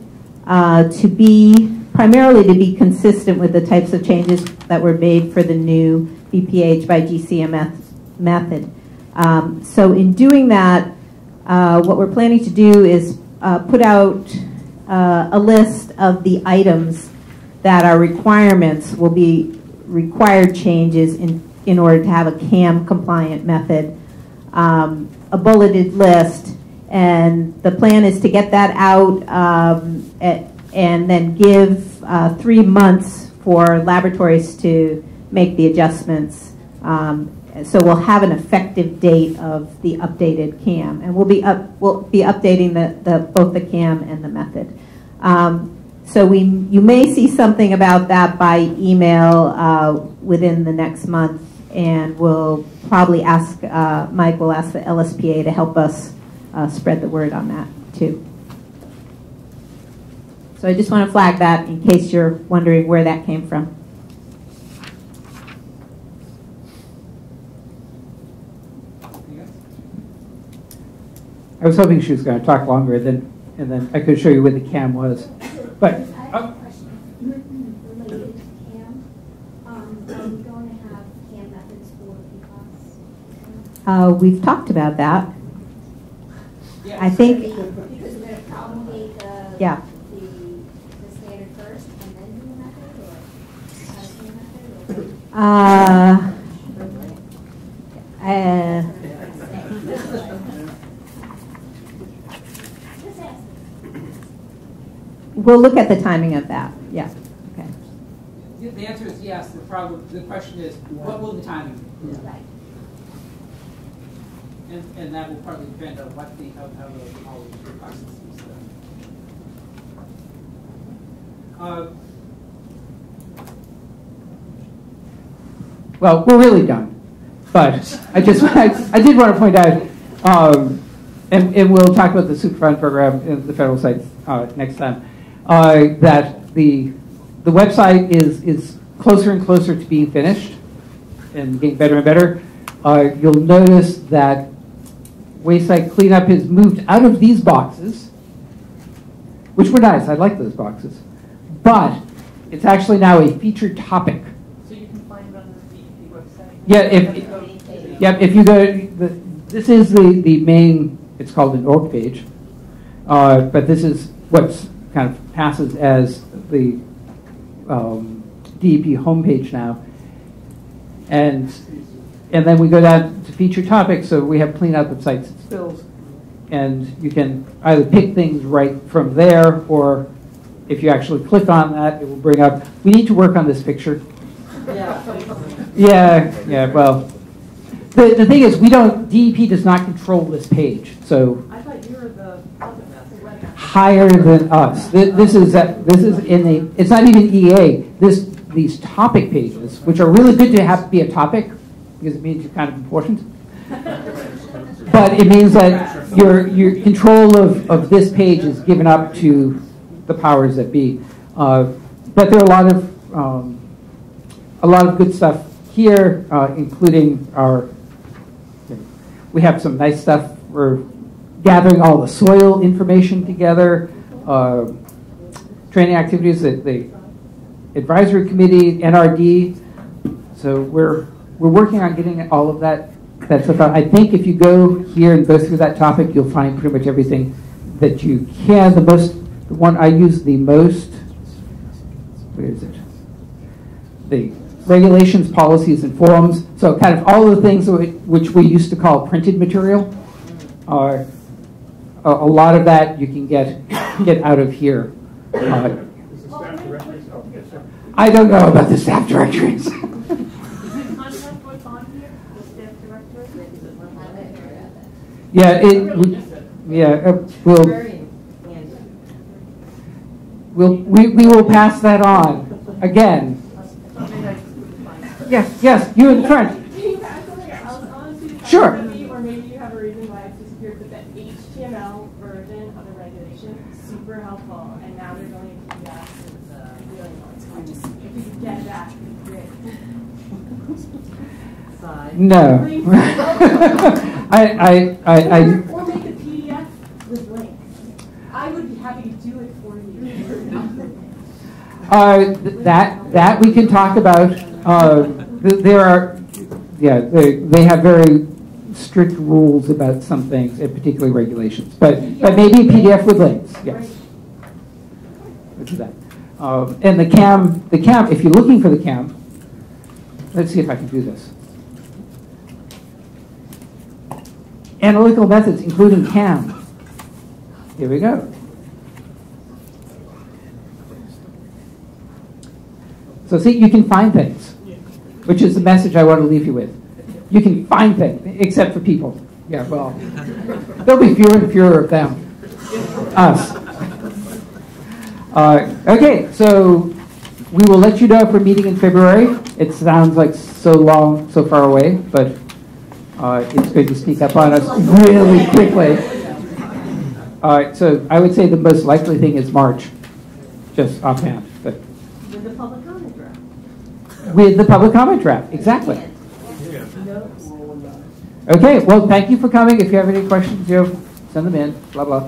primarily to be consistent with the types of changes that were made for the new VPH by GCMF method. So in doing that, what we're planning to do is put out a list of the items that are requirements, will be required changes in order to have a CAM compliant method, a bulleted list, and the plan is to get that out and then give 3 months for laboratories to make the adjustments. So we'll have an effective date of the updated CAM, and we'll be updating both the CAM and the method. So you may see something about that by email within the next month, and we'll probably ask Mike will ask the LSPA to help us spread the word on that too. So I just want to flag that in case you're wondering where that came from.
I was hoping she was going to talk longer, and then I could show you where the CAM was. But
I have a question related to CAM. Are we going to have CAM methods for PFAS?
We've talked about that.
Yeah.
I think.
Because we're going to promulgate the standard first and then do the method, or how to do the
We'll look at the timing of that. Yeah. Okay.
The answer is yes. The question is, what will the timing be?
Right.
And that will probably depend on what how all the processes well, we're really done. But I did want to point out, and we'll talk about the Superfund program in the federal site next time, that the website is closer and closer to being finished and getting better and better. You'll notice that waste site cleanup has moved out of these boxes, which were nice. I like those boxes. But it's actually now a featured topic.
So you can find it on the DEP website?
Yeah, if you go, this is the main, it's called an org page, but this is what's kind of passes as the DEP homepage now. And then we go down to feature topics, so we have cleanup of sites and spills, and you can either pick things right from there, or if you actually click on that, it will bring up, we need to work on this picture. Yeah, well, the thing is, DEP does not control this page, so
I thought you were the puppet master.
higher than us. This is in the, it's not even EA, these topic pages, which are really good to have to be a topic, because it means you're kind of important. But it means that your control of this page is given up to the powers that be. But there are a lot of good stuff here, including we have some nice stuff. We're gathering all the soil information together, training activities at the advisory committee, NRD. So we're working on getting all of that stuff out. I think if you go here and go through that topic, you'll find pretty much everything that you can. The one I use the most, where is it? The regulations, policies, and forums. So kind of all of the things which we used to call printed material. A lot of that you can get out of here. I don't know about the staff directories. We will pass that on again. Yes, you in front. Sure.
Or maybe you have a reason why it's disappeared, but the HTML version of the regulation is super helpful, and now they're going to do that.
get that big.
No.
Or make a PDF with links. I would be happy to do it for you.
That we can talk about. There are, they have very strict rules about some things, and particularly regulations. But maybe a PDF with links. Yes. We'll do that. And the CAM. If you're looking for the CAM, let's see if I can do this. Analytical methods, including CAM. Here we go. So see, you can find things, which is the message I want to leave you with. You can find things, except for people. Yeah, well, there'll be fewer and fewer of them. Us. Okay, so we will let you know if we're meeting in February. It sounds like so long, so far away, but it's going to sneak up on us really quickly. So I would say the most likely thing is March, just offhand. But
With the public comment draft.
with the public comment draft, exactly. Okay, well, thank you for coming. If you have any questions, send them in, blah, blah.